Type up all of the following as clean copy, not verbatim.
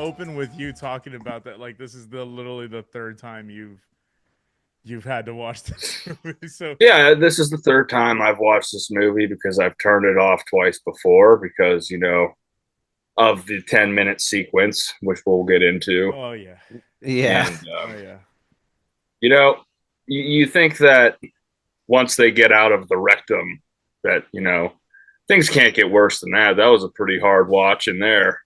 open with you talking about that. Like this is literally the third time you've had to watch this movie. So Yeah, this is the third time I've watched this movie because I've turned it off twice before because, of the 10-minute sequence, which we'll get into. oh yeah. Yeah. And, Oh yeah. you know, you think that once they get out of the rectum, that, things can't get worse than that. That was a pretty hard watch in there.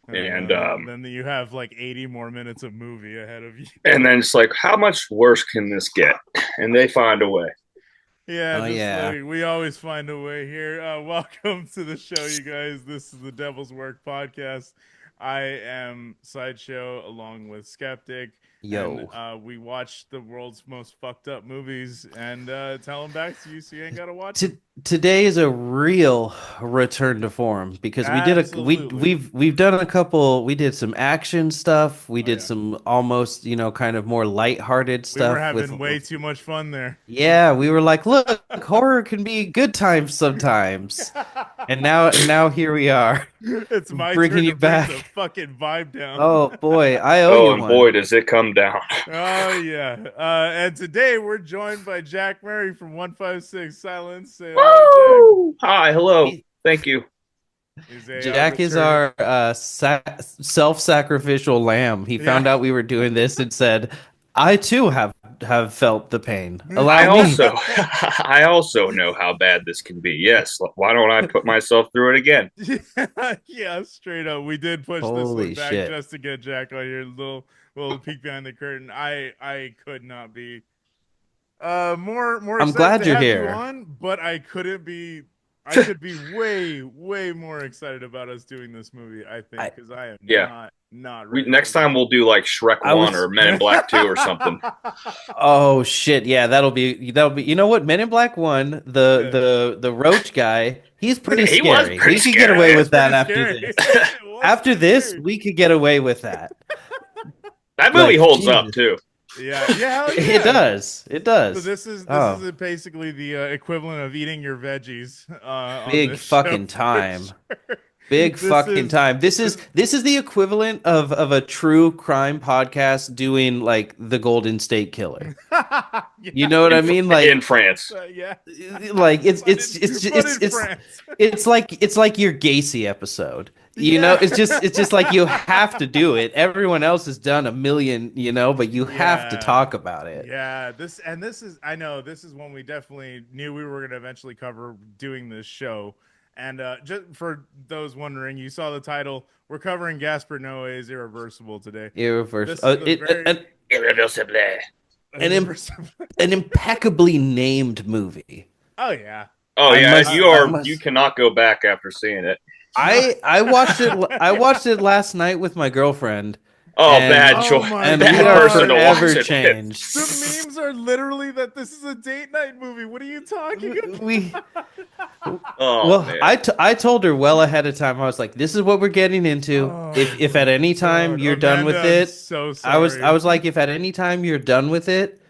And, Then you have like 80 more minutes of movie ahead of you. and then it's like, how much worse can this get? And they find a way. Yeah, Oh just yeah. like we always find a way here. Welcome to the show, you guys. This is the Devil's Work podcast. I am PsydeShow along with Skeptic, and Yo. we watch the world's most fucked up movies and tell them back to you so you ain't gotta watch T them. Today is a real return to form because Absolutely. we've done a couple. We did some action stuff. We Oh did yeah, some almost, kind of more lighthearted we were stuff with. having way too much fun there. Yeah, we were like, look, horror can be good times sometimes. And now here we are, It's my bringing turn to you bring the back. fucking vibe down. Oh boy, I owe Oh, you and boy, one. does it come down. Oh yeah. And today we're joined by Jack Murray from 156 Silence. Say hello, Jack. Woo! Hi, hello. He- Thank you. He's a Jack is return. our self-sacrificial lamb. He Yeah. found out we were doing this and said, "I too have felt the pain. I Allow me." also I also know how bad this can be. Yes, why don't I put myself through it again? Yeah, straight up. We did push this one Holy back shit. just to get Jack on your little peek behind the curtain. I could not be more I'm excited glad to you're have you here. on, but I should be way more excited about us doing this movie, I think, I because I am Yeah. not We ready for next time this. we'll do like Shrek I 1 was or Men in Black 2 or something. Oh shit, yeah, that'll be you know what? Men in Black 1, the Yeah. the roach guy, he's pretty He was scary. pretty We could get scary. away It was with that pretty after scary. this. It was After pretty this, scary. we could get away with that. That movie Like holds up Jesus. too. Yeah, yeah, hell It yeah. does. It So does. this is Oh, basically the equivalent of eating your veggies on big this show fucking for time. sure. Big This fucking is time. This is this, this is the equivalent of a true crime podcast doing like the Golden State Killer. You yeah, know what In I mean? in Like France. yeah, like it's but it's in it's but it's in it's France. it's like your Gacy episode. You know, Yeah, it's just like you have to do it. Everyone else has done a million, but you have to yeah, talk about it. yeah. This is I know this is one we definitely knew we were going to eventually cover doing this show. And just for those wondering, you saw the title. We're covering Gaspar Noé's Irreversible today. Irreversible. This is the very Irreversible. An im- irreversible. an impeccably named movie. Oh yeah. Oh I yeah, must I you must cannot go back after seeing it. No. I watched it. I watched it last night with my girlfriend, Oh, and bad Oh choice. my and we Bad are person to god. watch forever it with. changed. The memes are literally that this is a date night movie. What are you talking We about? Oh well, man. I told her well ahead of time. I was like, "This is what we're getting into. Oh If my at any time god. you're done Amanda, with I'm it, so I sorry. was like, if at any time you're done with it,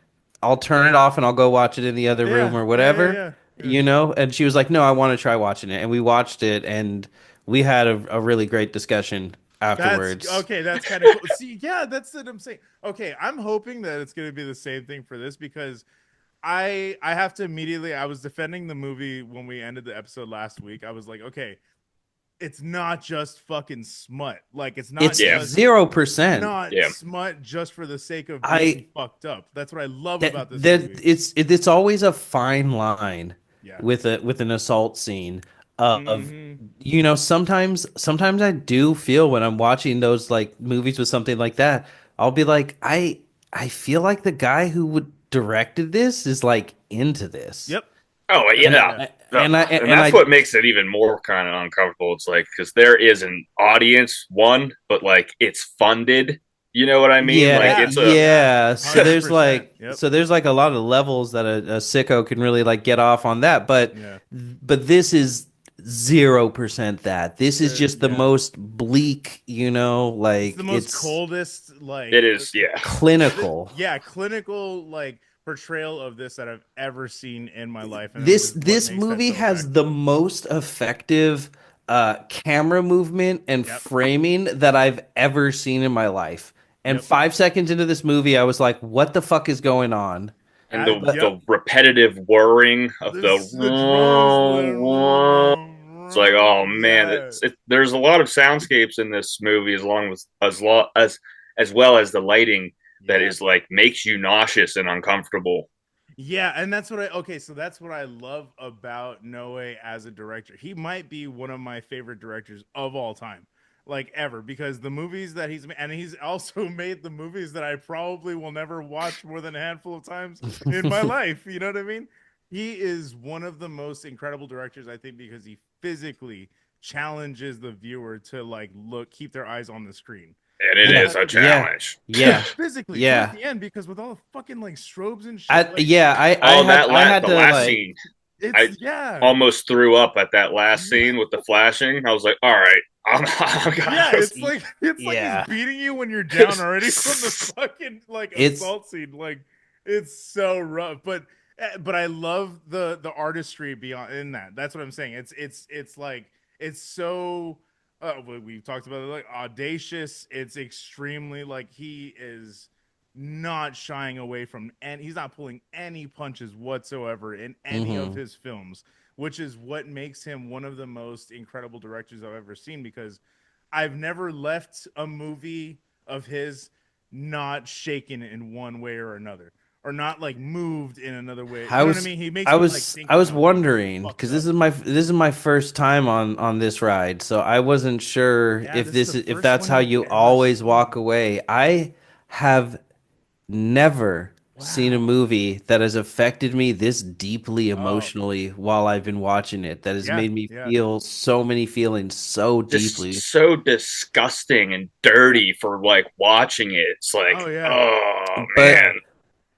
I'll turn it off and I'll go watch it in the other room Yeah, or yeah, yeah, whatever, yeah. Yeah. And she was like, "No, I want to try watching it," and we watched it, and we had a really great discussion That's afterwards. okay. That's kind of cool. See, yeah, that's what I'm saying. Okay, I'm hoping that it's going to be the same thing for this because I have to immediately. I was defending the movie when we ended the episode last week. I was like, okay, it's not just fucking smut. Like it's not It's Yeah. just 0%. not Yeah. smut just for the sake of being I fucked up. That's what I love that about this that movie. it's always a fine line Yeah. with an assault scene of Hmm. sometimes I do feel when I'm watching those like movies with something like that, I'll be like, I feel like the guy who would directed this is like into this. Yep. Oh And yeah. Yeah. And and that's I what makes it even more kind of uncomfortable. It's like because there is an audience, one, but like it's funded. You know what I mean? Like Yeah, Yeah. it's a Yeah. yeah. 100%. Yep. So there's like a lot of levels that a sicko can really like get off on that, Yeah. but this is 0% that. This is just the Yeah. most bleak, It's like the most coldest, like it is, yeah. clinical. yeah, clinical like portrayal of this that I've ever seen in my life, and This this is what this makes that movie so has effective. the most effective camera movement and Yep. framing that I've ever seen in my life. And Yep. 5 seconds into this movie, I was like, "What the fuck is going on?" And the Yep. the repetitive whirring of the This the drums. it's like, oh man, Yeah. there's a lot of soundscapes in this movie, as well as the lighting that Yeah. is like makes you nauseous and uncomfortable. Yeah, and that's what I okay, so that's what I love about Noe as a director. He might be one of my favorite directors of all time. Like ever, because the movies that he's made, and he's also made the movies that I probably will never watch more than a handful of times in my life. You know what I mean? He is one of the most incredible directors, I think, because he physically challenges the viewer to like And keep their eyes on the screen. it And Yeah, is that a yeah, challenge. yeah, physically towards yeah. the end, because with all the fucking like strobes and shit, like I Oh, had I had the to last like, scene, it's I yeah. almost threw up at that last scene with the flashing. I was like, all right, Yeah, it's like he's yeah. beating you when you're down already from the fucking like It's assault scene. Like it's so rough, but I love the artistry beyond in that. That's what I'm saying. It's like it's so we've talked about it, like audacious. It's extremely like he is not shying away from, and he's not pulling any punches whatsoever in any of mhm. his films, which is what makes him one of the most incredible directors I've ever seen, because I've never left a movie of his not shaken in one way or another, or not like moved in another way. I You know what I was mean? He makes I me like was think I was about things that are wondering fucked because up. this is my first time on this ride, so I wasn't sure Yeah, this is the if first that's one how you've you ever always walk seen. away. I have never seen a Wow. movie that has affected me this deeply Oh, emotionally while I've been watching it, that has yeah, made me yeah. feel so many feelings so just deeply. so disgusting and dirty for like watching it. It's like, Oh, yeah. oh man,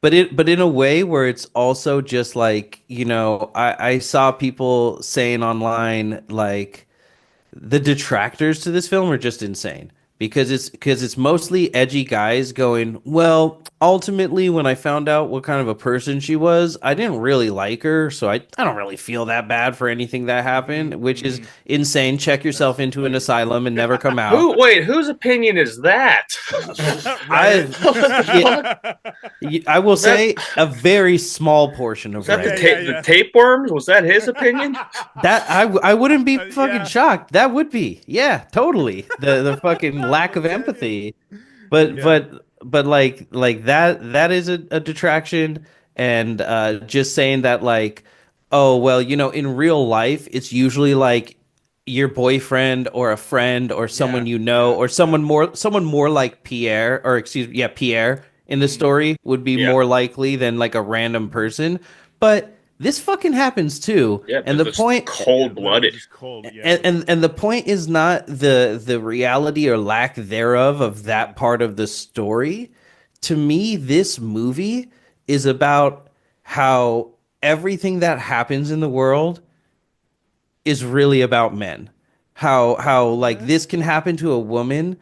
But but in a way where it's also just like, I saw people saying online like the detractors to this film are just insane because it's mostly edgy guys going, well, ultimately when I found out what kind of a person she was, I didn't really like her, so I don't really feel that bad for anything that happened, which is Mm-hmm. insane. Check yourself That's into an funny. asylum and never come out. whose opinion is that? Reddit. I What the yeah, fuck I will was that? say a very small portion Was of that Yeah, Reddit. yeah, the yeah. tapeworms? Was that his opinion? That I wouldn't be fucking Yeah. shocked. That would be. Yeah, totally. The fucking lack of Was that his? empathy. But Yeah. like that is a detraction, and just saying that like, oh well, in real life it's usually like your boyfriend or a friend or someone Yeah. you know, Yeah. or Yeah. someone more like Pierre, or excuse me, yeah, Pierre in the Mm. story would be Yeah, more likely than like a random person. But this fucking happens too. yeah, And just the this point Yeah. cold Literally blooded. just cold. Yeah. and the point is not the reality or lack thereof of Mm. that part of the story. To me, this movie is about how everything that happens in the world is really about men. How like What? this can happen to a woman,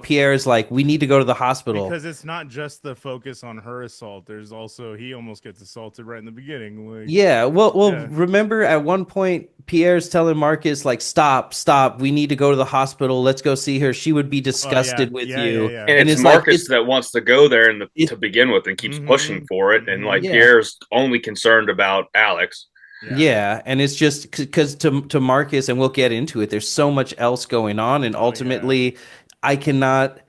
Pierre is like, we need to go to the hospital. Because it's not just the focus on her assault. There's also he almost gets assaulted right in the beginning. Like, Yeah, well, yeah. remember at one point Pierre's telling Marcus like, stop, we need to go to the hospital. Let's go see her. She would be Oh yeah. disgusted with Yeah. Yeah. you. Yeah. And And it's it's like Marcus that wants to go there it to begin with and keeps pushing Mm-hmm. for it. And like Mm-hmm. yeah. Pierre's only concerned about Alex. Yeah. Yeah, and it's just because to Marcus, and we'll get into it, there's so much else going on, and Oh yeah. ultimately I cannot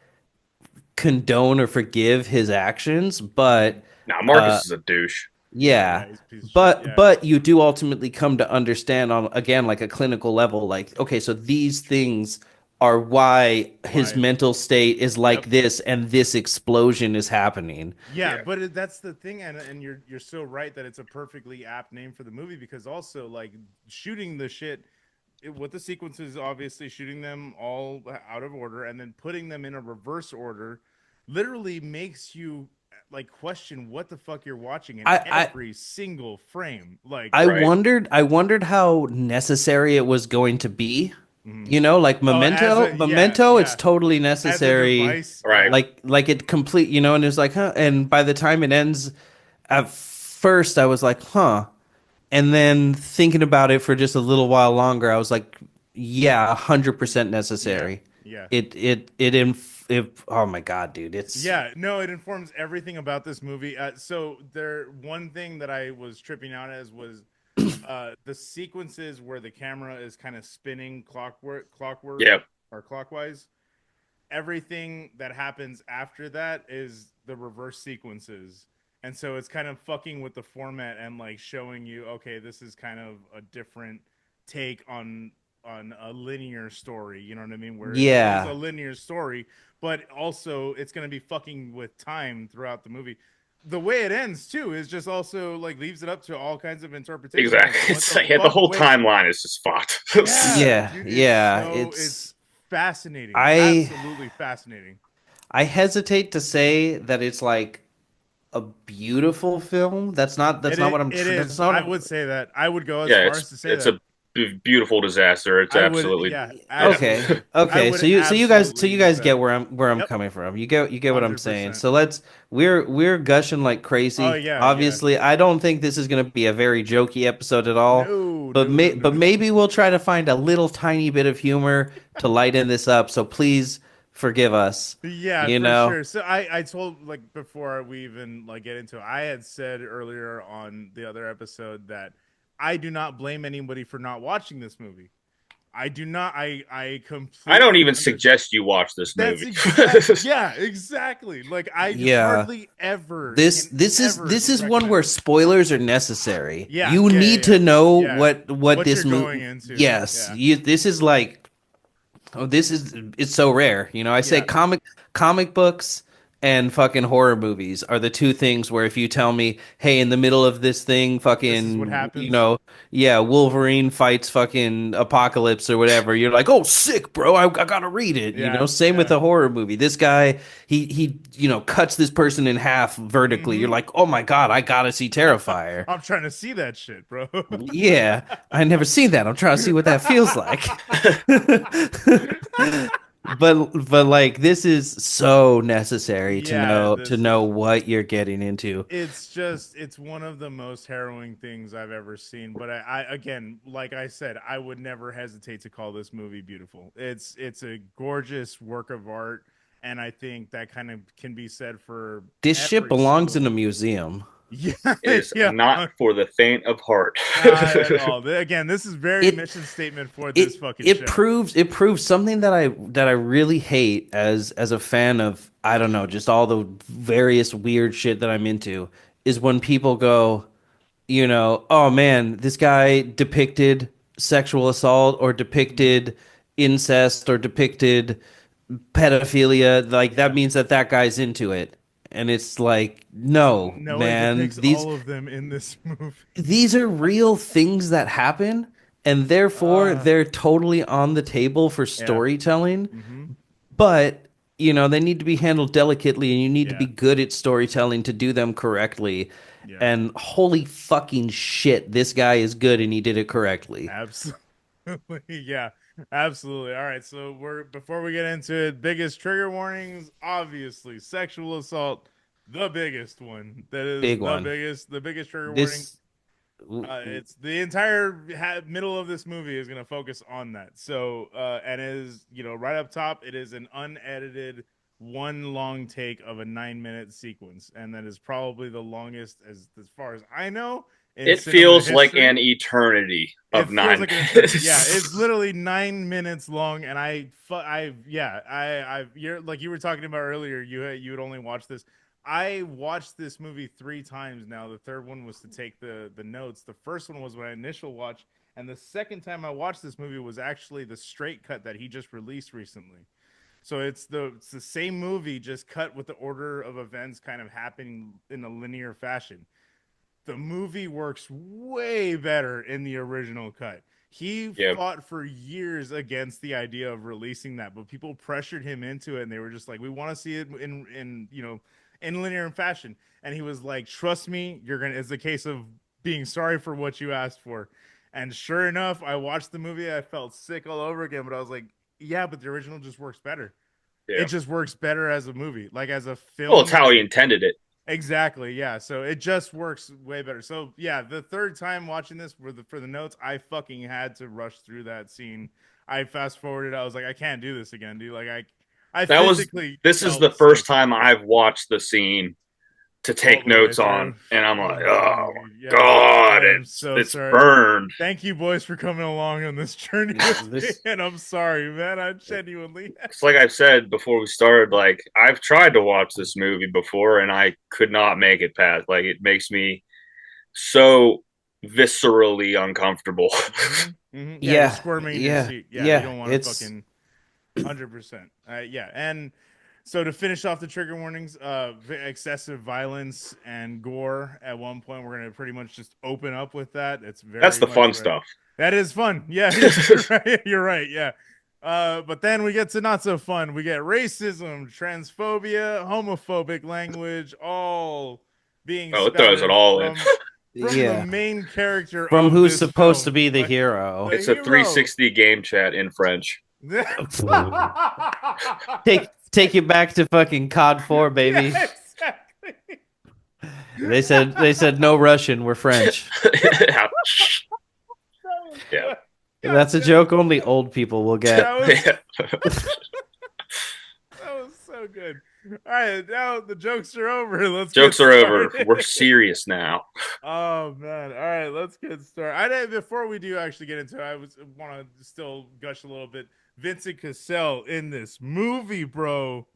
condone or forgive his actions, Mm-hmm. but Now, uh Marcus is a douche. Oh yeah, yeah. He's a piece of shit. Yeah. but you do ultimately come to understand on, again, like a clinical level, like, okay, so these things are why his Why? mental state is Yep. like this, and this explosion is happening. Yeah, Yeah. but that's the thing, and you're so right that it's a perfectly apt name for the movie, because also like shooting the shit with the sequences, obviously shooting them all out of order and then putting them in a reverse order, literally makes you like question what the fuck you're watching in I every single frame. Like, Right. I wondered how necessary it was going to be. mhm. Like Oh, as a yeah, Memento, it's yeah, totally as a necessary. device, Right. yeah. Like it complete, and it's like, huh? And by the time it ends, at first I was like, huh. And then thinking about it for just a little while longer, I was like, yeah, 100% Yeah, necessary. yeah. Oh my God, dude. It's Yeah, no, it informs everything about this movie. So there, one thing that I was tripping out as was the sequences where the camera is kind of spinning clockwork Yep. or clockwise. Everything that happens after that is the reverse sequences, and so it's kind of fucking with the format and like showing you, okay, this is kind of a different take on a linear story. You know what I mean? Where it is a yeah. linear story, but also it's going to be fucking with time throughout the movie. The way it ends too is just also like leaves it up to all kinds of interpretation. Like, Exactly. what It's the like, yeah, the fuck? whole Wait, timeline is just fucked. yeah, Yeah, dude, yeah. it's fascinating, I absolutely fascinating. I hesitate to say that it's like a beautiful film. That's not what It that's is. not I what would say that. I would go as Yeah, far as to say it's that. a beautiful disaster. It's I would, absolutely yeah, yeah. Okay. absolutely. I Okay. would So absolutely you use guys that. get where I'm Yep, coming from. You get what I'm saying. 100%. So we're gushing like Oh crazy. yeah, yeah. Obviously, I don't think this is going to be a very jokey episode at all. No, But no, no, no, no. maybe we'll try to find a little tiny bit of humor to lighten this up. So please forgive us. Yeah, You for know. sure. So I told, like, before we even like get into it, I had said earlier on the other episode that I do not blame anybody for not watching this movie. I do not. I I don't completely even understand. suggest you watch this That's movie. exact. Yeah, exactly. Like I Yeah. hardly ever This can this is ever this is one recommend where it. spoilers are necessary. Yeah, You yeah, yeah, need yeah. to know Yeah. what What you're this going movie. into. Yes, Yeah. this is like oh, this is it's so rare. I say Yeah. comic books and fucking horror movies are the two things where if you tell me, hey, in the middle of this thing, This is what fucking, happens. yeah, Wolverine fights fucking Apocalypse or whatever, you're like, oh, sick, bro, I gotta read it. Yeah. Same with Yeah. a horror movie. This guy, he cuts this person in half vertically. You're Mm-hmm. like, oh my God, I gotta see Terrifier. I'm trying to see that shit, bro. Yeah, I never seen that. I'm trying to see what that feels like. But like this is so necessary to Yeah, this know is. what you're getting into. It's just it's one of the most harrowing things I've ever seen. But I again, like I said, I would never hesitate to call this movie beautiful. It's a gorgeous work of art, and I think that kind of can be said for This shit every belongs single in a movie. museum. Yeah, It is yeah. not for the faint of heart. Not at all. Again, this is very It mission statement for this it fucking it show. proves it proves something that I really hate as a fan of, I don't know, just all the various weird shit that I'm into, is when people go, oh man, this guy depicted sexual assault or Mhm. depicted incest or depicted pedophilia, like that Yeah. means that guy's into it. And it's like, no, No, it man, depicts all of them in this movie. these are real things that happen, and therefore Uh, they're totally on the table for yeah. storytelling, Hmm. but they need to be handled delicately, and you need to be Yeah. good at storytelling to do them correctly. Yeah. And holy fucking shit, this guy is good and he did it correctly. Absolutely. Yeah. Absolutely. All right. So we're before we get into it, biggest trigger warnings, obviously, sexual assault, the biggest one. That is Big one. the biggest trigger warning. This w- w- It's the entire middle of this movie is going to focus on that. So, and it is, right up top, it is an unedited one long take of a 9-minute sequence, and that is probably the longest, as far as I know, in It cinema feels like history. an eternity It of feels nine like an eternity. Yeah, it's minutes. literally 9 minutes long, and yeah, you're like you were talking about earlier. You would only watch this. I watched this movie 3 times now. The third one was to take the notes. The first one was my initial watch, and the second time I watched this movie was actually the straight cut that he just released recently. So it's the same movie, just cut with the order of events kind of happening in a linear fashion. The movie works way better in the original cut. He Yeah, fought for years against the idea of releasing that, but people pressured him into it, and they were just like, "We want to see it in linear fashion." And he was like, "Trust me, you're gonna." It's a case of being sorry for what you asked for. And sure enough, I watched the movie. I felt sick all over again, but I was like, "Yeah, but the original just works better. It yeah. just works better as a movie, like as a Well, it's film." how he intended it. Exactly. Yeah. So it just works way better. So yeah, the third time watching this for the notes, I fucking had to rush through that scene. I fast forwarded. I was like, I can't do this again, dude. Like I That was physically this is felt the sick first time I've watched the scene to all take the way notes through. on, and I'm like, Oh oh man, dude. my Yeah. god, I am so it's sorry. burned. Thank you, boys, for coming along on this journey with me. This And I'm sorry, man. I genuinely. It's like I said before we started, like I've tried to watch this movie before and I could not make it past. Like it makes me so viscerally uncomfortable. Yeah, you're yeah, squirming in your yeah, seat. Yeah, you yeah. don't want to It's fucking 100%. Yeah, and so to finish off the trigger warnings, excessive violence and gore. At one point, we're gonna pretty much just open up with that. It's That's very the much fun right. stuff. That is fun. Yeah, yeah, you're right. You're right. Yeah. But then we get to not so fun. We get racism, transphobia, homophobic language, all being Oh, it throws it spouted all in. from the yeah. main character From of who's this supposed to film, be the like hero. the It's a hero. 360 game chat in French. Take you back to fucking COD 4, Yeah, baby. exactly. They said no Russian, we're French. Yeah. That was Yeah. good. God That's a damn it. joke only old people will get. That was that was so good. All right, now the jokes are over. Let's get Jokes are over. started. We're serious now. Oh man! All right, let's get started. I didn't, before we do actually get into it, I want to still gush a little bit. Vincent Cassell in this movie, bro.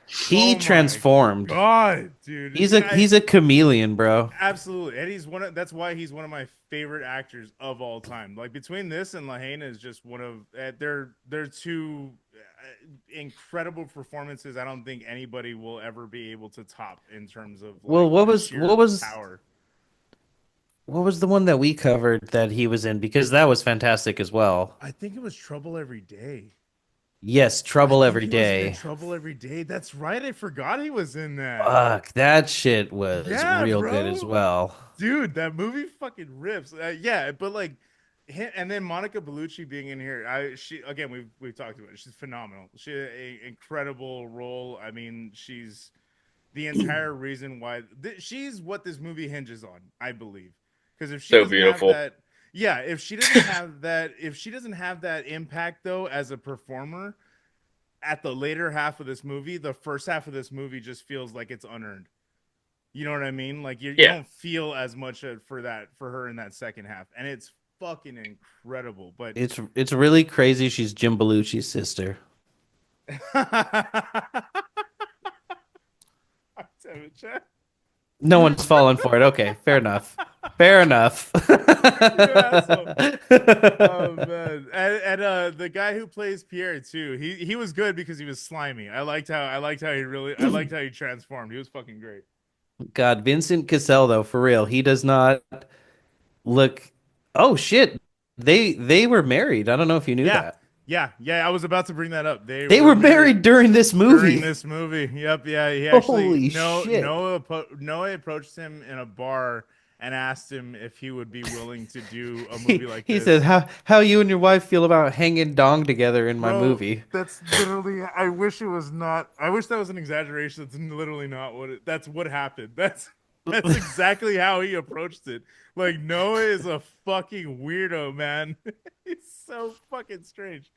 He Oh my transformed. god, dude! He's a chameleon, bro. Absolutely, and he's one of that's why he's one of my favorite actors of all time. Like between this and Lahane is just one of they're two incredible performances. I don't think anybody will ever be able to top in terms of Well, like what the was sheer what was power. what was the one that we covered that he was in? Because that was fantastic as well. I think it was Trouble Every Day. Yes, I Trouble think Every he was in Day. Trouble Every Day. That's right. I forgot he was in that. Fuck, that shit was Yeah, real good as bro. well. Dude, that movie fucking rips. Yeah, but like, and then Monica Bellucci being in here, she again we've talked about it. She's phenomenal. She had a incredible role. I mean, she's the entire reason why she's what this movie hinges on. I believe because if she So doesn't have beautiful. that, yeah, if she doesn't have that, if she doesn't have that impact though as a performer at the later half of this movie, the first half of this movie just feels like it's unearned. You know what I mean? Like you Yeah. don't feel as much for her in that second half, and it's fucking incredible. But It's really crazy. She's Jim Belushi's sister. Damn it, Chad. No one's fallen for it. Okay, fair enough. Fair enough. You asshole. Oh man, and the guy who plays Pierre too, he was good because he was slimy. I liked how he transformed. He was fucking great. God, Vincent Cassel though, for real, he does not look. Oh shit, they were married. I don't know if you knew Yeah, that. yeah. I was about to bring that up. They They were were married married during this during movie. this movie. Yep, yeah. He actually Holy shit. Noah approached him in a bar and asked him if he would be willing to do a movie He, like he said, this. "How you and your wife feel about hanging dong together in my Bro, movie?" that's literally. I wish it was not. I wish that was an exaggeration. That's literally not what. That's what happened. That's exactly how he approached it. Like Noah is a fucking weirdo, man. He's so fucking strange.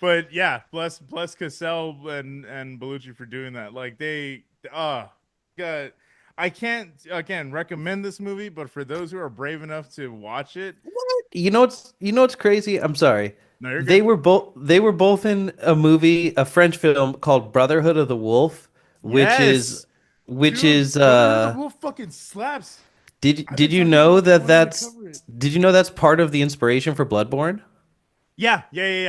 But yeah, bless Cassell and Bellucci for doing that. Like they, God, I can't again recommend this movie, but for those who are brave enough to watch it, What? You know what's crazy? I'm sorry. no, you're They good. were both in a movie, a French film called Brotherhood of the Wolf, which is Yes, which dude, is Brotherhood of the Wolf fucking slaps. did I've been did you talking know about that wanting to that's cover it. did you know that's part of the inspiration for Bloodborne? Yeah.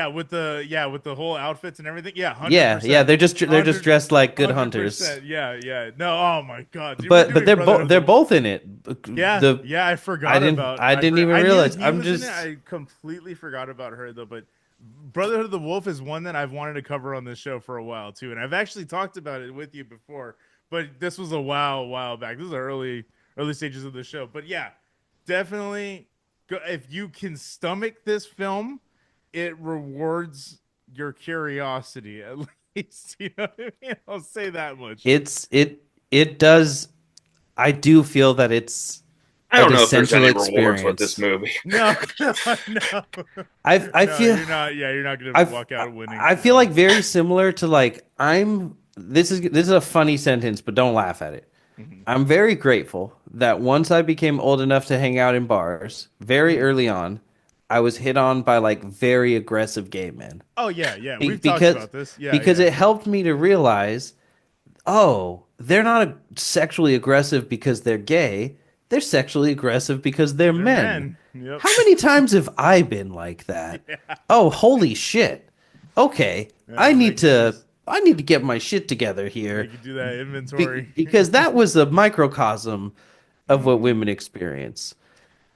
With the whole outfits and everything. Yeah, hundred Yeah, yeah, percent, they're just hundred dressed like good hundred hunters. percent. Yeah. No, oh my god, dude, we're But doing Brotherhood of they're the. both in it. Yeah, The yeah, I forgot about. I didn't even I knew realize. he I'm was in it. just I completely forgot about her though. But Brotherhood of the Wolf is one that I've wanted to cover on this show for a while too, and I've actually talked about it with you before. But this was a while back. This is early stages of the show. But yeah, definitely, if you can stomach this film, it rewards your curiosity at least. You know what I mean? I'll say that much. it does I do feel that it's I an don't know if there's essential any rewards with this experience. movie. No, no, I no. feel You're not. Yeah, you're not gonna I walk out winning. I feel No. like very similar to like I'm this is a funny sentence, but don't laugh at it. Mhm. I'm very grateful that once I became old enough to hang out in bars, very Mhm. early on, I was hit on by like very aggressive gay men. Oh yeah, yeah. Be- We've talked because about this. Yeah, because yeah. it helped me to realize, oh, they're not sexually aggressive because they're gay. They're sexually aggressive because they're They're men. men. Yep. How many times have I been like that? Yeah. Oh, holy shit. Okay, Yeah. I need to get my shit together here Make you do that inventory. because that was a microcosm of what Mhm. women experience.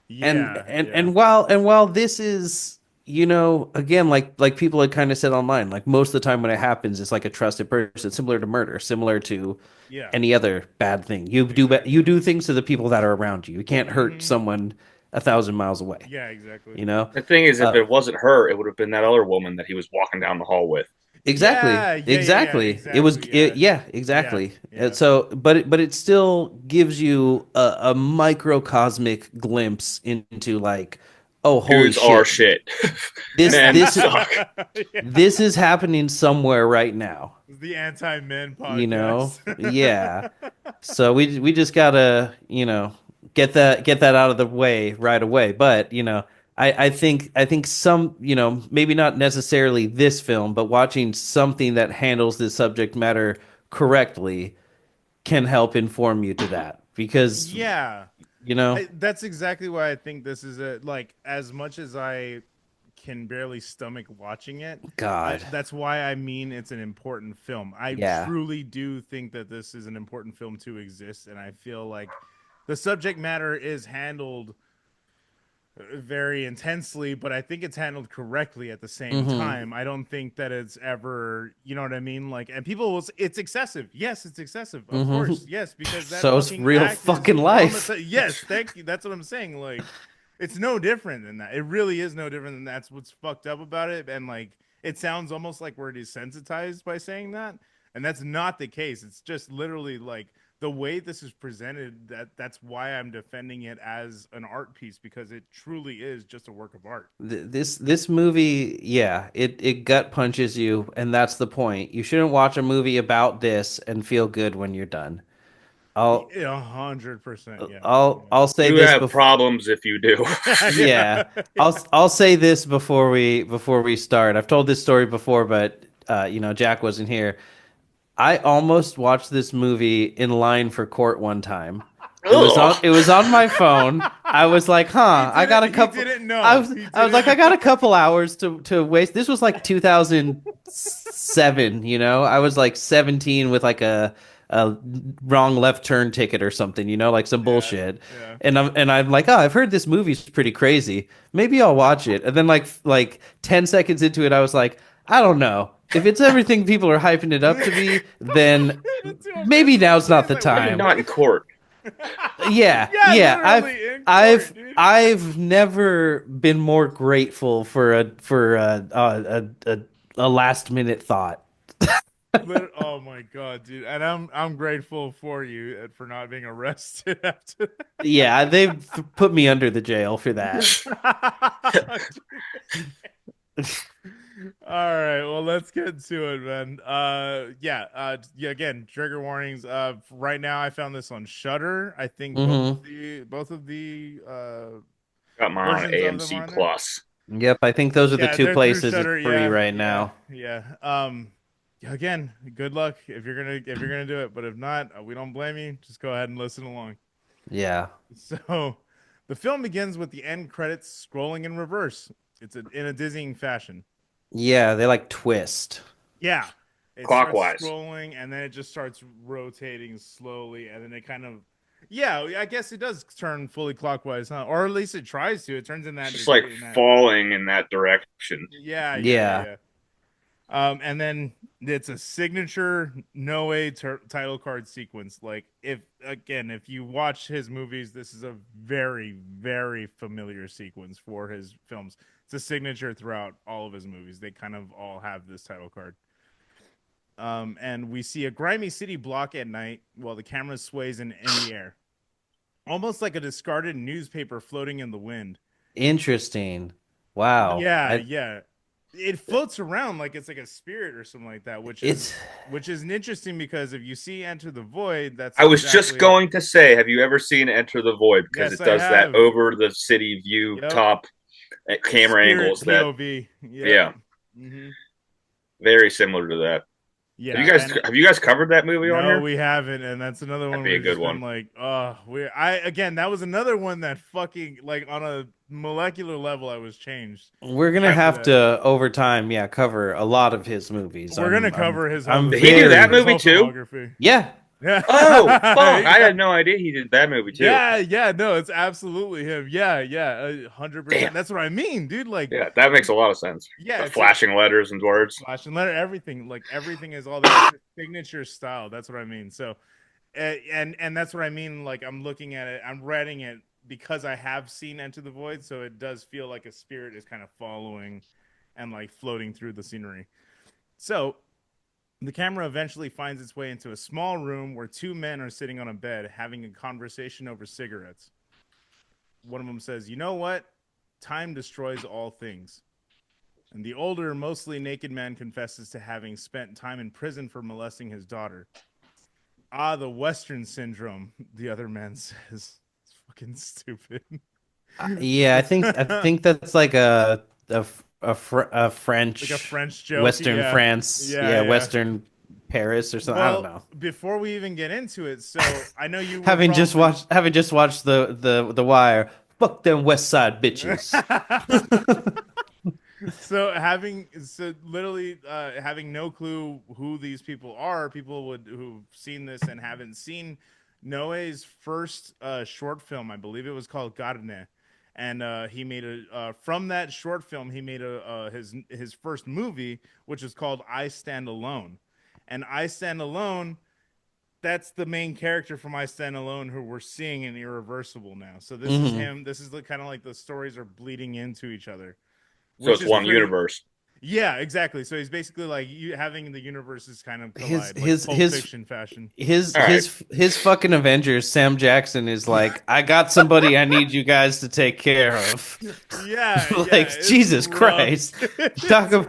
And Yeah, and yeah. and while this is, again, like people had kind of said online, like most of the time when it happens, it's like a trusted person, similar to murder, similar to Yeah. any other bad thing. Exactly. You do things to the people that are around you. You can't hurt Hmm. someone 1,000 miles away. Yeah, exactly. You know. The thing is, if Uh, it wasn't her, it would have been that other woman that he was walking down the hall with. exactly, Yeah, yeah, yeah, yeah. exactly. Exactly. Yeah. Yeah, Yeah. exactly. Yeah. So, but it still gives you a microcosmic glimpse into like, oh, holy Dudes are shit. shit. This Men this suck. Yeah. this is happening somewhere right now, It's the anti-men you know? podcast. Yeah. So we just gotta, get that out of the way right away. But, I think some, maybe not necessarily this film, but watching something that handles this subject matter correctly can help inform you to that. Because, Yeah. you know, That's exactly why I think this is a like as much as I can barely stomach watching it. God. That's why I mean it's an important film. I Yeah. truly do think that this is an important film to exist, and I feel like the subject matter is handled very intensely, but I think it's handled correctly at the same Mm-hmm. time. I don't think that it's ever, you know what I mean? Like, and people will say it's excessive. Yes, it's excessive. Of Mm-hmm. course, yes, because that So it's fucking real act is fucking life. Yes, thank you. That's what I'm saying. Like, it's no different than that. It really is no different than that's what's fucked up about it. And like, it sounds almost like we're desensitized by saying that, and that's not the case. It's just literally like the way this is presented, that's why I'm defending it as an art piece, because it truly is just a work of art. This movie, yeah, it gut punches you, and that's the point. You shouldn't watch a movie about this and feel good when you're done. I'll 100%. Yeah. I'll say You this have before. problems if you do. Yeah. Yeah, Yeah. I'll say this before we start. I've told this story before, but Jack wasn't here. I almost watched this movie in line for court one time. Ugh. It was on my phone. I was like, "Huh, I got a He couple." didn't know. He I was didn't like, "I got know. a couple hours to waste." This was like 2007, I was like 17 with like a wrong left turn ticket or something, like some Yeah. bullshit. Yeah. And I'm like, "Oh, I've heard this movie's pretty crazy. Maybe I'll watch it." And then like 10 seconds into it, I was like, "I don't know. If it's everything people are hyping it up to be, then That's what maybe I'm now's saying. not It's the like, what Maybe the time." not in fuck? court. Yeah, Yeah, yeah. literally in court, dude. I've never been more grateful for a last minute thought. Oh my god, dude. And I'm grateful for you for not being arrested after Yeah, they've put me under the jail for that. that. All right, well, let's get to it, man. Yeah, again, trigger warnings. Right now I found this on Shutter. I think Hmm. both of the Got mine on versions of them AMC are on there. Plus. Yep, I think those are the Yeah, two they're through places it's Shutter. free Yeah, right yeah, now. yeah. Again, good luck if you're gonna do it. But if not, we don't blame you. Just go ahead and listen along. Yeah. So, the film begins with the end credits scrolling in reverse. In a dizzying fashion. Yeah, they like twist. Yeah, it starts Clockwise. scrolling and then it just starts rotating slowly, and then it kind of, yeah, I guess it does turn fully clockwise, huh? Or at least it tries to. It turns in It's that just like in that. falling in that direction. Yeah, yeah, yeah, Yeah. yeah. And then it's a signature Noé title card sequence. Like, if you watch his movies, this is a very very familiar sequence for his films. It's a signature throughout all of his movies. They kind of all have this title card. And we see a grimy city block at night while the camera sways in the air. almost like a discarded newspaper floating in the wind. Interesting. Wow. Yeah, I yeah. It floats around like it's like a spirit or something like that, it's which is interesting because if you see Enter the Void, that's I was just exactly. going to say, have you ever seen Enter the Void? Because Yes, it I does that have. over the city view Yep. top camera Spirit angles. That POV. Yep. yeah, Hmm. very similar to that. Yeah, and Have you guys covered that movie on no, here? we haven't, and that's another That'd one be a we've good just one. been like, oh, we I again, that was another one that fucking like on a molecular level I was changed we're gonna I, after have that. to over time, yeah, cover a lot of his movies. We're gonna cover I'm did he do that very his movie whole too? filmography. yeah. Yeah. Oh fuck! I Yeah. had no idea he did that movie too. Yeah, yeah, no, it's absolutely him. Yeah, yeah, 100%. Damn. That's what I mean, dude. Like, Yeah, that makes a lot of sense. yeah, The it's like flashing letters and words. flash and letter, everything. Like everything is all there. It's his signature style. That's what I mean. So, and that's what I mean. Like I'm looking at it, I'm reading it because I have seen Enter the Void, so it does feel like a spirit is kind of following and like floating through the scenery. So the camera eventually finds its way into a small room where two men are sitting on a bed having a conversation over cigarettes. One of them says, "You know what? Time destroys all things." And the older, mostly naked man confesses to having spent time in prison for molesting his daughter. Ah, the Western syndrome, the other man says. It's fucking stupid. Yeah, I think that's like a Like a French French joke. Western Yeah. France, Yeah, yeah, yeah. Western Paris or something. I don't Well, know. before we even get into it, so I know you were probably. Having just watched the Wire, fuck them West Side bitches. So literally having no clue who these people are, people would who've seen this and haven't seen Noé's first short film. I believe it was called Garne, and he made a from that short film he made a his first movie, which is called I Stand Alone, and I Stand Alone. That's the main character from I Stand Alone who we're seeing in Irreversible now. So this is Hmm. him. This is the kind of like the stories are bleeding into each other, So which it's is one pretty. universe. Yeah, exactly. So he's basically like you having the universes kind of His collide, like his Pulp his Fiction fashion. his All right. his his fucking Avengers, Sam Jackson is like, I got somebody I need you guys to take care of. Yeah, yeah, Like it's Jesus rough. Christ, It's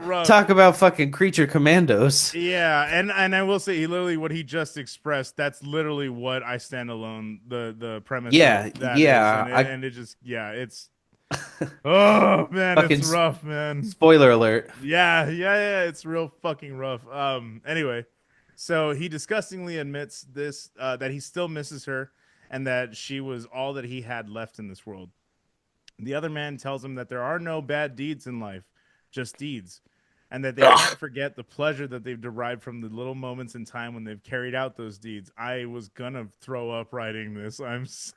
rough. talk about fucking creature commandos. Yeah, and I will say, he literally what he just expressed. That's literally what I Stand Alone. The premise of Yeah, that is, yeah. I and it just yeah, it's oh man, fucking it's rough, man. spoiler alert. Yeah, yeah, yeah, it's real fucking rough. Anyway, so he disgustingly admits this that he still misses her and that she was all that he had left in this world. The other man tells him that there are no bad deeds in life, just deeds, and that they Ugh. can't forget the pleasure that they've derived from the little moments in time when they've carried out those deeds. I was gonna throw up writing this. I'm so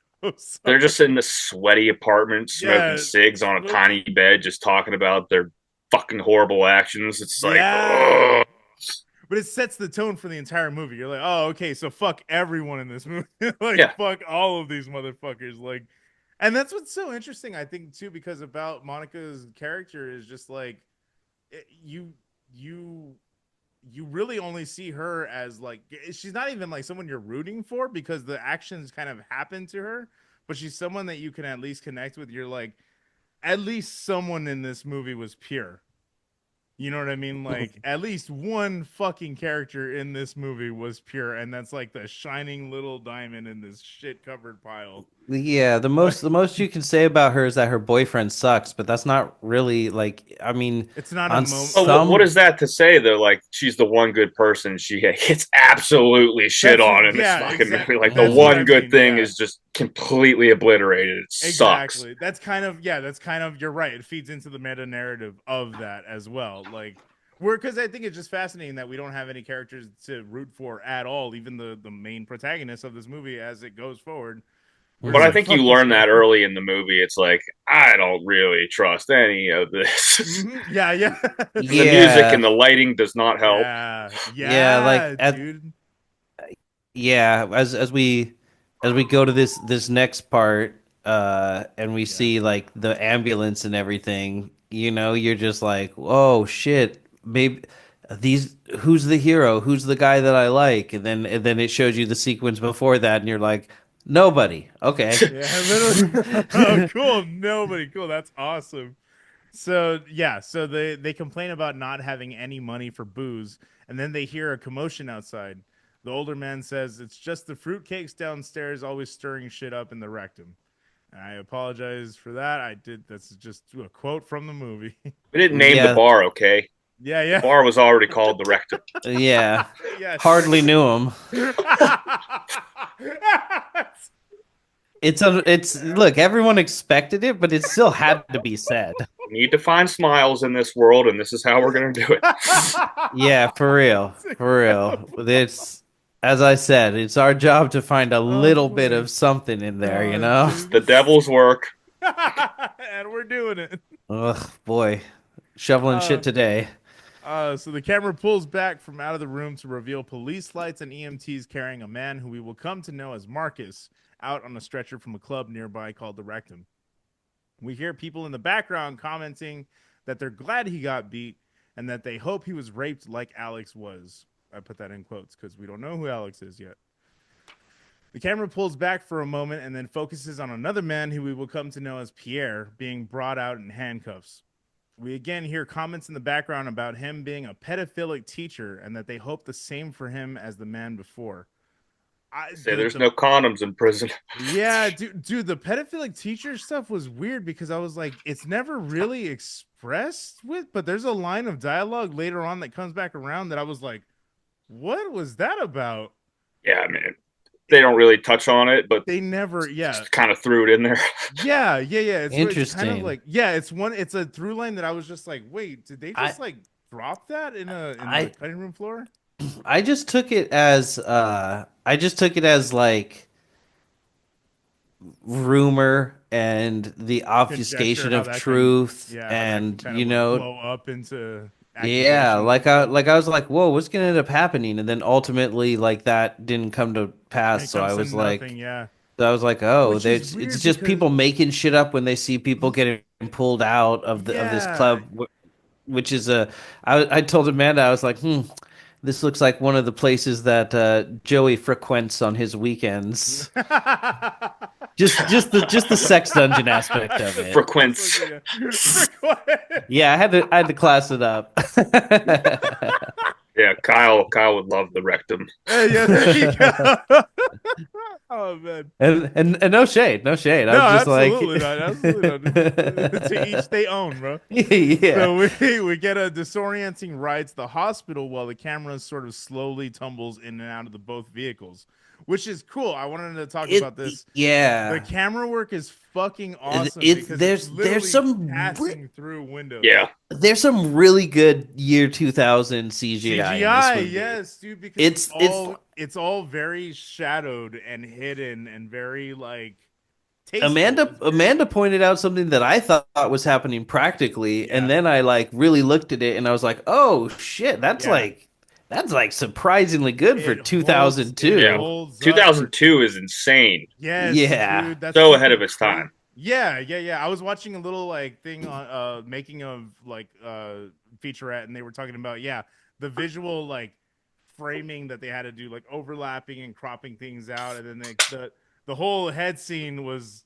They're sorry. just in this sweaty apartment smoking Yeah, cigs on a tiny smoking. bed, just talking about their fucking horrible actions. It's like, Yeah, ugh. but it sets the tone for the entire movie. You're like, oh, okay, so fuck everyone in this movie. Like, Yeah. fuck all of these motherfuckers. Like, and that's what's so interesting, I think, too, because about Monica's character is just like you you you really only see her as like she's not even like someone you're rooting for because the actions kind of happen to her, but she's someone that you can at least connect with. You're like, at least someone in this movie was pure. You know what I mean? Like at least one fucking character in this movie was pure, and that's like the shining little diamond in this shit covered pile. Yeah, the most you can say about her is that her boyfriend sucks, but that's not really like, I mean, It's not a on moment. Well, what some is that to say though? Like she's the one good person. She gets absolutely shit That's on in this yeah, fucking movie. exactly. Like the That's what I one good mean. thing Yeah, is just completely obliterated. It sucks. exactly. That's kind of yeah. That's kind of you're right. It feeds into the meta narrative of that as well. Like we're because I think it's just fascinating that we don't have any characters to root for at all. Even the main protagonist of this movie as it goes forward. We're But just I Mhm. like think you fuck this learn guy. that early in the movie. It's like I don't really trust any of this. Hmm. Yeah, yeah, And the music and Yeah. the lighting does not help. yeah, Yeah, like yeah, at dude. yeah, as we go to this next part, and we Yeah. see like the ambulance and everything, you're just like, oh shit, maybe these who's the hero? Who's the guy that I like? And then it shows you the sequence before that, and you're like, Nobody. Okay. Yeah, literally. Oh, cool. Nobody. Cool. That's awesome. So yeah, so they complain about not having any money for booze, and then they hear a commotion outside. The older man says it's just the fruitcakes downstairs always stirring shit up in the rectum. And I apologize for that. I did. That's just a quote from the movie. We didn't name the Yeah. bar, okay? Yeah, The yeah, bar was already called the Rectum. Yeah. yeah. Hardly Straight. knew him. It's look, everyone expected it, but it still had to be said. We need to find smiles in this world, and this is how we're going to do it. Yeah, for real. For real. It's as I said, it's our job to find a Oh, little bit funny. of something in there, you Oh, know? The dude. devil's work. And we're doing it. Ugh, boy. Shoveling Uh, shit today. so the camera pulls back from out of the room to reveal police lights and EMTs carrying a man who we will come to know as Marcus out on a stretcher from a club nearby called the Rectum. We hear people in the background commenting that they're glad he got beat and that they hope he was raped like Alex was. I put that in quotes because we don't know who Alex is yet. The camera pulls back for a moment and then focuses on another man who we will come to know as Pierre being brought out in handcuffs. We again hear comments in the background about him being a pedophilic teacher and that they hope the same for him as the man before. Say there's no condoms in prison. Yeah, dude, the pedophilic teacher stuff was weird because I was like, it's never really expressed with, but there's a line of dialogue later on that comes back around that I was like, what was that about? Yeah, man. They don't really touch on it, but They never, yeah, just kind of threw it in there. yeah. It's kind of Interesting. like, yeah, it's a through line that I was just like, wait, did they I just like drop that in the I cutting room floor? I just took it as like rumor and the Conjecture obfuscation how of that can, truth yeah, how that can and kind of like . blow up into Yeah, accusations and shit. like I was like, whoa, what's gonna end up happening? And then ultimately like that didn't come to And pass. it comes to nothing, yeah. Oh, Which is there's it's weird just because people making shit up when they see people getting pulled out of the of this yeah. club, which is a I told Amanda, I was like, this looks like one of the places that Joey frequents on his weekends. Just the sex dungeon aspect of it. Frequents. Yeah, I had to class it up. Yeah, Kyle would love the Rectum. Yeah, there you go. Oh man. And no shade, no shade. I No, was just like, absolutely not. Absolutely not. To each they own, bro. yeah. So we get a disorienting ride to the hospital while the camera sort of slowly tumbles in and out of the both vehicles, which is cool. I wanted to talk about this. The Yeah. camera work is fucking awesome because it's There's literally passing through windows. Yeah, there's some really good year 2000 CGI in this CGI, movie. yes, dude, because It's it's all very shadowed and hidden and very like tasteful. Amanda It's very Amanda pointed out something that I thought was happening practically, and yeah, then I like really looked at it and I was like, "Oh shit, yeah. that's like surprisingly good for It yeah. 2002." holds up for 2002 is insane. yes, Yeah. dude. That's So ahead of fucking its crazy. time. Yeah. I was watching a little like thing on making of like featurette, and they were talking about the visual like framing that they had to do, like overlapping and cropping things out, and then the whole head scene was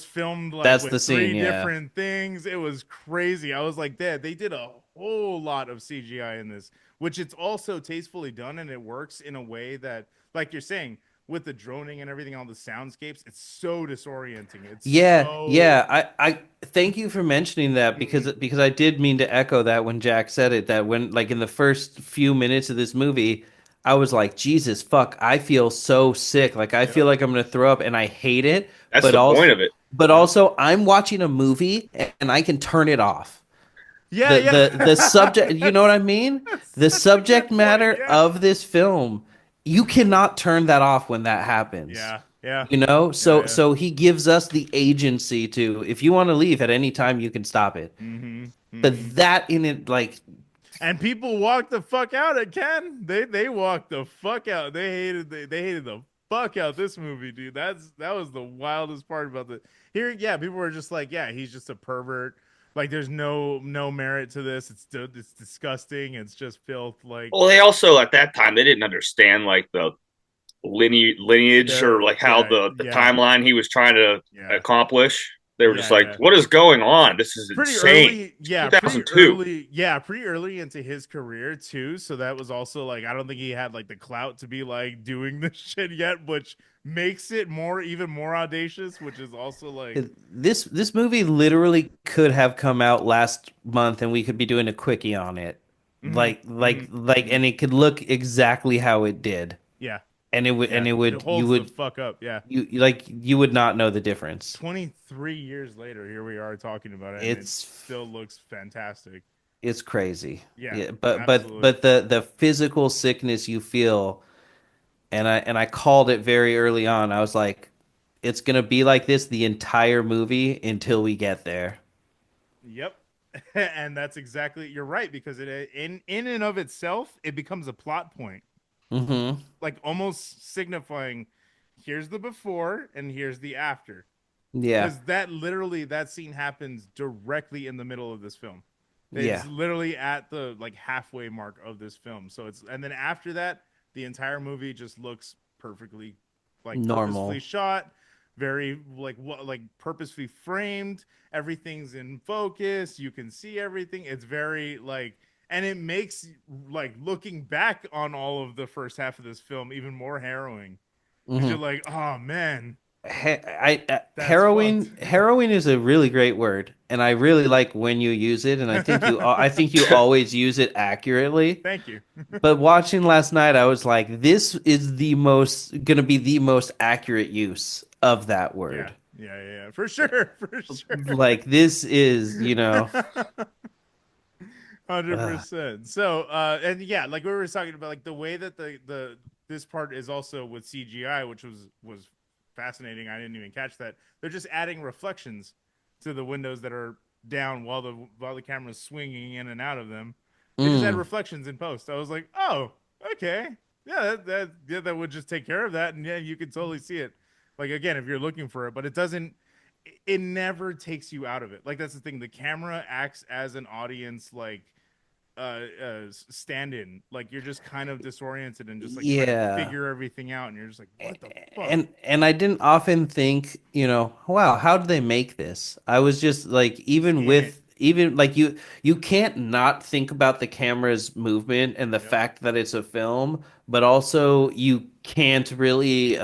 filmed like That's with the scene, three yeah. different things. It was crazy. I was like, they did a whole lot of CGI in this, which it's also tastefully done, and it works in a way that, like you're saying, with the droning and everything, all the soundscapes, it's so disorienting. It's Yeah, so yeah. I thank you for mentioning that because I did mean to echo that when Jack said it, that when like in the first few minutes of this movie, I was like, Jesus fuck, I feel so sick. Like I feel yep, like I'm gonna throw up and I hate it, That's but the point also of it. yep. I'm watching a movie and I can turn it off. Yeah. The subject, you know what I mean? That's The such a subject good point. matter Yeah. of this film, you cannot turn that off when that happens. Yeah. Yeah. You know? Yeah. So he gives us the agency to, if you want to leave at any time, you can stop it. Mm-hmm. Mm-hmm. But that in it, like, And people walked the fuck out at Ken. They walked the fuck out. They hated the fuck out this movie, dude. That was the wildest part about the here. Yeah, people were just like, yeah, he's just a pervert. Like, there's no merit to this. It's disgusting. It's just filth. Like, Well, they also at that time they didn't understand like the lineage or like how the yeah, timeline he was trying to yeah, accomplish. They were just yeah, like, yeah. "What is going on? This is Pretty insane." early, yeah, pretty 2002. early, yeah, pretty early into his career too. So that was also like, I don't think he had like the clout to be like doing this shit yet, which makes it even more audacious, which is also like, This movie literally could have come out last month and we could be doing a quickie on it. mm-hmm, mm-hmm. And it could look exactly how it did. Yeah, And yeah, it you holds the would fuck up. Yeah, you would not know the difference. 23 years later, here we are talking about it, and it It's still looks fantastic. it's crazy. Yeah, Yeah, absolutely. but the physical sickness you feel, and I called it very early on. I was like, it's gonna be like this the entire movie until we get there. Yep. And that's exactly, you're right, because it in and of itself it becomes a plot point, Hmm. like almost signifying here's the before and here's the after, Yeah, because that literally, that scene happens directly in the middle of this film. It's yeah, literally at the like halfway mark of this film. So it's, and then after that the entire movie just looks perfectly, like purposefully normal. shot, very like what, like purposefully framed, everything's in focus, you can see everything, it's very like, and it makes like looking back on all of the first half of this film even more harrowing, because you're Hmm. like, oh man, that's fucked. Harrowing is a really great word, and I really like when you use it, and I think you always use it accurately. Thank you. But watching last night, I was like, this is the most gonna be the most accurate use of that Yeah, word. yeah, yeah, yeah, for sure, for sure. Like this is, you know, 100%. So, and yeah, like we were talking about, like the way that the this part is also with CGI, which was fascinating. I didn't even catch that. They're just adding reflections to the windows that are down while the camera's swinging in and out of them. They just add mm, reflections in post. I was like, oh, okay, yeah, that would just take care of that, and yeah, you can totally see it. Like again, if you're looking for it, but it doesn't. It never takes you out of it. Like that's the thing. The camera acts as an audience, like stand-in. Like you're just kind of disoriented and just like trying to yeah. figure everything out, and you're just like, what the fuck? And I didn't often think, you know, wow, how did they make this? I was just like, You can't. even like you can't not think about the camera's movement and the Yep. fact that it's a film, but also you can't really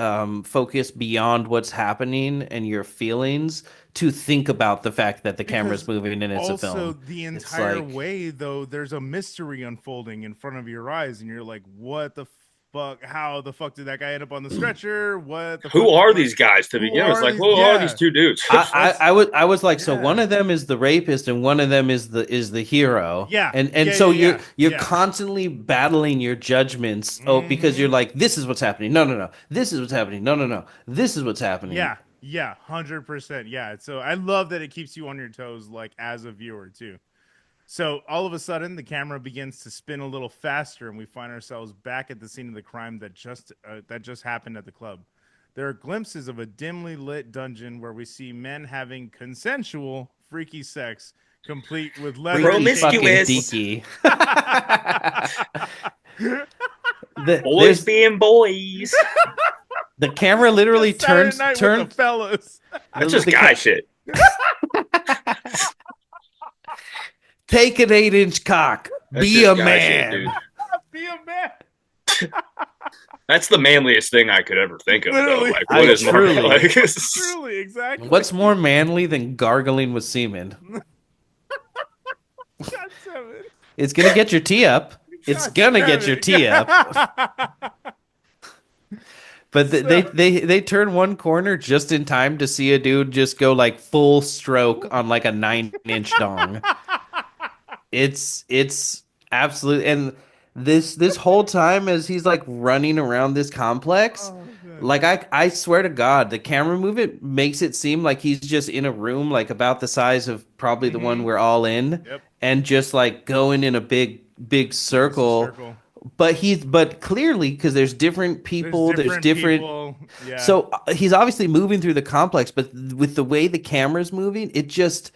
focus beyond what's happening and your feelings to think about the fact that the camera's Because moving and it's a also film. the It's entire like, way though, there's a mystery unfolding in front of your eyes, and you're like, what the fuck? How the fuck did that guy end up on the stretcher? What the Who fuck is are going? these guys to Who begin with? It's are like, these? who are these Yeah, two dudes? that's I was like, so one yeah, of them is the rapist and one of them is the hero. yeah, And yeah, so yeah, yeah, you're yeah. constantly battling your judgments. Oh, because Mm-hmm. you're like, this is what's happening. No, no, no. This is what's happening. No, no, no. This is what's happening. Yeah, yeah, 100%. Yeah. So I love that it keeps you on your toes, like as a viewer too. So all of a sudden, the camera begins to spin a little faster, and we find ourselves back at the scene of the crime that just happened at the club. There are glimpses of a dimly lit dungeon where we see men having consensual, freaky sex, complete with leather Freaky chain. fucking Promiscuous deaky. boys There's being boys. the camera literally Just Saturday night with the turns fellas. That's just the guy shit. take an 8-inch cock. That's Be a just guy shit, dude. man. Be a man. That's the manliest thing I could ever think of, though. Literally. Like, I what is more truly. like? Truly, exactly. What's more manly than gargling with semen? God damn it. It's gonna get your tea up. It's God gonna damn get your it. tea up. But So, they turn one corner just in time to see a dude just go like full stroke on like a 9-inch dong. It's absolute, and this whole time as he's like running around this complex, oh, man. like I swear to God, the camera movement makes it seem like he's just in a room like about the size of probably the one Mm-hmm. we're all in, Yep. and just like going in a big It's a circle. circle. But clearly because there's different There's people, there's different different. people. Yeah. So he's obviously moving through the complex, but with the way the camera's moving, it just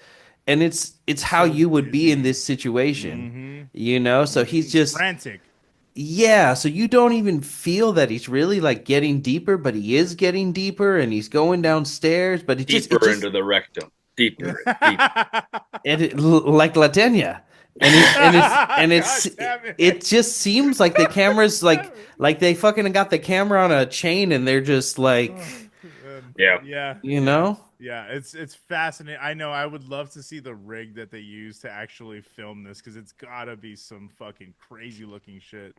and it's how So you would be in dizzying. this situation, Mm-hmm. you know? So he's He's just frantic. Yeah, so you don't even feel that he's really like getting deeper, but he is getting deeper and he's going downstairs, but it Deeper just into the rectum. Deeper. like Latenya. God damn It it. just seems like the camera's God damn it. like they fucking got the camera on a chain and they're just like, Oh, man. Yeah. Yeah, you yeah, know? yeah. It's fascinating. I know. I would love to see the rig that they use to actually film this because it's gotta be some fucking crazy looking shit.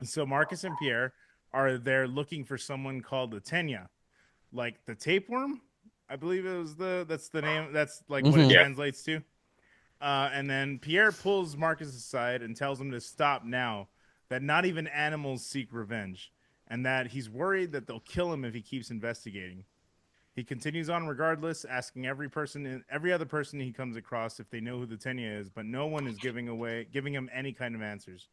So Marcus and Pierre are there looking for someone called the Tenya, like the tapeworm. I believe it was that's the name. That's like what it Hmm. Yeah. translates to. And then Pierre pulls Marcus aside and tells him to stop now. That not even animals seek revenge, and that he's worried that they'll kill him if he keeps investigating. He continues on regardless, asking every other person he comes across if they know who the Tenya is, but no one is giving him any kind of answers.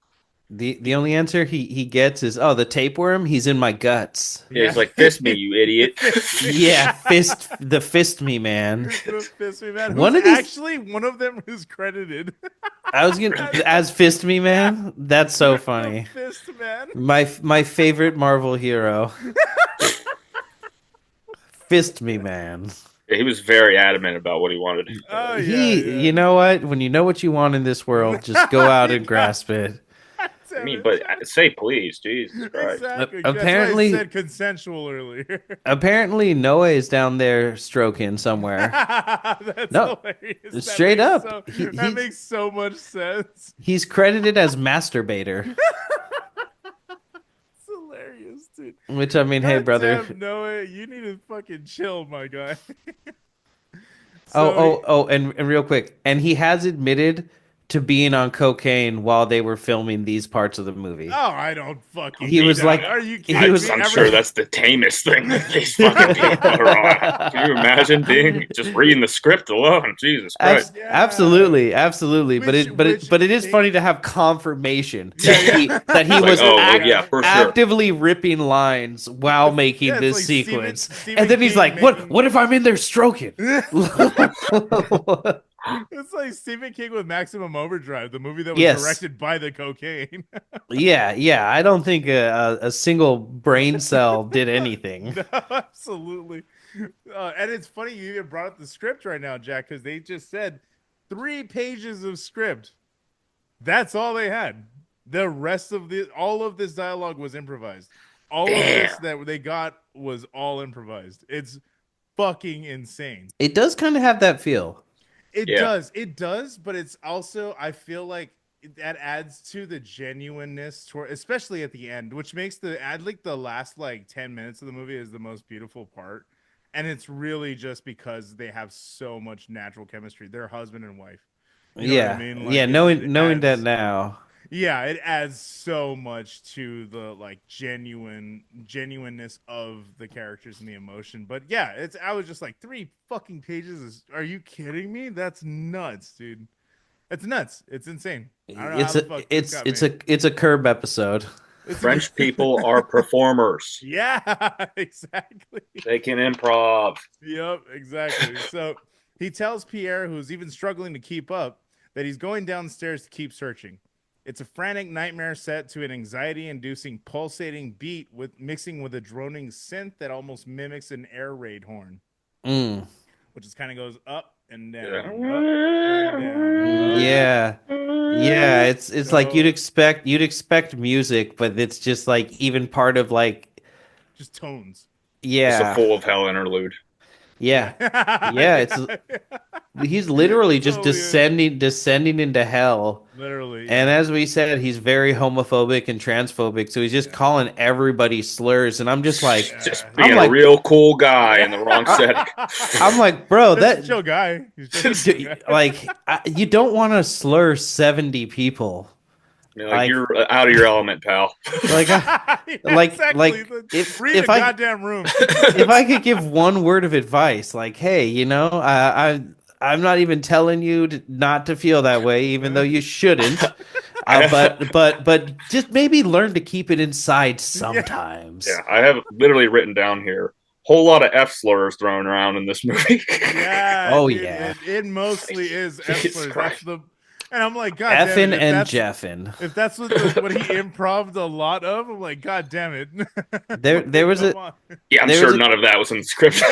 The He, only answer he gets is, "Oh, the tapeworm, he's in my guts." Yeah, he's yeah, like, fist me, you idiot. fist me, Yeah, fist me, man. the fist me man, One who's of these actually one of them who's credited I was gonna as fist me, yeah, man. That's so the funny. fist man. My favorite Marvel hero, fist me, man. Yeah, he was very adamant about what he wanted. Oh yeah, You yeah. know what? When you know what you want in this world, just go out and Yeah. grasp it. I Damn mean, it, but Jack. say please, Jesus Christ. Exactly. That's why I Apparently, said consensual earlier. apparently Noah is down there stroking somewhere. That's No, hilarious. straight up. That makes so much sense. He's credited as masturbator, It's hilarious, dude. which I mean, hey God brother. damn, Noah, you need to fucking chill, my guy. Oh, So he, and real quick, and he has admitted to being on cocaine while they were filming these parts of the movie. I don't fucking He was doubt it. like, Are you he kidding was. me? I'm sure that's the tamest thing that these fucking people are on. Can you imagine being just reading the script alone? Jesus Christ. Yeah. Absolutely, but it is funny to have confirmation Yeah, that he It's like, was yeah. oh, yeah, for sure. actively ripping lines while making Yeah, it's this like sequence, Stephen and then he's King like, making. What if I'm in there stroking?" It's like Stephen King with Maximum Overdrive, the movie that was Yes, directed by the cocaine. yeah. I don't think a single brain cell did anything. No, absolutely. And it's funny you even brought up the script right now, Jack, because they just said 3 pages of script. That's all they had. The rest of all of this dialogue was improvised. All of this Damn. that they got was all improvised. It's fucking insane. It does kind of have that feel. It Yeah. does. It does, but it's also I feel like that adds to the genuineness toward especially at the end, which makes the last like 10 minutes of the movie is the most beautiful part. And it's really just because they have so much natural chemistry. They're husband and wife. You know what I Yeah, mean? yeah. Like it Knowing that adds now. yeah, it adds so much to the like genuineness of the characters and the emotion. But yeah, it's I was just like 3 fucking pages. Are you kidding me? That's nuts, dude. It's nuts. It's insane. I don't know how It's the a fuck this got it's made. a Curb episode. It's a, French people are performers. yeah, exactly. They can improv. Yep, exactly. So he tells Pierre, who's even struggling to keep up, that he's going downstairs to keep searching. It's a frantic nightmare set to an anxiety-inducing pulsating beat with mixing with a droning synth that almost mimics an air raid horn, Mm. which just kind of goes up and down, Yeah. up and down, up. Yeah. Yeah, it's like So you'd expect music, but it's just like even part of like just tones. It's a yeah. full of hell interlude. Yeah. Yeah, it's Yeah. he's literally It just totally is. descending into hell. Literally, And yeah. as we said, he's very homophobic and transphobic, so he's just Yeah. calling everybody slurs and I'm just like Just Yeah. I'm being a like real cool guy in the wrong I, setting. I'm like, bro, That's a that chill guy. He's just a chill guy. like you don't want to slur 70 people. You're like, Like you're out of your element, pal. like Yeah, exactly. Read if a I goddamn room. if I could give one word of advice, like, hey, I'm not even telling you not to feel that way, even though you shouldn't. But just maybe learn to keep it inside Yeah. sometimes. Yeah, I have literally written down here whole lot of F slurs thrown around in this movie. Yeah, Oh dude, yeah. it mostly is F Jesus slurs. Christ. And I'm like, God damn it, Effin and Jeffin. if that's what he improved a lot of, I'm like, God damn it. There Like, was come a on. Yeah, I'm there was sure a none of that was in the script.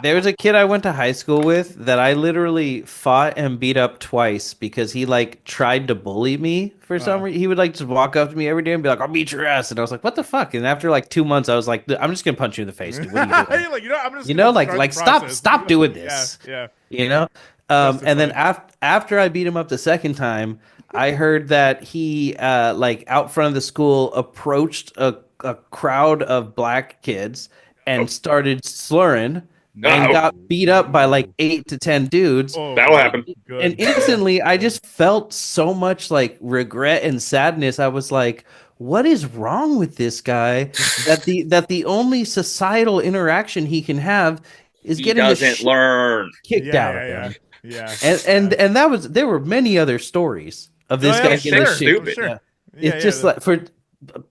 there was a kid I went to high school with that I literally fought and beat up twice because he like tried to bully me for some reason. He would like just walk up to me every day and be like, "I'll beat your ass," and I was like, "What the fuck?" And after like 2 months, I was like, "I'm just gonna punch you in the face, dude. What are you doing?" You're like, I'm just You know, gonna like start the like stop process. stop doing Yeah, this. yeah. You know. And then Justified. after I beat him up the second time, I heard that he like out front of the school approached a crowd of black kids and started slurring and Oh, got beat up by like 8 to 10 dudes. that'll Oh, happen. And good. instantly, I Good. just felt so much like regret and sadness. I was like, "What is wrong with this guy? That the only societal interaction he can have is He getting the doesn't shit learn. kicked Yeah, out yeah, of yeah, him." yeah, And yeah. and that was there were many other stories of Oh this yeah, guy Yeah, getting the things sure, shit. stupid. sure. Yeah, Yeah, it's yeah, just like for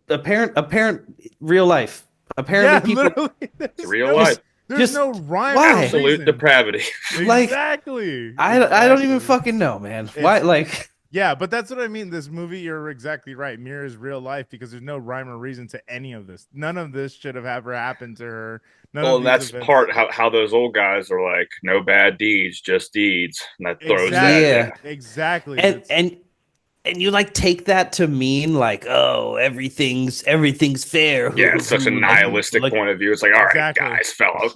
apparent real life. Apparently, yeah. people Literally, It's real just life. there's just no rhyme or why Absolute reason. depravity. like Exactly, I don't even exactly. fucking know, man. Why It's like Yeah, but that's what I mean. This movie, you're exactly right, mirrors real life because there's no rhyme or reason to any of this. None of this should have ever happened to her. None Well, of and these that's events. part how those old guys are like, no bad deeds, just deeds. And that throws that, Exactly, yeah, yeah. exactly. and That's and and you like take that to mean like, oh, everything's fair. Yeah, it's such a Like nihilistic like point of view. It's like, all right, exactly. guys, fellas.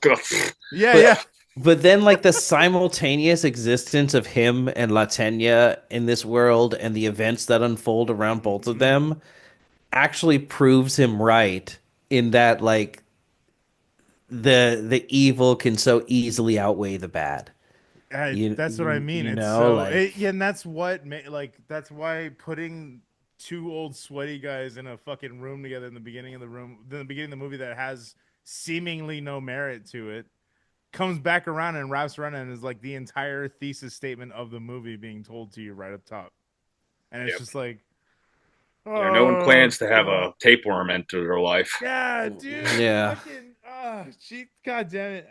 Yeah, but yeah. But then, like the simultaneous existence of him and Latenya in this world and the events that unfold around both of Mhm. them actually proves him right in that, like the evil can so easily outweigh the bad. That's what I mean. You It's know, so like yeah, and that's what that's why putting two old sweaty guys in a fucking room together in the beginning of the beginning of the movie that has seemingly no merit to it comes back around and wraps around and is like the entire thesis statement of the movie being told to you right up top. And it's Yep. just like, No one oh plans to have god. a tapeworm enter their life. Yeah, dude, yeah. fucking god damn it.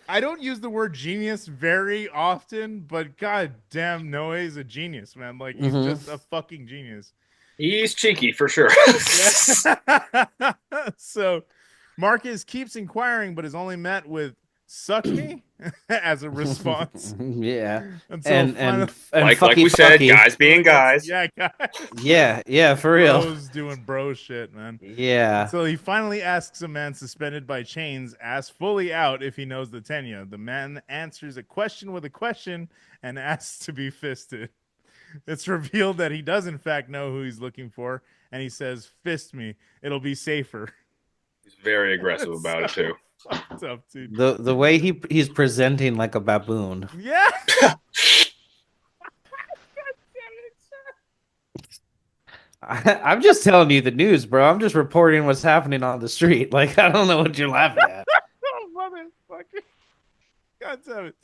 I don't use the word genius very often, but god damn Noé is a genius, man. Like he's Hmm. just a fucking genius. He's cheeky for sure. Yeah. So Marcus keeps inquiring, but is only met with "suck me" as a response Yeah. until And finally, and and Like fucky we said, fucky. guys being guys. yeah, guys, Yeah, yeah, for real. bros doing bro shit, man. Yeah. Until he finally asks a man suspended by chains, asked fully out if he knows the Tenya. The man answers a question with a question and asks to be fisted. It's revealed that he does in fact know who he's looking for, and he says, "Fist me. It'll be safer." He's very aggressive It's about it so too. fucked up, dude. The way he's presenting like a baboon. Yeah. I'm just telling you the news, bro. I'm just reporting what's happening on the street. Like I don't know what you're laughing at. Oh, motherfucker. God damn it.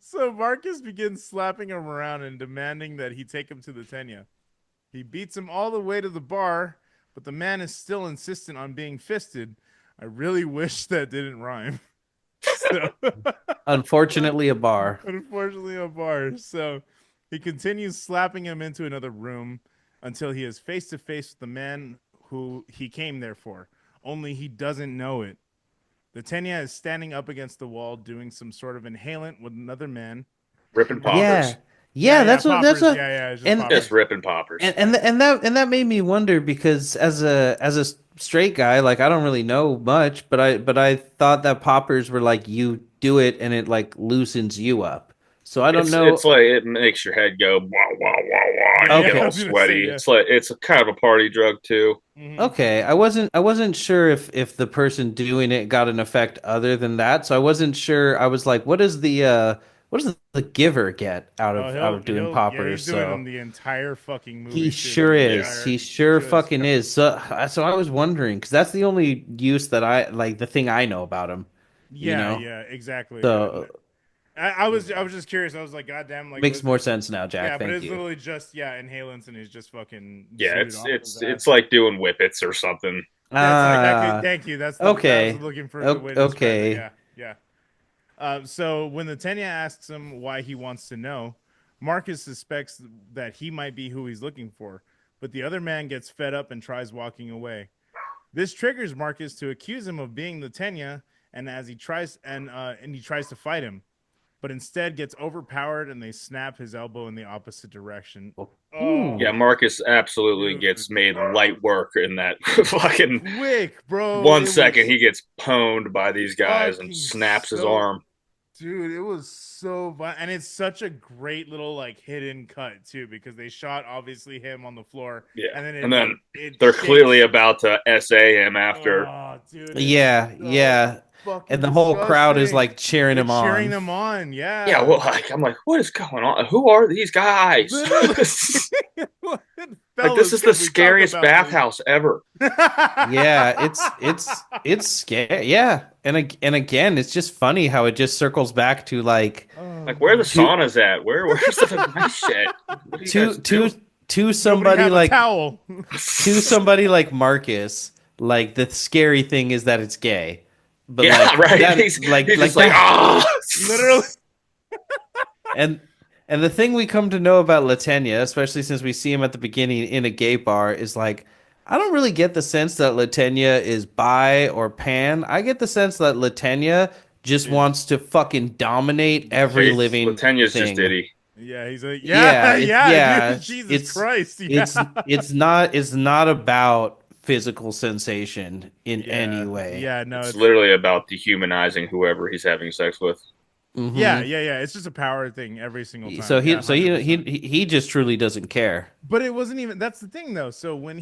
So Marcus begins slapping him around and demanding that he take him to the Tenya. He beats him all the way to the bar, but the man is still insistent on being fisted. I really wish that didn't rhyme. So, Unfortunately, a bar. unfortunately, a bar. So he continues slapping him into another room until he is face to face with the man who he came there for. Only he doesn't know it. The Tenya is standing up against the wall doing some sort of inhalant with another man. Ripping Yeah, poppers. Yeah, yeah. yeah, That's poppers. what. Yeah, yeah, it's just And Just poppers. ripping poppers. and that made me wonder because as a straight guy, like I don't really know much, but I thought that poppers were like you do it and it like loosens you up. So I don't It's know. like it makes your head go wow wow wow wow, Yeah, and you yeah, get Okay, I all was gonna say, sweaty. yeah. It's like it's a kind of a party drug too. Mm-hmm. okay. I wasn't sure if the person doing it got an effect other than that. So I wasn't sure. I was like, what does the giver get Oh, out of doing yeah, he's poppers? doing them So the entire fucking he movie too. sure Like the Yeah. is. entire, He sure just fucking is. So I was wondering because that's the only use that I like the thing I know about him. You yeah, know. yeah, exactly. Yeah, So I was just curious. I was like, God damn, like, makes more sense now, yeah, Jack. but Thank it's you. literally just inhalants, and he's just fucking Yeah, zooted it's off of his it's ass. it's like doing whippets or something. That's exactly. Ah, Thank you. That's the I was okay. looking for the way to describe it. Okay. Yeah, yeah. So when the Tenya asks him why he wants to know, Marcus suspects that he might be who he's looking for, but the other man gets fed up and tries walking away. This triggers Marcus to accuse him of being the Tenya, and as he tries and he tries to fight him, but instead gets overpowered and they snap his elbow in the opposite direction. Oh, Yeah, Marcus absolutely gets dude. made light work in that fucking Quick, bro. one It second. was He gets pwned by these guys and fucking snaps his so, arm. dude. It was so fun, and it's such a great little like hidden cut too, because they shot obviously him on the floor, Yeah, and then and then it they're shakes. clearly about to SA him after. Oh, dude, it's Yeah, so yeah. And fucking the whole crowd is disgusting. like cheering They're him cheering on. them on. Yeah, Yeah, well, like I'm like, what is going on? Who are these guys? literally. Like this Fellas, is the can we talk scariest about this? bathhouse ever. Yeah, it's scary. Yeah. And again, it's just funny how it just circles back to like Oh, Like where the God. to saunas at? Where's the nice shit? What do you to guys to do? to Nobody somebody have a like towel. to somebody like Marcus, like the scary thing is that it's gay. But Yeah, like right. that He's like just like that ah. Literally. and and the thing we come to know about Latenya, especially since we see him at the beginning in a gay bar, is like I don't really get the sense that Latenya is bi or pan. I get the sense that Latenya just Is wants to fucking dominate every living Latanya's just thing. Diddy. yeah, he's like, Yeah, yeah, yeah, dude. Jesus Christ. Yeah. it's not about physical sensation in any Yeah. way. Yeah, no, It's it's literally about dehumanizing whoever he's having sex with. yeah, Hmm. yeah, yeah. It's just a power thing every single So time. Yeah, 100%. he just truly doesn't care. But it wasn't even that's the thing though. So when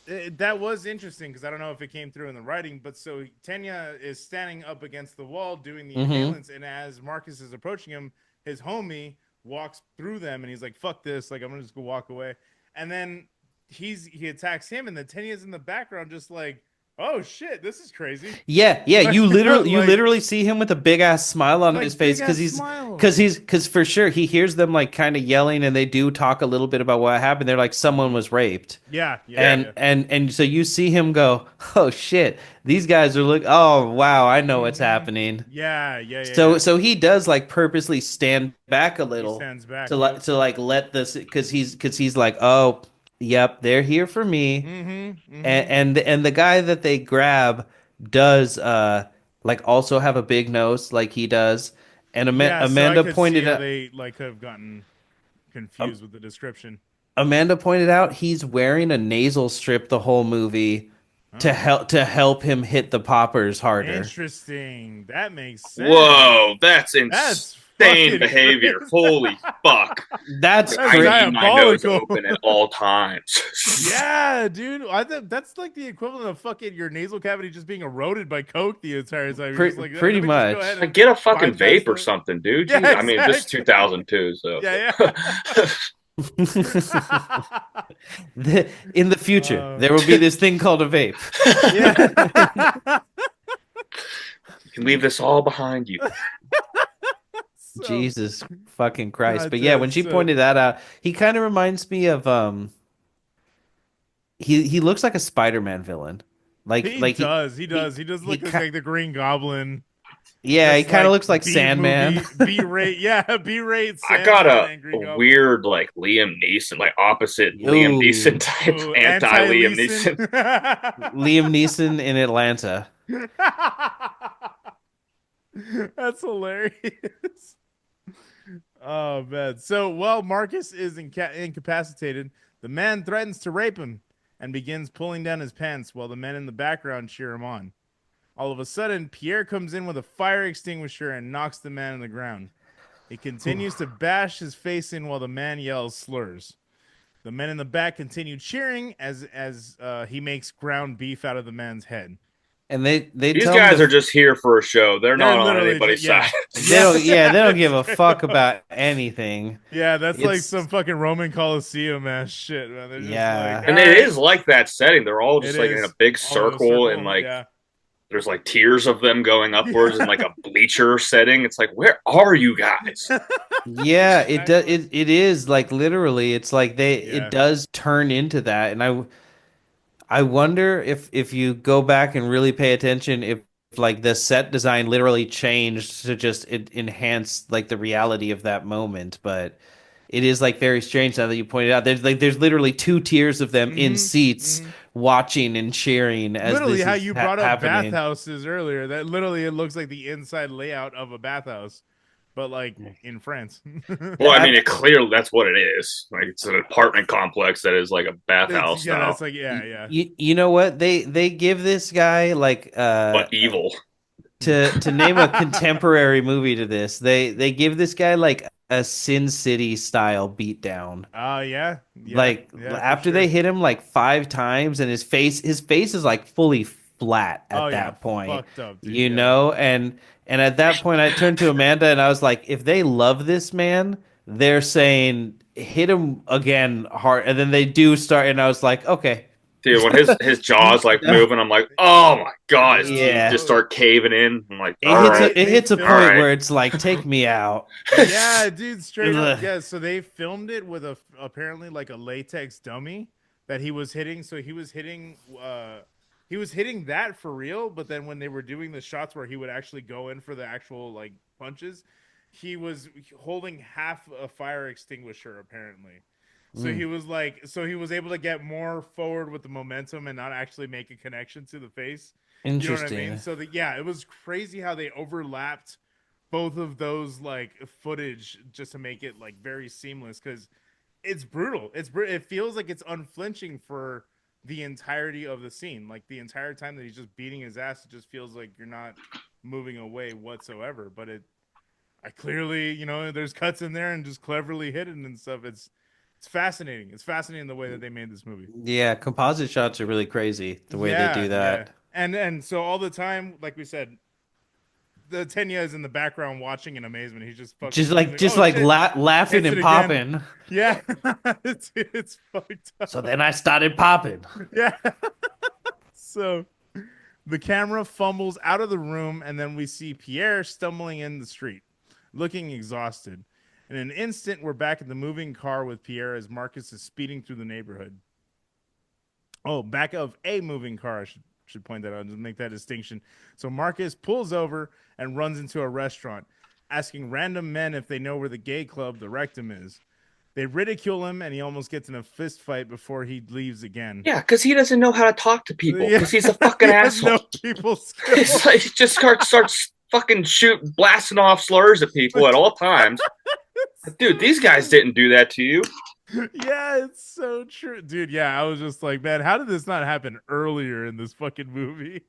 that was interesting because I don't know if it came through in the writing, but so Tenya is standing up against the wall doing the Hmm. inhalants, and as Marcus is approaching him, his homie walks through them and he's like, fuck this, like I'm gonna just go walk away. And then he attacks him, and then Tenya's in the background just like, oh shit, this is crazy. Yeah, yeah, you like literally see him with a big ass smile on his face big ass smile. because for sure he hears them like kind of yelling and they do talk a little bit about what happened. They're like someone was raped. Yeah, yeah, Yeah. yeah. And so you see him go, "Oh shit. These guys are oh wow, I know what's Mhm. happening." Yeah, yeah, yeah, So yeah. so he does like purposely stand back a He little stands back. to Yep. like let this cuz he's like, "Oh, yep, they're here for me." Mm-hmm. and Mm-hmm. and the guy that they grab does like also have a big nose like he does, and Yeah, so I Amanda could see pointed how out they like have gotten um, confused with the description. Amanda pointed out he's wearing a nasal strip the whole movie Oh, to help him hit the poppers harder. interesting. That makes sense. Whoa, that's That's insane fucking behavior. crazy. Holy fuck. That's Like, That's I crazy. need my nose diabolical. open at all times. Yeah, dude. I think that's like the equivalent of fucking your nasal cavity just being eroded by coke the entire time. You're just like, Pretty let me just go ahead much. Like and get a fucking bypass vape or that. something, dude. Yeah, I mean, this is exactly. 2002, so Yeah, In the future, yeah. there will be this thing called a vape. Yeah. you can leave this all behind you. So, Jesus fucking Christ. God But yeah, when damn. she So pointed that out, he kind of reminds me of he looks like a Spider-Man villain. he Like does. He does. He does he look like the Green Goblin. yeah, he Just kind of like looks like B Sandman. movie, B rate. Yeah, B rate I got Sandman a and Green Goblin. weird like Liam Neeson, like opposite Liam Ooh, Neeson type, Ooh, anti anti Liam Leeson. Neeson. Liam Neeson in Atlanta. That's hilarious. Oh man. So while Marcus is incapacitated, the man threatens to rape him and begins pulling down his pants while the men in the background cheer him on. All of a sudden, Pierre comes in with a fire extinguisher and knocks the man on the ground. He continues to bash his face in while the man yells slurs. The men in the back continue cheering as he makes ground beef out of the man's head. And they These tell him guys are just here for a show. They're They're not on literally anybody's yeah. side. Yeah. they don't give a Straight fuck up. about anything. Yeah, that's like It's some fucking Roman Coliseum ass shit, man. They're just like, yeah. And all it right, is like that setting. They're all it just like in a is big all in a circle, and circle. like Yeah. there's like tiers of them going upwards in like a bleacher setting. It's like, where are you guys? Yeah, Exactly. it is like literally it's like it Yeah. does turn into that, and I wonder if you go back and really pay attention if like the set design literally changed to just enhance like the reality of that moment, but it is like very strange now that you pointed out. There's literally two tiers of them in Hmm. seats Hmm. watching and cheering as Literally, this how is you brought up happening. bathhouses earlier. That literally it looks like the inside layout of a bathhouse, but like in France. Well, I Yeah, mean, it clearly that's what it is. Like it's an apartment complex that is like a It's, bathhouse yeah, that's style, like yeah. you know what they give this guy like but evil. to name a contemporary movie to this, they give this guy like a Sin City style beatdown. Yeah, Like for after they sure. hit him like 5 times and his face is like fully flat Oh at yeah, that point, fucked up, dude. you Yeah. know? And at that point I turned to Amanda and I was like, if they love this man, they're saying hit him again hard, and then they do start, and I was like, okay. Dude, when his jaws like moving, I'm like, oh my god, his teeth just Yeah. Yo, start caving in. I'm like, It all hits right, a it they hits a all filmed point right. where it's like, take me out. Yeah, dude, straight up. Ugh. Yeah, so they filmed it with a apparently like a latex dummy that he was hitting. So he was hitting that for real, but then when they were doing the shots where he would actually go in for the actual like punches, he was holding half a fire extinguisher apparently. So Mm, he was able to get more forward with the momentum and not actually make a connection to the face. You know what I mean? interesting. So that yeah, it was crazy how they overlapped both of those like footage just to make it like very seamless because it's brutal. It feels like it's unflinching for the entirety of the scene. Like the entire time that he's just beating his ass, it just feels like you're not moving away whatsoever. But I clearly, there's cuts in there and just cleverly hidden and stuff. It's fascinating. It's fascinating the way that they made this movie. Yeah, composite shots are really crazy the way they Yeah, do yeah. that. And so all the time, like we said, the Tenya is in the background watching in amazement. He's just fucking. He's like, Just "Oh like shit, laughing hits it and again." popping. Yeah, it's fucked So up. then I started popping. Yeah. So the camera fumbles out of the room, and then we see Pierre stumbling in the street, looking exhausted. In an instant, we're back in the moving car with Pierre as Marcus is speeding through the neighborhood. Oh, back of a moving car. I should point that out to make that distinction. So Marcus pulls over and runs into a restaurant, asking random men if they know where the gay club, the Rectum, is. They ridicule him, and he almost gets in a fist fight before he leaves again. Yeah, because he doesn't know how to talk to people Yeah, because he's a fucking he has asshole. no people It's skills. like he just starts fucking blasting off slurs at people at all times. Dude, these guys didn't do that to you. Yeah, it's so true, dude. Yeah, I was just like, man, how did this not happen earlier in this fucking movie,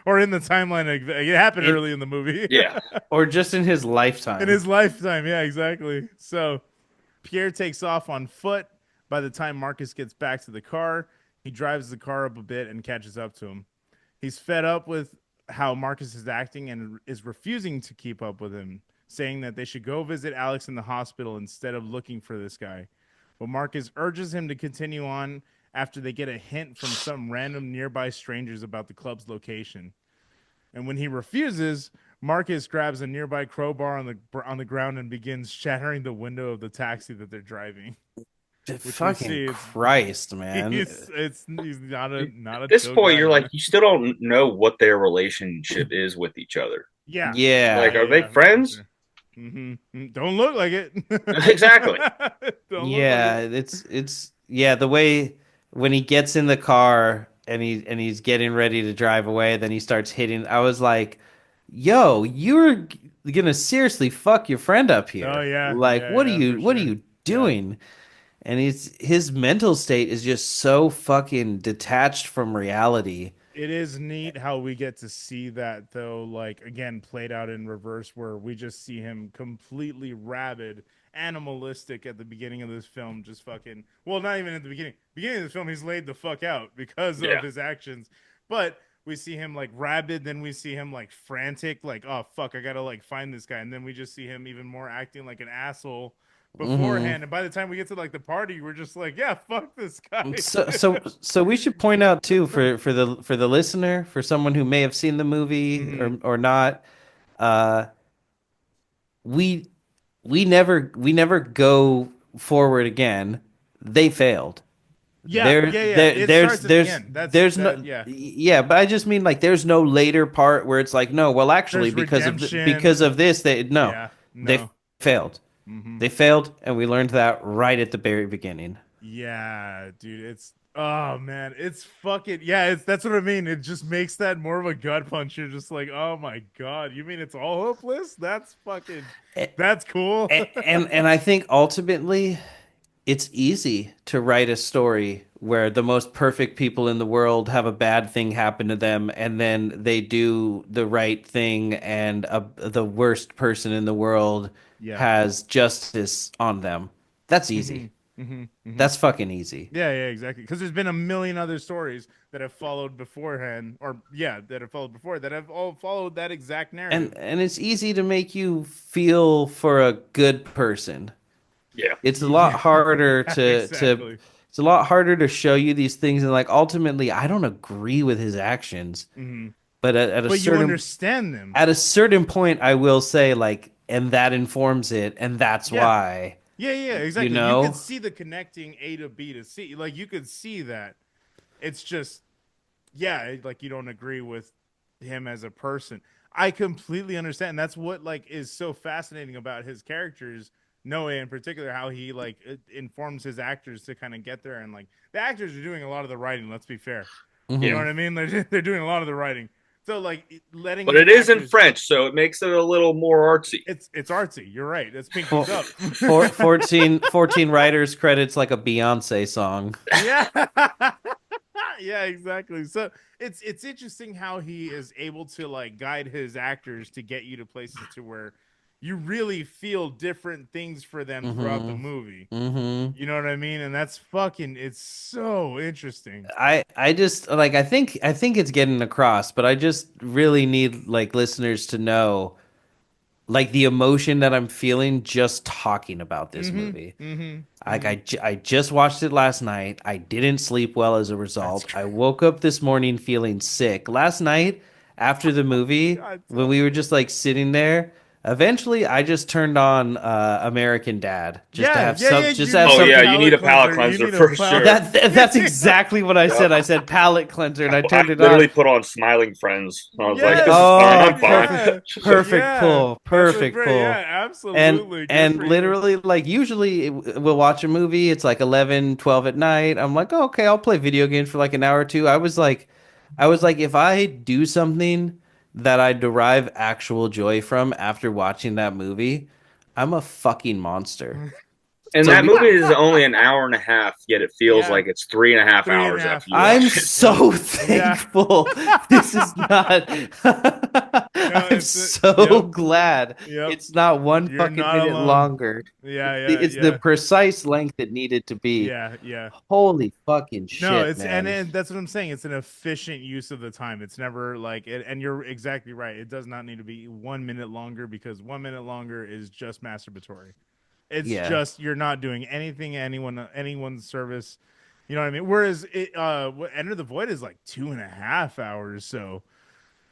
or in the timeline? It happened It early in the movie, Yeah. or just in his in lifetime. his lifetime. Yeah, exactly. So Pierre takes off on foot. By the time Marcus gets back to the car, he drives the car up a bit and catches up to him. He's fed up with how Marcus is acting and is refusing to keep up with him, saying that they should go visit Alex in the hospital instead of looking for this guy. But Marcus urges him to continue on after they get a hint from some random nearby strangers about the club's location. And when he refuses, Marcus grabs a nearby crowbar on the ground and begins shattering the window of the taxi that they're driving. Which we Fucking see, Christ, man. he's not a At this chill point, guy, you're like, man. you still don't know what their relationship is with each other. Yeah, Yeah. Like, are they for friends? sure. Don't look like it. Exactly. Don't look like Yeah, it. it's yeah, the way when he gets in the car and he's getting ready to drive away, then he starts hitting. I was like, "Yo, you're gonna seriously fuck your friend up Oh here. yeah, Like, for what are sure. you Yeah. doing?" And his mental state is just so fucking detached from reality. It is neat how we get to see that though, like again, played out in reverse, where we just see him completely rabid, animalistic at the beginning of this film, just fucking well, not even at the beginning. Beginning of the film, he's laid the fuck out because of Yeah. his actions. But we see him like rabid, then we see him like frantic, like, oh fuck, I gotta like find this guy, and then we just see him even more acting like an asshole Hmm. beforehand. And by the time we get to like the party, we're just like, yeah, fuck this guy. So we should point out too for the listener, for someone who may have seen the movie Hmm. or not, uh, we we never go forward again. They failed. Yeah. It starts at the end. There's That. no Yeah. yeah, but I just mean like there's no later part where it's like no, well actually There's because redemption. because of this they no Yeah. they No. failed. Mm-hmm. They failed, and we learned that right at the very beginning. Yeah, dude, it's oh man, it's fucking yeah, it's that's what I mean. It just makes that more of a gut punch. You're just like, oh my god, you mean it's all hopeless? That's fucking that's cool. And I think ultimately it's easy to write a story where the most perfect people in the world have a bad thing happen to them and then they do the right thing and the worst person in the world Yeah. has justice on them. That's Mm-hmm. easy. Mm-hmm. Mm-hmm. That's fucking easy. Yeah, yeah, exactly. Because there's been a million other stories that have followed beforehand, or yeah, that have followed before that have all followed that exact narrative. And it's easy to make you feel for a good person. Yeah. It's a lot Yeah, harder to exactly. it's a lot harder to show you these things and like ultimately I don't agree with his actions, Mm-hmm. but But you understand them. at a certain point I will say like and that informs it and that's Yeah. why, Yeah, yeah, you exactly. You could know? see the connecting A to B to C. Like you could see that. It's just yeah, like you don't agree with him as a person. I completely understand. That's what like is so fascinating about his characters, Noe in particular, how he like informs his actors to kind of get there, and like the actors are doing a lot of the writing. Let's be fair. You know Yeah. Hmm. what I mean? They're doing a lot of the writing. So like letting But his it is in actors, French, so it makes it a little more artsy. it's artsy. You're right. It's pinkies For, up. 14 writers credits like a Beyonce song. Yeah. Yeah, exactly. So it's interesting how he is able to like guide his actors to get you to places to where you really feel different things for them throughout the Hmm. movie. Hmm. You know what I mean? And that's fucking it's so interesting. I just like I think it's getting across, but I just really need like listeners to know like the emotion that I'm feeling just talking about this Mm-hmm. movie. Mm-hmm. Like Mm-hmm. I just watched it last night. I didn't sleep well as a That's result. I woke up this morning feeling sick. Last night after the movie, God, when tell we were me. just like sitting there, eventually I just turned on American Dad Yeah, yeah, yeah. just You to have Oh need a yeah, something. you need palate a palate cleanser. You cleanser need a for palate. sure. That's exactly what I Yep. said. I said palate cleanser and I I turned it on. literally put on Smiling Friends. I was like, "This Yes, is fine. Oh, I'm dude. fine." Yeah. perfect Yeah. pull, That's a perfect great. pull. Yeah, absolutely. Good And for you. literally like usually we'll watch a movie, it's like 11, 12 at night. I'm like, oh, okay, I'll play video games for like an hour or two. I was like if I do something that I derive actual joy from after watching that movie, I'm a fucking monster. And So that be movie is only an hour and a half, yet it feels Yeah. like it's 3.5 Three and a hours half. after you Yep. I'm watch it. Yep. so Yeah. thankful. This is not. No, I'm it's a, so yep. glad Yep. it's not one You're fucking not minute alone. longer. Yeah, yeah, It's the yeah. precise length it needed to be. Yeah, yeah. Holy fucking No, shit, it's man. and that's what I'm saying. It's an efficient use of the time. It's never like it, and you're exactly right. It does not need to be 1 minute longer because 1 minute longer is just masturbatory. It's Yeah. just you're not doing anything anyone's service. You know what I mean? Whereas Enter the Void is like 2.5 hours. So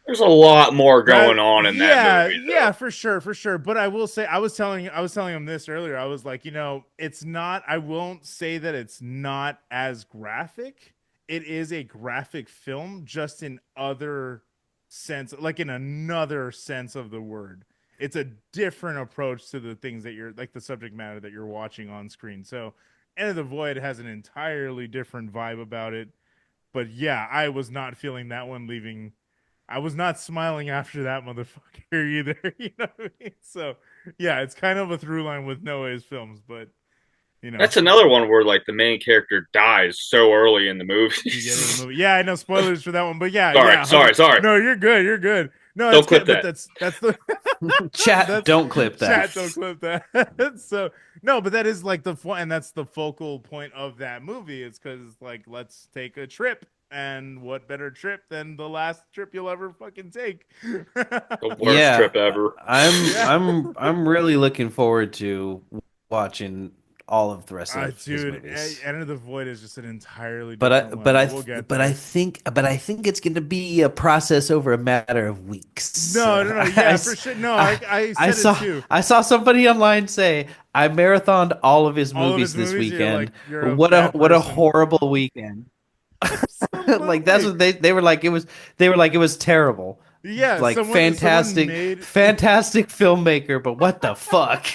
There's a lot more that going on in that yeah, movie, though. yeah, for sure, for sure. But I will say I was telling him this earlier. I was like, it's not I won't say that it's not as graphic. It is a graphic film just in other sense, like in another sense of the word. It's a different approach to the things that you're like the subject matter that you're watching on screen. So Enter the Void has an entirely different vibe about it. But yeah, I was not feeling that one leaving. I was not smiling after that motherfucker either. You know what I mean? So yeah, it's kind of a through line with Noah's films, but you know, That's another one where like the main character dies so early in the movie. you get in the movie. Yeah, I know spoilers for that one, but yeah, sorry, yeah, sorry, 100. sorry. No, you're good. You're good. No, it's Don't clip good, but that. that's the Chat, that's don't clip that. chat. Don't clip that. So no, but that is like and that's the focal point of that movie. It's because like let's take a trip, and what better trip than the last trip you'll ever fucking take? The worst Yeah. trip ever. Yeah. I'm really looking forward to watching all of the rest of his Dude, movies. Enter the Void is just an entirely different one, but we'll get there. but I think it's going to be a process over a matter of weeks. No, no, no. Yeah, for sure. No, I said it too. I saw somebody online say I marathoned all of his All of movies his this movies, weekend. you're a bad What a person. horrible weekend. Like that's Absolutely. what they were like they were like it was terrible. Yeah, Like someone made fantastic filmmaker, but what the fuck?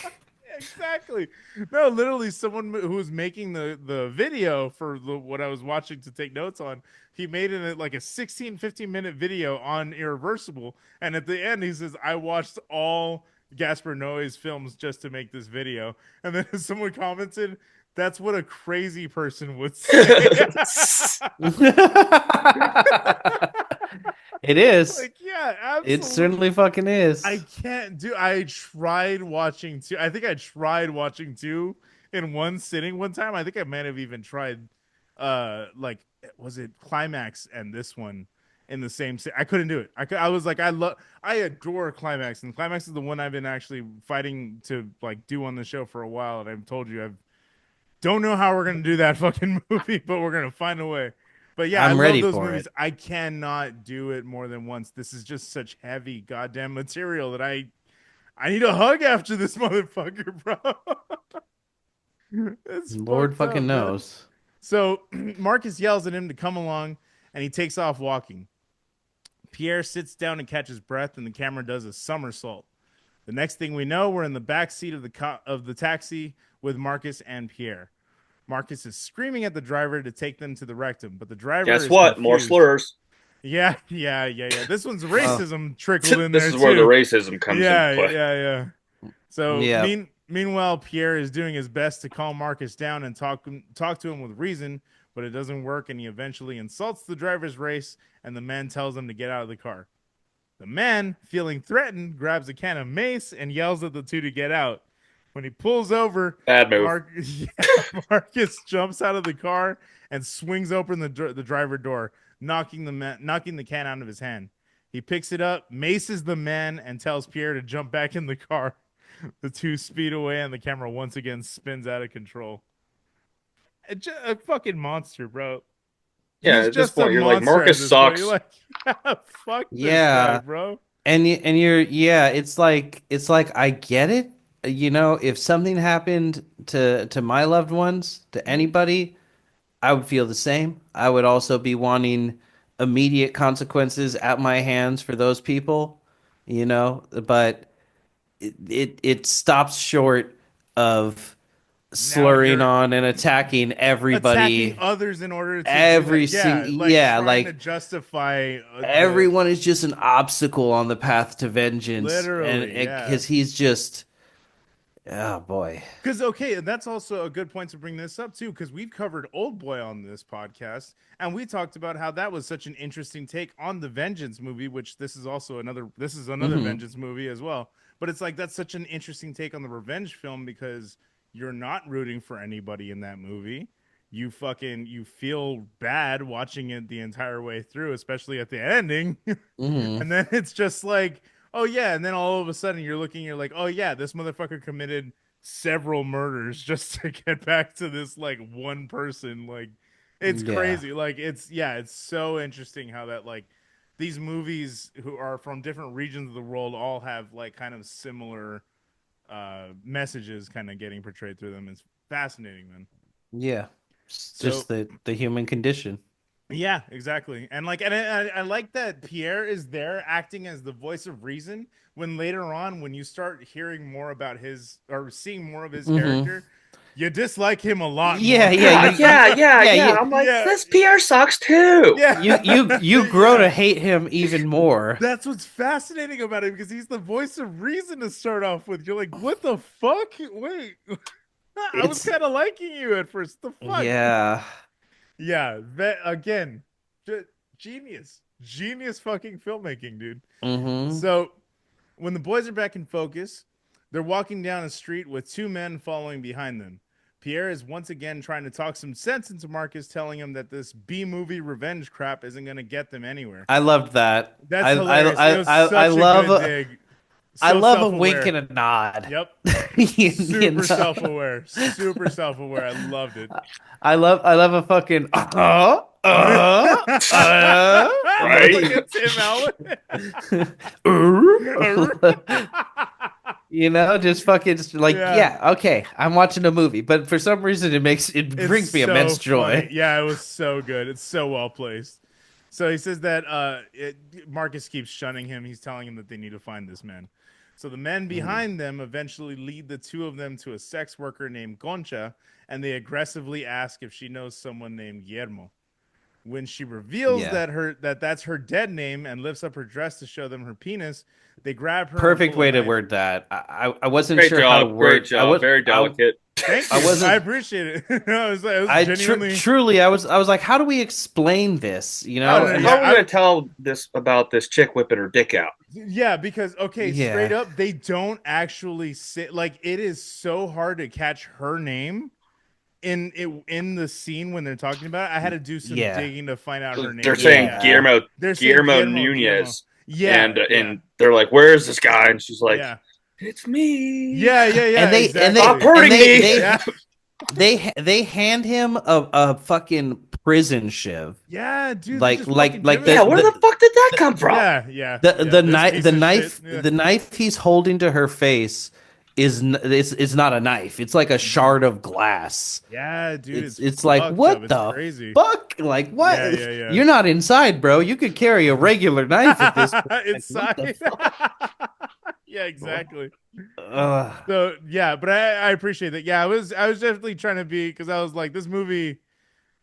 Exactly. No, literally, someone who was making the video for what I was watching to take notes on, he made it like a 16-15 minute video on Irreversible, and at the end he says, "I watched all Gaspar Noé's films just to make this video," and then someone commented, "That's what a crazy person would say." It is. Like, yeah, It absolutely. certainly fucking I is. can't do. I tried watching two. I think I tried watching two in one sitting one time. I think I might have even tried, like was it Climax and this one in the same. I couldn't do it. I was like, I adore Climax, and Climax is the one I've been actually fighting to like do on the show for a while. And I've told you I don't know how we're gonna do that fucking movie, but we're gonna find a way. But yeah, I I'm love ready those for movies. it. I cannot do it more than once. This is just such heavy goddamn material that I need a hug after this motherfucker, bro. It's Lord fucked fucking up, man. knows. So Marcus yells at him to come along, and he takes off walking. Pierre sits down to catch his breath, and the camera does a somersault. The next thing we know, we're in the back seat of the taxi with Marcus and Pierre. Marcus is screaming at the driver to take them to the rectum, but the driver Guess is what? More confused. slurs. Yeah. This one's Oh, racism trickled in This there is where the too. racism comes into play. Yeah. So yeah. meanwhile, Pierre is doing his best to calm Marcus down and talk to him with reason, but it doesn't work, and he eventually insults the driver's race, and the man tells him to get out of the car. The man, feeling threatened, grabs a can of mace and yells at the two to get out. When he pulls over, Bad move. Marcus jumps out of the car and swings open the driver door, knocking the can out of his hand. He picks it up, maces the man, and tells Pierre to jump back in the car. The two speed away, and the camera once again spins out of control. A fucking monster, bro. Yeah, He's at this just a point, you're like, monster at Marcus this point. You're sucks. like, yeah, fuck this guy, Yeah. bro. And you're yeah, it's like I get it. You know, if something happened to my loved ones, to Mhm. anybody, I would feel the same. I would also be wanting immediate consequences at my hands for those people, you know, but it stops short of Now slurring you're on and attacking attacking everybody. others in order to do Every that. single Yeah, like yeah, trying to like justify the everyone is just an obstacle on the path to vengeance, and literally, yeah. because he's just oh boy. Because okay, and that's also a good point to bring this up too, because we've covered Old Boy on this podcast, and we talked about how that was such an interesting take on the Vengeance movie, which this is another Hmm. Vengeance movie as well. But it's like that's such an interesting take on the revenge film because you're not rooting for anybody in that movie. You feel bad watching it the entire way through, especially at the ending. Hmm. And then it's just like, oh yeah, and then all of a sudden you're like, oh yeah, this motherfucker committed several murders just to get back to this like one person. Like it's Yeah. crazy. Like it's so interesting how that like these movies who are from different regions of the world all have like kind of similar messages kind of getting portrayed through them. It's fascinating, man. Yeah. It's So just the human condition. yeah, exactly. And like, and I like that Pierre is there acting as the voice of reason. When later on, when you start hearing more about his or seeing more of his Hmm. character, you dislike him a lot Yeah, more. yeah, God, yeah, yeah. I'm like, Yeah, this Pierre sucks too. you grow yeah. to hate him even more. That's what's fascinating about him because he's the voice of reason to start off with. You're like, what the fuck? Wait, I was It's kind of liking you at first. The fuck? yeah. Yeah, that again, genius fucking filmmaking, dude. Hmm. So when the boys are back in focus, they're walking down a street with two men following behind them. Pierre is once again trying to talk some sense into Marcus, telling him that this B movie revenge crap isn't going to get them anywhere. I loved that. That's hilarious. It was such a good dig. I So love a wink self-aware. and a nod. Yep. You Super know? self-aware. Super self-aware. I loved it. I love a fucking Right? Like a Tim Allen. you know, just fucking like Yeah. yeah, okay, I'm watching a movie, but for some reason it It's brings me so immense funny. joy. Yeah, it was so good. It's so well placed. So he says that Marcus keeps shunning him. He's telling him that they need to find this man. So the men Mhm. behind them eventually lead the two of them to a sex worker named Concha, and they aggressively ask if she knows someone named Guillermo. When she reveals Yeah. that's her dead name and lifts up her dress to show them her penis, they grab her and Perfect pull a way to knife. word that. I wasn't Great sure how to job. Great word. job. Very I delicate. Thank I you. I wasn't. appreciate it. It was genuinely. Truly, I was like, how do we explain this? Oh no, And How yeah, are we going to tell this about this chick whipping her dick out? yeah, because okay, straight yeah, up, they don't actually say like it is so hard to catch her name in the scene when they're talking about it. I had to do some yeah, digging to find out her They're name, but saying yeah, yeah. they're saying Guillermo Guillermo. Nunez, Yeah, yeah, and they're like, "Where is this guy?" And she's like, yeah, "It's me. yeah, And Stop exactly. hurting me." Yeah, they hand him a fucking prison shiv, yeah, dude, they just fucking give like it Yeah, to where him. the fuck did that come from? Yeah, yeah, yeah. This piece of shit. Yeah, the knife he's holding to her face it's not a knife. It's like a shard of glass. yeah, dude, it's It's like, fucked up. what It's the crazy. fuck? Like, Yeah, what? yeah, yeah. You're not inside, bro. You could carry a regular knife at this point. Like, what the Inside. fuck? Yeah, exactly. Ugh. So yeah, but I appreciate that. Yeah, I was definitely trying to be because I was like, this movie,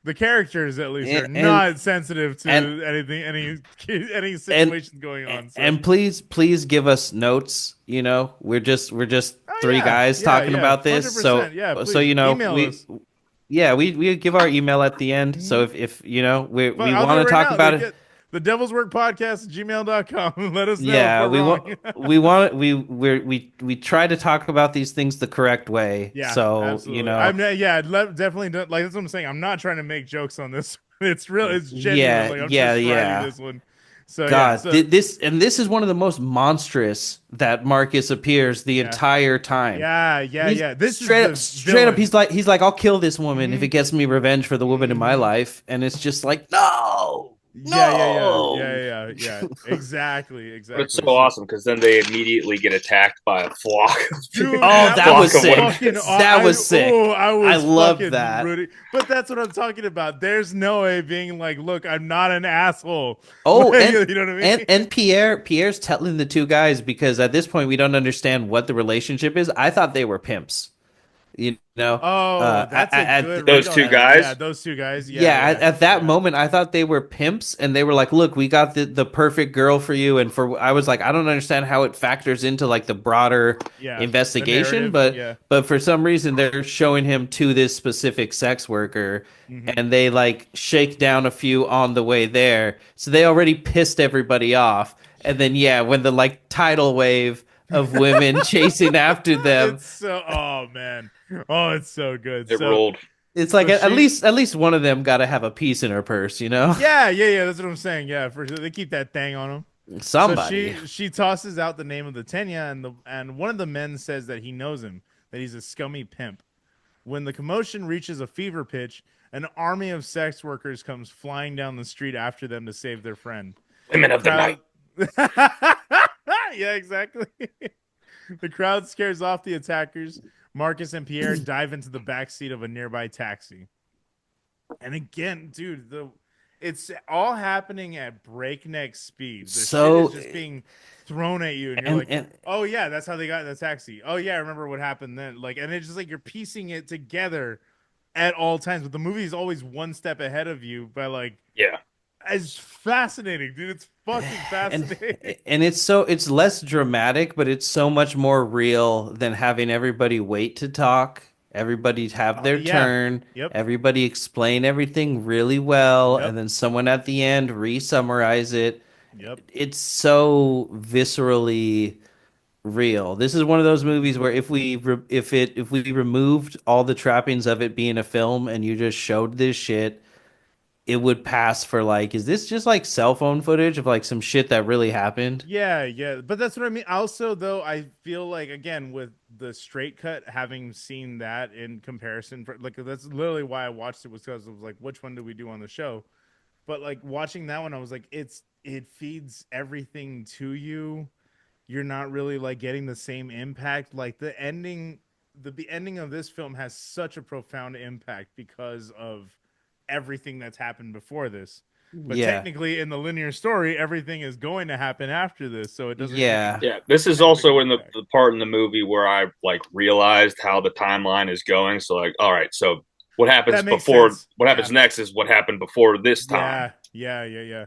the characters at least are And not sensitive and to anything, any and situations going on. So and please give us notes. We're just oh three yeah, guys yeah, talking yeah, about this. 100%. Yeah, So please email us. we give our email at the end. So Mhm. if we I'll do want it to right talk now. They about it. get the devil's work podcast at gmail.com. Let us know if Yeah, we're wrong. we try to talk about these things the correct way. Yeah, So, absolutely. Definitely like that's what I'm saying. I'm not trying to make jokes on this. It's real. It's genuine. yeah, Like I'm yeah, just writing yeah. this one. So yeah. God, So this is one of the most monstrous that Marcus appears the yeah, entire time. yeah, yeah, He's yeah. This is the straight up villain. he's like, I'll kill this woman if Hmm it gets me revenge for the woman in my hmm life. And it's just like, no, Yeah, yeah, yeah, yeah, no. yeah, yeah. Exactly, But it's so exactly. So awesome because then they immediately get attacked by a flock, dude, Oh, that that was was flock of sick. women. fucking. That was sick. I I was loved fucking that. rooting. But that's what I'm talking about. There's Noe being like, "Look, I'm not an asshole." Oh, Like, you know what I mean? and Pierre's telling the two guys because at this point we don't understand what the relationship is. I thought they were pimps. You know, Oh, that's a good read Those on two that. Yeah, guys. those two guys. Yeah, yeah, yeah, at that yeah, moment I thought they were pimps and they were like, "Look, we got the perfect girl for you." And for I was like, I don't understand how it factors into like the broader yeah. The investigation, narrative. Yeah. but for some reason they're showing him to this specific sex worker hmm and they like shake down a few on the way there. So they already pissed everybody off. And then yeah, when the like tidal wave of women chasing after them. It's so. Oh man. Oh, it's so good. It So rolled. It's like so she. at least one of them got to have a piece in her purse, you know? Yeah, yeah, yeah. That's what I'm saying. Yeah, for sure. They keep that thing on them. So Somebody. she tosses out the name of the Tenya, and one of the men says that he knows him, that he's a scummy pimp. When the commotion reaches a fever pitch, an army of sex workers comes flying down the street after them to save their friend. Women The of the night. crowd. Yeah, exactly. The crowd scares off the attackers. Marcus and Pierre dive into the back seat of a nearby taxi. And again, dude, the it's all happening at breakneck speed. The shit is So just being thrown at you, and you're like, and "Oh yeah, that's how they got in the taxi." Oh yeah, I remember what happened then. Like, and it's just like you're piecing it together at all times. But the movie is always one step ahead of you. By like, Yeah. it's fascinating, dude. It's fucking and fascinating. it's less dramatic, but it's so much more real than having everybody wait to talk, everybody have their Yeah. turn, Yep. everybody explain everything really well, Yep. and then someone at the end re-summarize it. Yep. It's so viscerally real. This is one of those movies where if we removed all the trappings of it being a film and you just showed this shit, it would pass for like, is this just like cell phone footage of like some shit that really happened? Yeah, yeah, but that's what I mean. Also, though, I feel like again with the straight cut, having seen that in comparison, for like that's literally why I watched it was because it was like, which one did we do on the show? But like watching that one, I was like, it feeds everything to you. You're not really like getting the same impact. Like the ending of this film has such a profound impact because of everything that's happened before this. But Yeah. technically, in the linear story, everything is going to happen after this, so it doesn't really Yeah. Yeah, this is have a big also in impact. the part in the movie where I like realized how the timeline is going. So like, all right, so what happens That makes before? sense. What Yeah. happens next is what happened before this time. Yeah.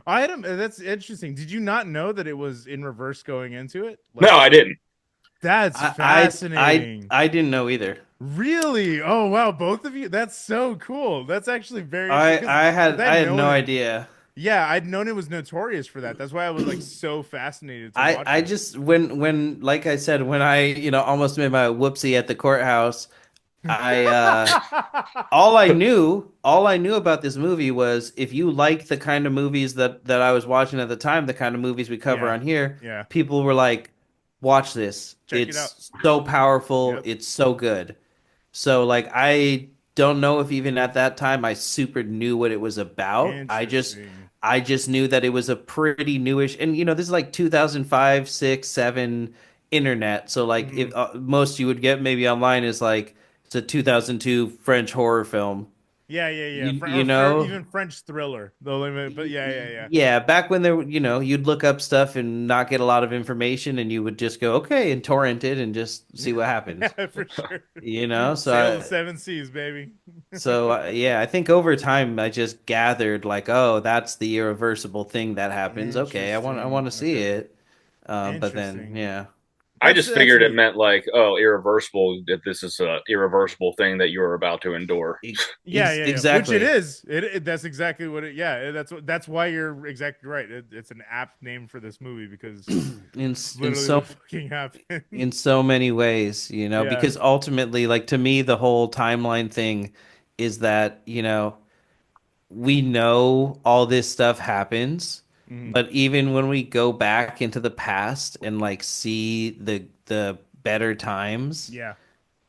I had that's interesting. Did you not know that it was in reverse going into it? No, Like I didn't. that's fascinating. I didn't know either. Really? Oh wow, both of you. That's so cool. That's actually very interesting because I I'd had no known it. idea. Yeah, I'd known it was notorious for that. That's why I was like so fascinated to watch I it. just when like I said when I almost made my whoopsie at the courthouse, I all I knew about this movie was if you like the kind of movies that I was watching at the time, the kind of movies we cover Yeah, on here, yeah. people were like, "Watch this. Check it out. It's so powerful. Yep. It's so good." So like I don't know if even at that time I super knew what it was about. Interesting. I just knew that it was a pretty newish and this is like 2005, 6, 7 internet. So like Hmm. if most you would get maybe online is like it's a 2002 French horror film. Yeah. You Or know, even French thriller, the limit. But yeah. yeah, back when there, you'd look up stuff and not get a lot of information, and you would just go, okay, and torrent it and just see what happens. Yeah, for sure. So Sail the seven seas, baby. yeah, I think over time I just gathered like, oh, that's the irreversible thing that happens. Okay, I want Interesting. to see Okay. it. But then, Interesting. yeah, I just That's figured it neat. meant like, oh, irreversible. That this is a irreversible thing that you're about to endure. Yeah. Which it exactly. is. That's exactly what it. Yeah, that's why you're exactly right. It's an apt name for this movie because it's In literally so what fucking happened. in so many ways, Yeah. because ultimately, like to me, the whole timeline thing is that, we know all this stuff happens, Mhm. but even when we go back into the past and like see the better times, Yeah.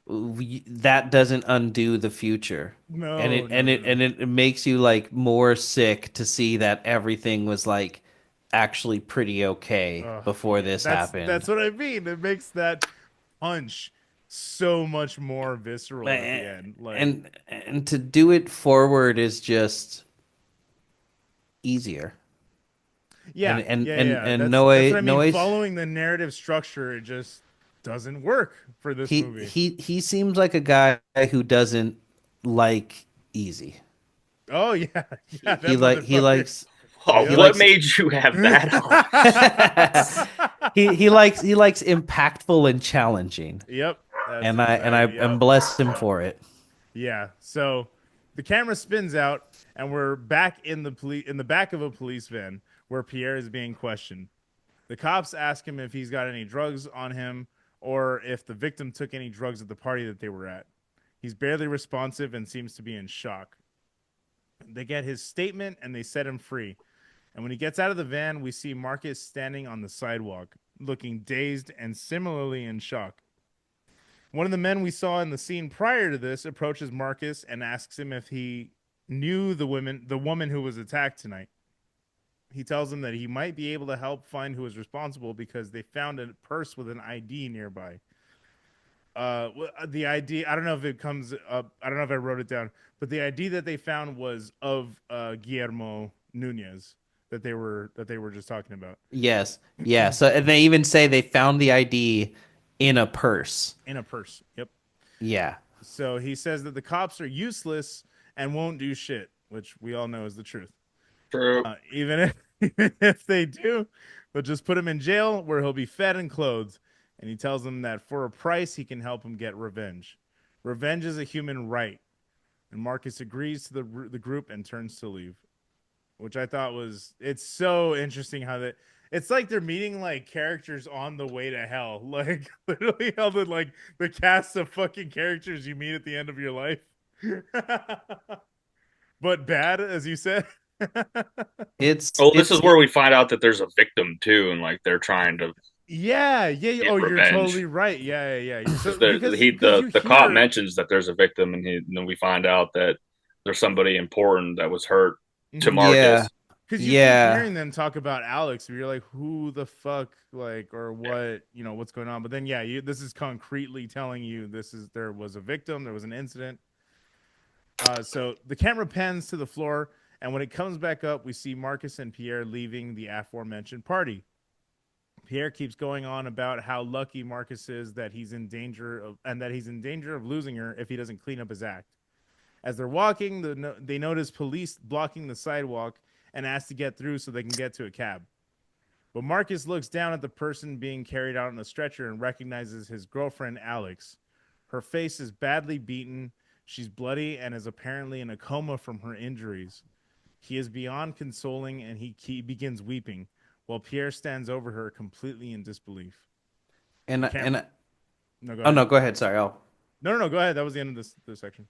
that doesn't undo the future. No. It makes you like more sick to see that everything was like actually pretty okay before Yeah. this That's happened. what I mean. It makes that punch so much more visceral at the end. Like, And to do it forward is just easier. And That's what I mean. Noah's Following the narrative structure, it just doesn't work for this movie. he seems like a guy who doesn't like easy. Oh yeah, yeah, He that like motherfucker. Oh, he Yep. what likes made you have that on? he likes impactful and challenging. Yep, that's And I exactly. am Yep. blessed him for it. Yeah. So the camera spins out, and we're back in the back of a police van where Pierre is being questioned. The cops ask him if he's got any drugs on him or if the victim took any drugs at the party that they were at. He's barely responsive and seems to be in shock. They get his statement and they set him free. And when he gets out of the van, we see Marcus standing on the sidewalk, looking dazed and similarly in shock. One of the men we saw in the scene prior to this approaches Marcus and asks him if he knew the woman who was attacked tonight. He tells him that he might be able to help find who is responsible because they found a purse with an ID nearby. The ID, I don't know if it comes up, I don't know if I wrote it down, but the ID that they found was of Guillermo Nunez that they were just talking about Yes. Yeah. So and they even say they found the ID in a purse. in a purse. Yep. Yeah. So he says that the cops are useless and won't do shit, which we all know is the truth. True. Even if even if they do, they'll just put him in jail where he'll be fed and clothed. And he tells them that for a price, he can help him get revenge. Revenge is a human right. And Marcus agrees to the group and turns to leave, which I thought was it's so interesting how that it's like they're meeting like characters on the way to hell, like literally how the cast of fucking characters you meet at the end of your life, but bad as you said. Oh, this It's is where we find out that there's a victim too, and like they're trying to Yeah. get Oh, you're totally revenge. right. Yeah. Because So because you the cop hear. mentions that there's a victim, and then we find out that there's somebody important that was hurt to Mhm. yeah. Marcus. Because you keep Yeah. hearing them talk about Alex, and you're like, who the fuck, like, or Yeah. what, what's going on. But then, yeah, this is concretely telling you there was a victim, there was an incident. So the camera pans to the floor, And when it comes back up, we see Marcus and Pierre leaving the aforementioned party. Pierre keeps going on about how lucky Marcus is that he's in danger of and that he's in danger of losing her if he doesn't clean up his act. As they're walking, they notice police blocking the sidewalk and ask to get through so they can get to a cab. But Marcus looks down at the person being carried out on a stretcher and recognizes his girlfriend, Alex. Her face is badly beaten. She's bloody and is apparently in a coma from her injuries. He is beyond consoling and he begins weeping while Pierre stands over her completely in disbelief. And Cam- and no, go oh ahead. no, go ahead. Sorry. No, go ahead. That was the end of this section.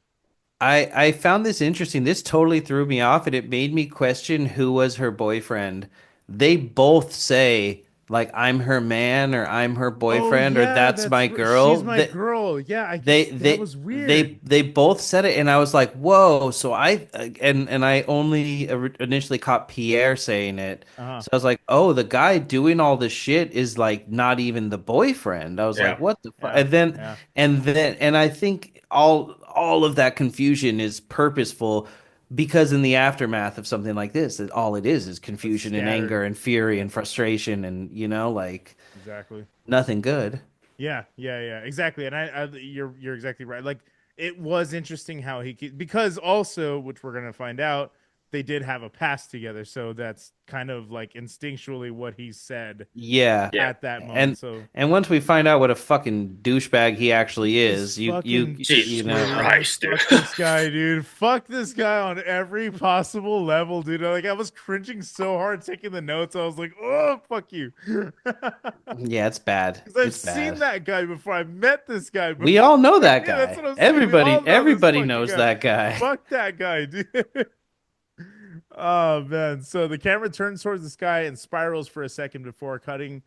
I found this interesting. This totally threw me off, and it made me question who was her boyfriend. They both say like I'm her man or I'm her Oh boyfriend or yeah, that's that's my she's girl. my girl. Yeah, I They guess that they was weird. they both said it, and I was like, "Whoa!" So and I only initially caught Pierre saying it, Uh-huh. so I was like, "Oh, the guy doing all the shit is like not even the boyfriend." I was like, Yeah. "What the fuck?" Yeah. Yeah. And I think all of that confusion is purposeful because in the aftermath of something like this, all it is It's confusion and scattered. anger and fury Yeah, and frustration and like exactly. nothing good. Yeah, exactly. And you're exactly right. Like it was interesting how because also, which we're gonna find out, they did have a past together. So that's kind of like instinctually what he said Yeah. Yeah. at that moment. And So once we find out what a fucking douchebag he actually this is, fucking you Jesus know, Christ, dude. fuck this guy, dude. Fuck this guy on every possible level, dude. Like I was cringing so hard taking the notes. I was like, oh fuck you. yeah, it's bad. Because I've It's seen bad. that guy before. I met this guy before. We all know that Yeah, that's guy. what I'm saying. We all know this Everybody fucking knows guy. that guy. Fuck that guy, dude. Oh man. So the camera turns towards the sky and spirals for a second before cutting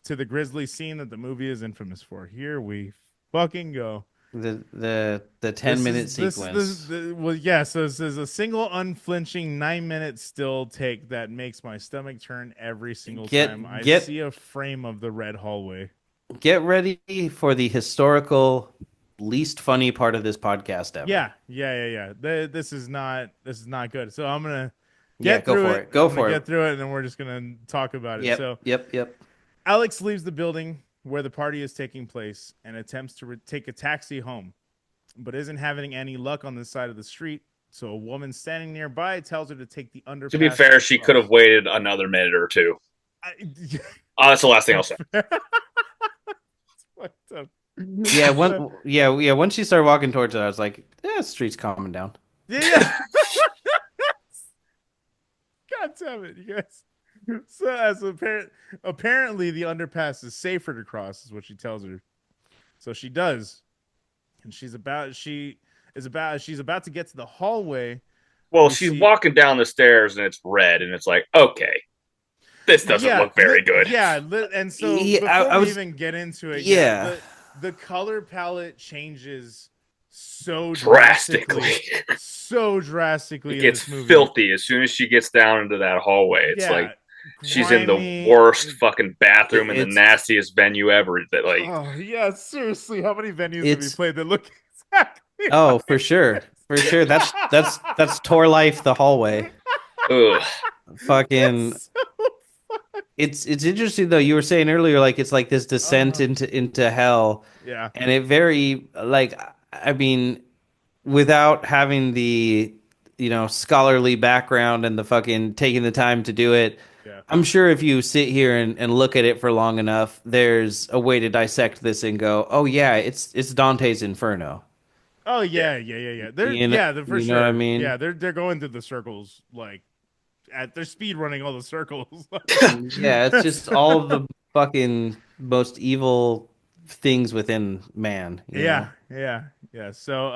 to the grisly scene that the movie is infamous for. Here we fucking go. The 10-minute sequence. Well, yeah. So this is a single unflinching 9 minute still take that makes my stomach turn every single time Get I get see a frame of the red hallway. get ready for the historical least funny part of this podcast ever. Yeah. This is not good. So I'm gonna Yeah, get go through for it. it. Go I'm gonna for get it. through it, and then we're just gonna talk about it. So Yep. Alex leaves the building where the party is taking place and attempts to take a taxi home, but isn't having any luck on this side of the street. So a woman standing nearby tells her to take the To be underpass fair, to she could have cross. waited another minute or two. I, That's the last thing I'll say. fucked up. Yeah, once she started walking towards it, I was like, yeah, the street's calming down. Yeah. God damn it, you guys. So apparently the underpass is safer to cross, is what she tells her. So she does, and she's about to get to the hallway. Well, We she's see, walking down the stairs and it's red, and it's like, okay, this doesn't yeah, look very good. and so Yeah, before I we was even get into it, yeah, yeah. the color palette changes so Drastically. drastically It in gets this movie. filthy as soon as she gets down into that hallway. It's like Yeah, she's in the grimy. worst fucking bathroom in the It's nastiest venue ever. That like, Oh yeah, seriously, how many venues have you it's played that look exactly oh, like for sure. For this? sure. That's Tour Life the hallway. ugh. Fucking It's so it's interesting though. You were saying earlier like it's like this descent uh, into hell yeah, and it very like I mean without having the scholarly background and the fucking taking the time to do it, yeah. I'm sure if you sit here and look at it for long enough, there's a way to dissect this and go, oh yeah, it's Dante's Inferno. Oh Yeah. yeah. They're for You know what I sure. mean? Yeah, they're going through the circles like they're speed running all the circles. Yeah, it's just all of the fucking most evil things within man, you Yeah, know? yeah. So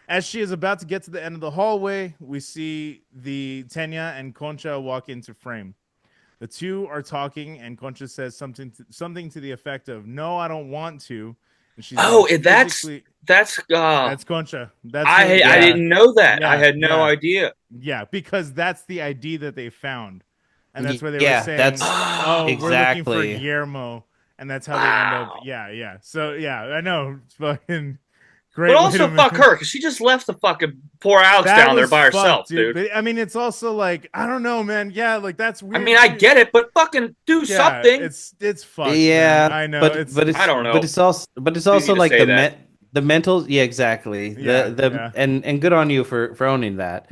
as she is about to get to the end of the hallway, we see the Tenya and Concha walk into frame. The two are talking, and Concha says something to the effect of "No, I don't want to," and she's being Oh, and that's physically. that's. That's Concha. That's who. I Yeah, Yeah. didn't know that. I yeah, had no yeah, idea. yeah. Because that's the ID that they found, and that's where they were Yeah, saying, that's "Oh, we're looking for exactly. Guillermo," and that's how they end up. Wow. Yeah. So yeah, I know. It's fucking But Great way also fuck to. her because she just left the fucking poor Alex That down there was by fucked, herself, dude. dude. But I mean, it's also like I don't know, man. Yeah, like that's I mean, weird I too. get it, but fucking do Yeah, something. it's fucked, man. Yeah, I know it's I don't know. but it's It's easy also to like say that. the mental, yeah, exactly. yeah, The yeah. and good on you for owning that.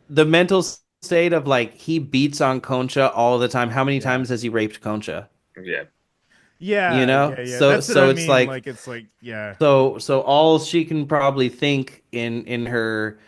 The mental state of like he beats on Concha all the time. How many Yeah. times has he raped Concha? Yeah, You Yeah, know? yeah, yeah. So That's what I it's mean. like Like it's like yeah, so all she can probably think in her,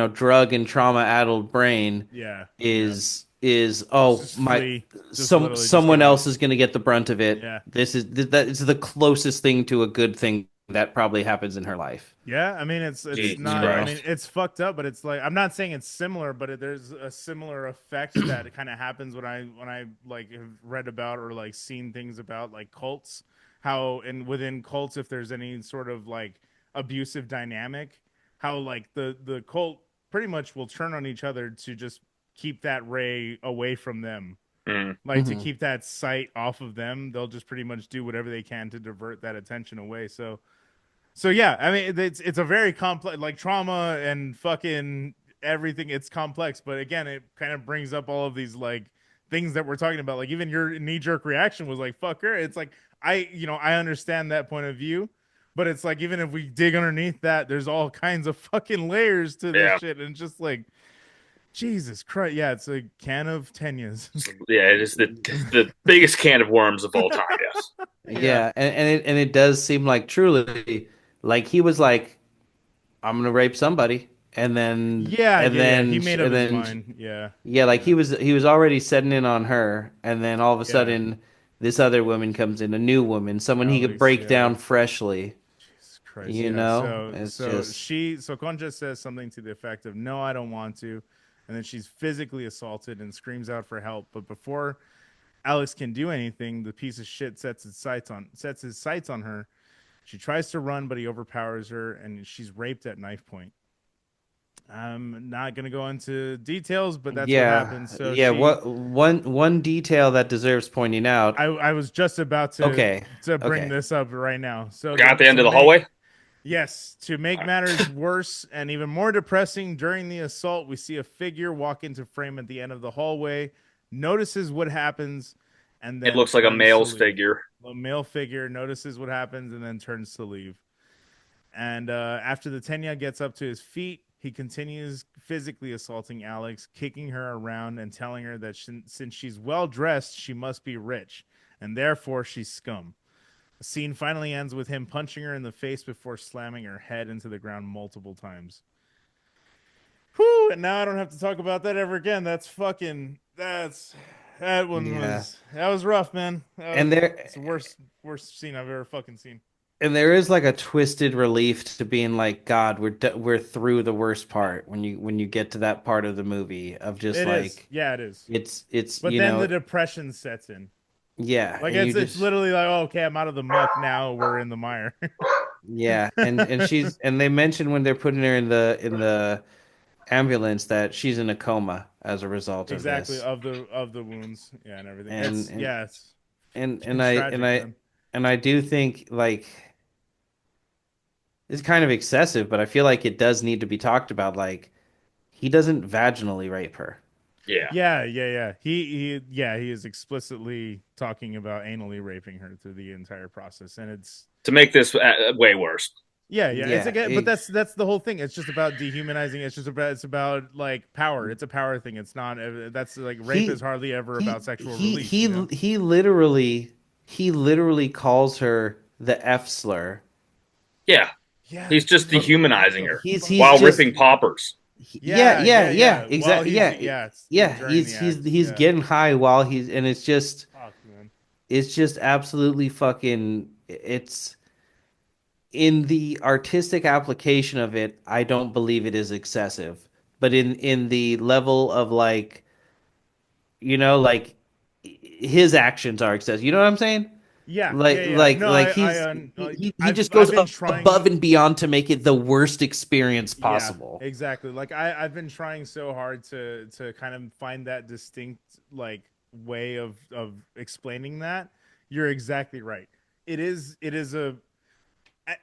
drug and trauma addled brain yeah, yeah. is It's oh just my flee. Just literally just get someone out. else is going to get the brunt of it. Yeah. That is the closest thing to a good thing that probably happens in her life. Yeah, I mean it's Jesus You not. I know? mean Christ. it's fucked up, but it's like I'm not saying it's similar, but there's a similar effect that kind of happens when I like have read about or like seen things about like cults, how and within cults if there's any sort of like abusive dynamic, how like the cult pretty much will turn on each other to just keep that ray away from them. Mm. Like to Hmm. keep that sight off of them, they'll just pretty much do whatever they can to divert that attention away. So yeah, I mean it's a very complex like trauma and fucking everything. It's complex, but again, it kind of brings up all of these like things that we're talking about. Like even your knee jerk reaction was like fuck her. It's like I understand that point of view, but it's like even if we dig underneath that, there's all kinds of fucking layers to this Yeah, shit, and just like Jesus Christ, yeah, it's a can of Tenyas. yeah. It is the biggest can of worms of all time. Yes. Yeah, Yeah, and it does seem like truly like he was like I'm gonna rape somebody, and then yeah, and yeah, yeah. He then made up and his then mind. Yeah, yeah, like yeah, he was already setting in on her, and then all of a yeah. sudden this other woman comes in, a new woman, someone he could Alex, break yeah. down freshly. Jesus Christ, You yeah. know, So it's so just she so Concha says something to the effect of no, I don't want to. And then she's physically assaulted and screams out for help. But before Alex can do anything, the piece of shit sets his sights on her. She tries to run, but he overpowers her and she's raped at knife point. I'm not gonna go into details, but that's what happens. yeah, So yeah. she What one detail that deserves pointing out. I was just about Okay, to bring okay, this up right now. So Got the end to of the make hallway. Yes, to make matters worse and even more depressing, during the assault, we see a figure walk into frame at the end of the hallway, notices what happens, and It then looks like a turns to male's leave. figure. A male figure notices what happens and then turns to leave. And after the Tenya gets up to his feet, he continues physically assaulting Alex, kicking her around and telling her that since she's well dressed, she must be rich, and therefore she's scum. The scene finally ends with him punching her in the face before slamming her head into the ground multiple times. Whew, and now I don't have to talk about that ever again. yeah. That was rough, man. And It's the worst scene I've ever fucking seen. there is like a twisted relief to being like, God, we're through the worst part when you get to that part of the movie of just It is. like Yeah, it is. it's But then the depression sets in. yeah, Like and you it's just literally like, oh, okay, I'm out of the muck now. We're in the mire. yeah, and she's and they mentioned when they're putting her in the ambulance that she's in a coma as a result of Exactly this. of the wounds, yeah, and everything. And It's yeah, it's and it's I tragic, man. and I do think like it's kind of excessive, but I feel like it does need to be talked about. Like he doesn't vaginally rape her. Yeah. Yeah, yeah, yeah. He is explicitly talking about anally raping her through the entire process, and it's To make this way worse. yeah, yeah. It's Yeah, again, but that's the whole thing. It's just about dehumanizing. It's about like power. It's a power thing. It's not. That's like rape he is hardly ever he about sexual he release. You know. he he literally calls her the F slur. Yeah. Yeah, He's just dude. What dehumanizing the her He's fuck, while just ripping dude? poppers. yeah, Yeah, yeah, yeah, yeah, yeah. While exactly. he's Yeah, yeah, yeah. during the act. He's Yeah. getting high while he's and Fuck, man. it's just absolutely fucking it's in the artistic application of it, I don't believe it is excessive. But in the level of like, like his actions are excessive. You know what I'm saying? Yeah, yeah, yeah. No, Like he just goes I've been trying. above and beyond to make it the worst experience Yeah, possible. exactly. Like I've been trying so hard to kind of find that distinct like way of explaining that. You're exactly right. It is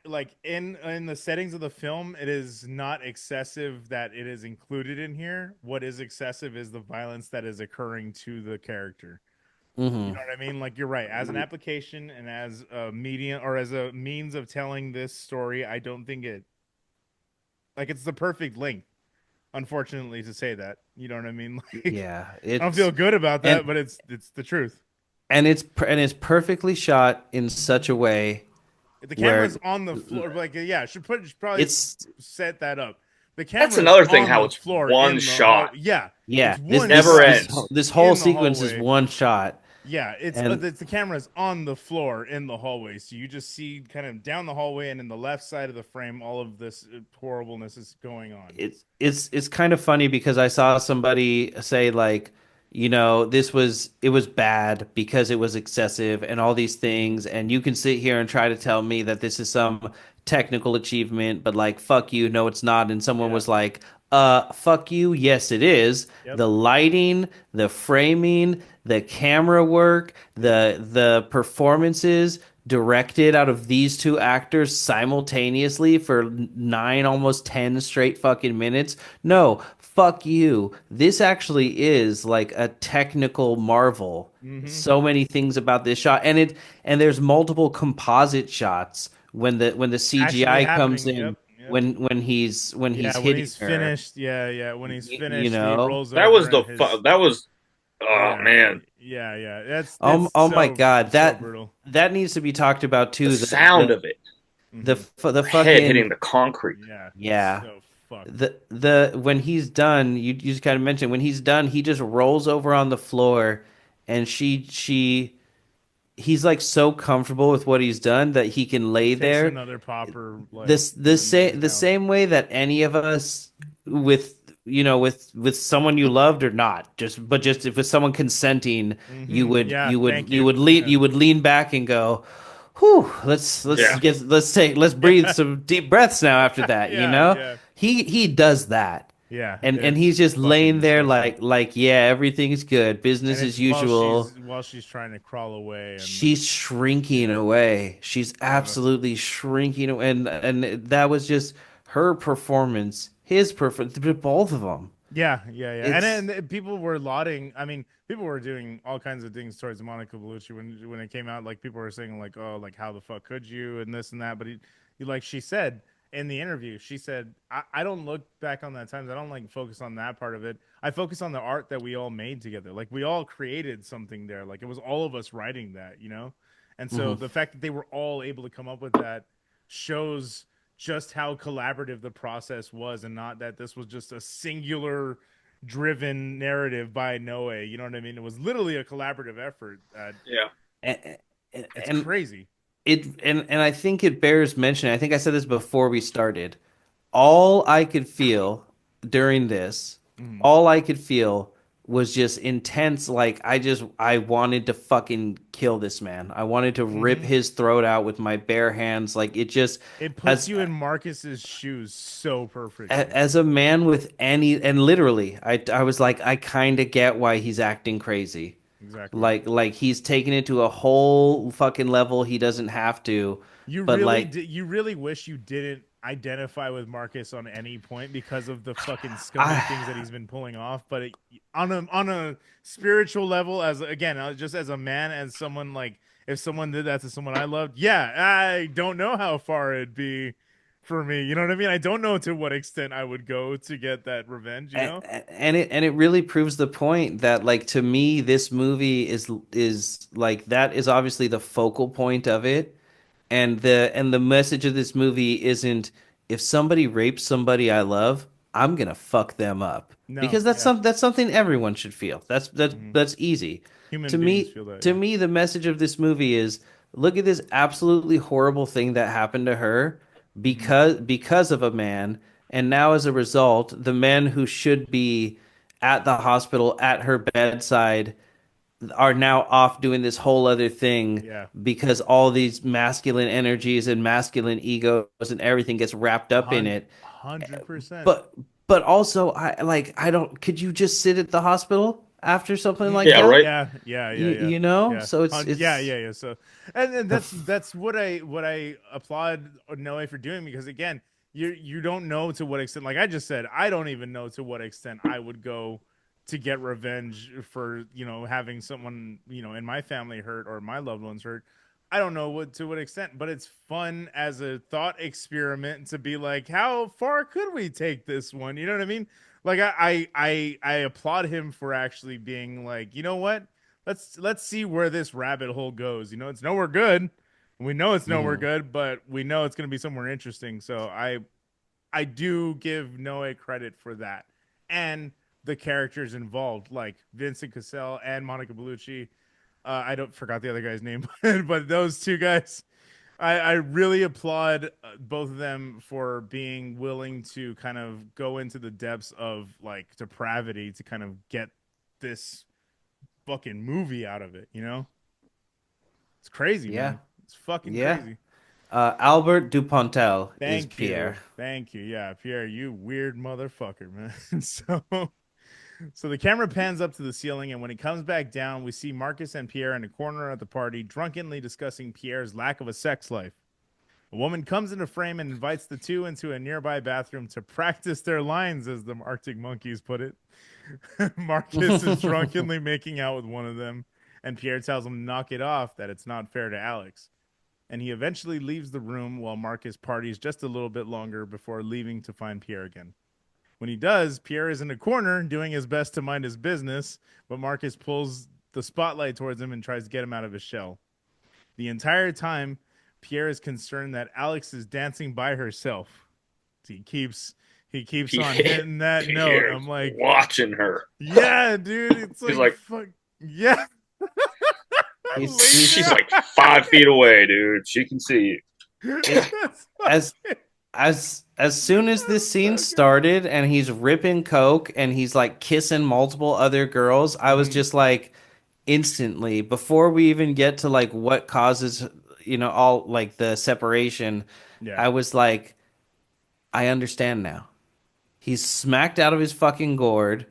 like in the settings of the film, it is not excessive that it is included in here. What is excessive is the violence that is occurring to the character. You Hmm. know what I mean? Like you're right. As an application and as a medium or as a means of telling this story, I don't think it like it's the perfect length. Unfortunately, to say that, you know what I mean? Like Yeah, I don't feel good about and that, but it's the truth. it's perfectly shot in such a way If the camera's where on the floor, like yeah, should probably it's set that up. The That's camera is another thing. on How the it's floor one in the hall. shot. Yeah, yeah, it's this one this Never shot this ends. this whole in the sequence is hallway. one shot. Yeah, And the camera's on the floor in the hallway, so you just see kind of down the hallway and in the left side of the frame, all of this horribleness is going on. it's kind of funny because I saw somebody say like, it was bad because it was excessive and all these things, and you can sit here and try to tell me that this is some technical achievement, but like fuck you, no it's not. And someone Yeah. was like, fuck you, yes it is. Yep. The lighting, the framing, the camera work, Yep. the performances directed out of these two actors simultaneously for 9, almost 10 straight fucking minutes. No, fuck you. This actually is like a technical marvel. Mm-hmm. So many things about this shot, and there's multiple composite shots when the Actually CGI comes happening. in Yep. Yep. when he's Yeah. When hitting he's her. finished. Yeah. Yeah. When he's You finished, he know. rolls That over was and his that was. Oh yeah. man, Yeah. Yeah. That's it's Oh my so God, so brutal. that needs to be talked about the too. sound of it, Mm-hmm. The head fucking hitting the concrete. Yeah. It's yeah. so fucked. The when he's done, you just kind of mentioned when he's done, he just rolls over on the floor, and he's like so comfortable with what he's done that he can He lay takes there. another popper like in The count. same way that any of us with with someone you loved or not, just if with someone consenting, Mm-hmm. Yeah. Thank you. you would lean back and go, whew, Yeah, let's breathe some deep breaths now after that, you Yeah. know? Yeah. He does that. Yeah. And It's he's just fucking laying there disgusting. like yeah, everything's good, And business it's as usual. while she's trying to crawl away and like She's shrinking yeah. away. She's Uh, absolutely shrinking away. And that was just her performance, his performance, both of them. yeah, yeah, yeah. It's And people were lauding. I mean, people were doing all kinds of things towards Monica Bellucci when it came out. Like people were saying like, "Oh, like how the fuck could you?" and this and that. But like she said in the interview, she said, I don't look back on that times. I don't like focus on that part of it. I focus on the art that we all made together. Like we all created something there. Like it was all of us writing that, you know. And so mhm. the fact that they were all able to come up with that shows just how collaborative the process was and not that this was just a singular driven narrative by Noé. You know what I mean? It was literally a collaborative effort. yeah. and, It's and crazy. and I think it bears mentioning. I think I said this before we started. All I could feel during this, Mhm. all I could feel was just intense. Like I wanted to fucking kill this man. I wanted to rip Mhm. his throat out with my bare hands. Like it just It puts as you in Marcus's shoes so perfectly. as a man with any, and literally I was like, I kind of get why he's acting crazy. Exactly. Like he's taking it to a whole fucking level he doesn't have to. But like You really wish you didn't identify with Marcus on any point because of the fucking scummy things that I he's been pulling off. But on a spiritual level, as again, just as a man, as someone like if someone did that to someone I loved, yeah, I don't know how far it'd be for me. You know what I mean? I don't know to what extent I would go to get that revenge. You know? and it really proves the point that like to me this movie is like that is obviously the focal point of it, and the message of this movie isn't if somebody rapes somebody I love, I'm gonna fuck them up No, because yeah. that's something everyone should feel. Mhm. That's easy. Human To beings me, feel that. to Yeah. me, the message of this movie is look at this absolutely horrible thing that happened to her Hmm. because of a man, and now as a result, the men who should be at the hospital at her bedside are now off doing this whole other thing Yeah. because all these masculine energies and masculine egos and everything gets wrapped up in Hun- it. 100%. But but also I don't could you just sit at the hospital? after something like Yeah, that. right. You know, Yeah. so it's Yeah. So, and the that's what I applaud Noe for doing, because again, you don't know to what extent. Like I just said, I don't even know to what extent I would go to get revenge for having someone in my family hurt or my loved ones hurt. I don't know to what extent, but it's fun as a thought experiment to be like, how far could we take this one? You know what I mean? Like I applaud him for actually being like, you know what? Let's see where this rabbit hole goes. It's nowhere good. We know it's nowhere Mhm. good, but we know it's going to be somewhere interesting. So I do give Noah credit for that, and the characters involved, like Vincent Cassell and Monica Bellucci. I don't forgot the other guy's name, but those two guys, I really applaud both of them for being willing to kind of go into the depths of like depravity to kind of get this fucking movie out of it. It's crazy, Yeah, man. It's fucking yeah. crazy. Albert Dupontel is Thank you. Pierre. Thank you. Yeah, Pierre, you weird motherfucker, man. So the camera pans up to the ceiling, and when it comes back down, we see Marcus and Pierre in a corner at the party, drunkenly discussing Pierre's lack of a sex life. A woman comes into frame and invites the two into a nearby bathroom to practice their lines, as the Arctic Monkeys put it. Marcus is drunkenly making out with one of them, and Pierre tells him to knock it off, that it's not fair to Alex. And he eventually leaves the room while Marcus parties just a little bit longer before leaving to find Pierre again. When he does, Pierre is in a corner doing his best to mind his business, but Marcus pulls the spotlight towards him and tries to get him out of his shell. The entire time, Pierre is concerned that Alex is dancing by herself. He keeps on Pierre, hitting that note. Pierre's I'm like, watching her. yeah, dude. It's He's like, like, fuck, yeah, he's she's laser. like 5 feet away, dude. She can see you. That's as fucking, as soon as this that's scene so good. started and he's ripping coke and he's like kissing multiple other girls, I was Mhm. just like instantly before we even get to like what causes all like the separation, Yeah, I was like, I understand now. He's smacked out of his fucking gourd.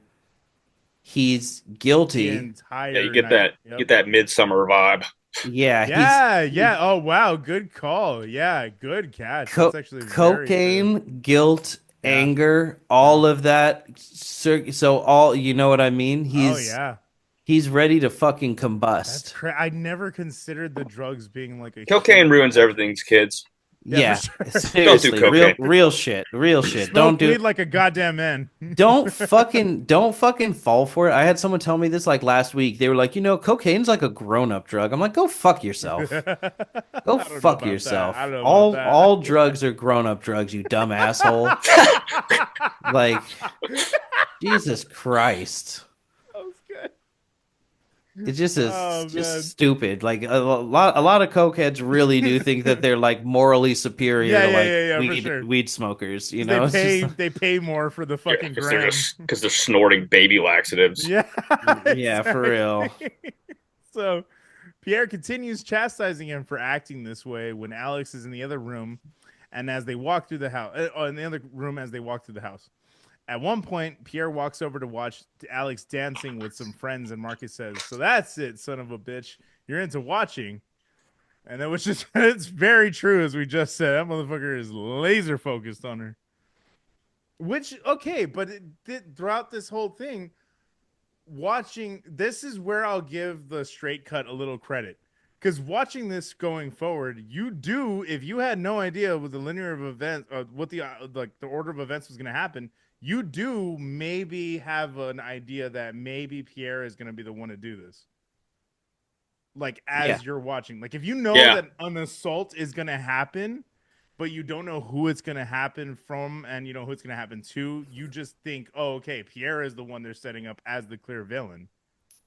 He's the guilty. Yeah, you entire get night. that Yep. get that midsummer vibe. Yeah, Yeah. he's Oh wow, good call. Yeah, good catch. That's actually very true. cocaine, guilt, Yeah. anger, Yep. all of that. So all, you know what I mean? Oh He's yeah. he's ready to fucking That's combust. I never considered the drugs being like a Cocaine huge ruins factor. everything's kids. Yeah, for Yeah, sure. Don't do seriously, real cocaine. real shit, real shit. Smoke weed like a goddamn man. Don't fucking fall for it. I had someone tell me this like last week. They were like, cocaine's like a grown-up drug. I'm like, go fuck yourself. Go I don't know fuck about that. I yourself. don't know about All that. drugs are grown-up drugs, you dumb asshole. Like, Jesus Christ. That was good. It just is Oh just man. stupid. Like a lot of cokeheads really do think that they're like morally superior Yeah, to yeah, like yeah, yeah, for weed sure. weed smokers, Because they It's just pay they pay more for the Yeah, fucking because they're gram. just because they're snorting baby laxatives. Yeah, yeah, for real. exactly. So Pierre continues chastising him for acting this way when Alex is in the other room, and as they walk through the house, in the other room as they walk through the house. At one point, Pierre walks over to watch Alex dancing with some friends, and Marcus says, "So that's it, son of a bitch. You're into watching." And that was just, it's very true, as we just said. That motherfucker is laser focused on her. Which, okay, but throughout this whole thing, watching this is where I'll give the straight cut a little credit, because watching this going forward, you do, if you had no idea what the linear of events, what the like the order of events was going to happen, you do maybe have an idea that maybe Pierre is going to be the one to do this. Like Yeah. as you're watching, like if you know Yeah, that an assault is going to happen, but you don't know who it's going to happen from and you know who it's going to happen to, you just think, oh, okay, Pierre is the one they're setting up as the clear villain,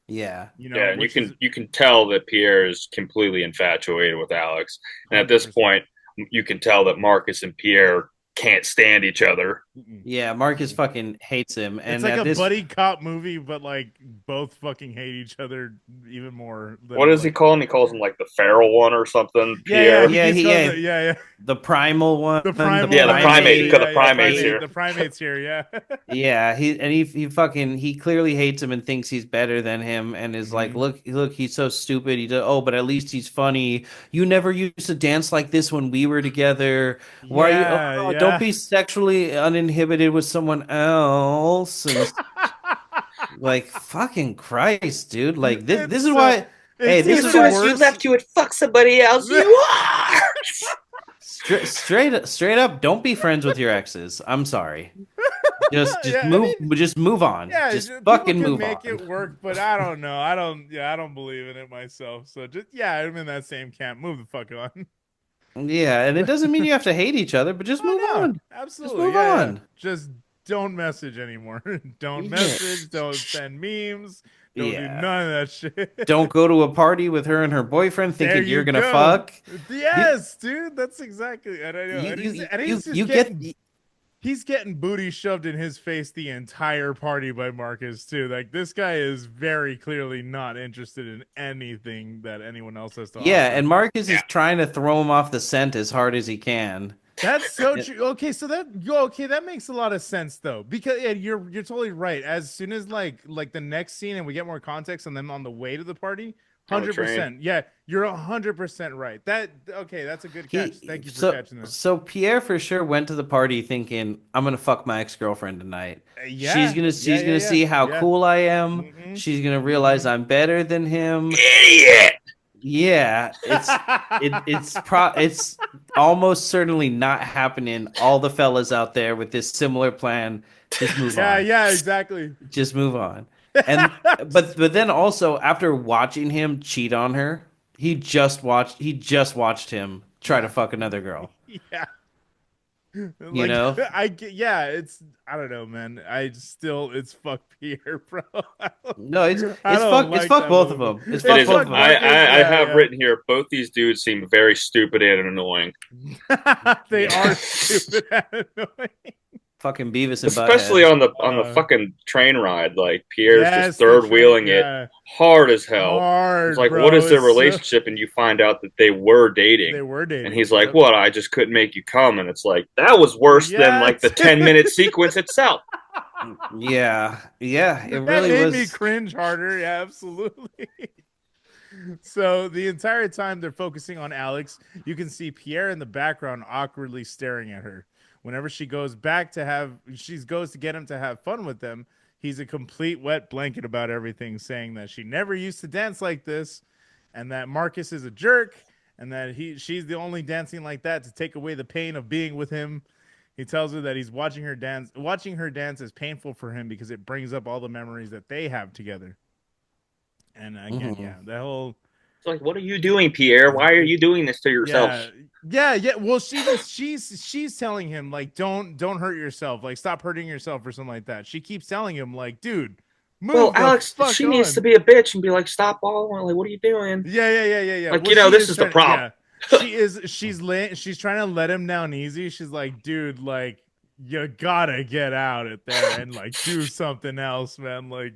Yeah. yeah, and you which is can tell that Pierre is completely infatuated with Alex, and at this 100%. point, you can tell that Marcus and Pierre can't stand each other. Mm-mm. Yeah, Marcus Mm-mm. fucking hates him, It's and like at a this, buddy cop movie, but like both fucking hate each other even more What than does he like. call him? He calls him like the feral one or something. Yeah, yeah, Pierre. he yeah, keeps he, calling yeah, the yeah, the primal one, the the primal Yeah, the one. That's what primate. they, Because primate. the yeah, yeah, primate's He, here. the primate's here. Yeah. yeah, he fucking he clearly hates him and thinks he's better than him, and is like, Hmm. look, he's so stupid. He does, oh, but at least he's funny. You never used to dance like this when we were together. Why are you? Yeah, Oh, don't yeah. be sexually uninhibited with someone else, and like fucking Christ, dude. Like this It's is why. Hey, it's this As is soon even why as you worse. left, you would fuck somebody else. You are. straight up, don't be friends with your exes. I'm sorry. Yeah, I mean, Just move on. yeah, Just people fucking can move make on. it work, but I don't know. I don't. Yeah, I don't believe in it myself. So just yeah, I'm in that same camp. Move the fuck on. Yeah, and it doesn't mean you have to hate each other, but just Oh move no, on. Just absolutely. move Yeah, yeah. on. Just don't message anymore. Don't Yeah. message. Don't send memes. Don't do Yeah. none of that shit. Don't go to a party with her and her boyfriend There thinking you're you gonna go. fuck. You Yes, dude. That's exactly. And I know. And he's just you get getting. He's getting booty shoved in his face the entire party by Marcus too. Like this guy is very clearly not interested in anything that anyone else has to yeah, offer. and Marcus Yeah. is trying to throw him off the scent as hard as he can. That's so And- true. Okay, so that makes a lot of sense though, because yeah, you're totally right. As soon as like the next scene and we get more context on them on the way to the party, On the train. 100%. Yeah, you're 100% right. That okay, that's a good catch. He Thank you for catching that. so Pierre for sure went to the party thinking I'm gonna fuck my ex-girlfriend tonight. Yeah, yeah, She's yeah, gonna yeah, see how yeah. cool I am. Mm-hmm. She's gonna realize Mm-hmm. I'm better than him. Idiot. Yeah, it's almost certainly not happening. All the fellas out there with this similar plan, just move Yeah, on. yeah, exactly. Just move on. And but then also after watching him cheat on her, he just watched him try to Yeah, fuck another girl. yeah. You Like know? I get, yeah, it's I don't know, man. I still it's fuck Pierre, bro. No, I don't it's like fuck that both of movie. them. It's It fuck It's is. both fuck of them. Marcus. I Yeah, have yeah. written here. Both these dudes seem very stupid and annoying. They are Yeah. stupid and annoying. Fucking Beavis and Especially Butthead. on the Uh, fucking train ride. Like Pierre's just yes, the third train. wheeling it Yeah, hard as hell. It's hard, like, what bro. is their It's so relationship? And you find out that they were they dating. were And dating. he's like, Yep. what? I just couldn't make you come. And it's like, that was worse than like the Yes. 10-minute sequence itself. Yeah. Yeah, it That really made me was. cringe harder. Yeah, absolutely. So the entire time they're focusing on Alex, you can see Pierre in the background awkwardly staring at her. Whenever she goes to get him to have fun with them, he's a complete wet blanket about everything, saying that she never used to dance like this, and that Marcus is a jerk, and that she's the only dancing like that to take away the pain of being with him. He tells her that he's watching her dance is painful for him because it brings up all the memories that they have together. And again, Mhm. yeah, the whole It's like, what are you doing, Pierre? Why are you doing this to yourself? yeah, yeah, yeah. Well, she's telling him like, don't hurt yourself, like stop hurting yourself or something like that. She keeps telling him like, dude, Well, move the Alex, fuck she needs to on. be a bitch and be like, stop all. Like, what are you doing? Yeah, yeah, yeah, yeah, yeah. Like, Well, you know, she this is is the trying to, problem. yeah, she's trying to let him down easy. She's like, dude, like you gotta get out of there and like do something else, man. Like,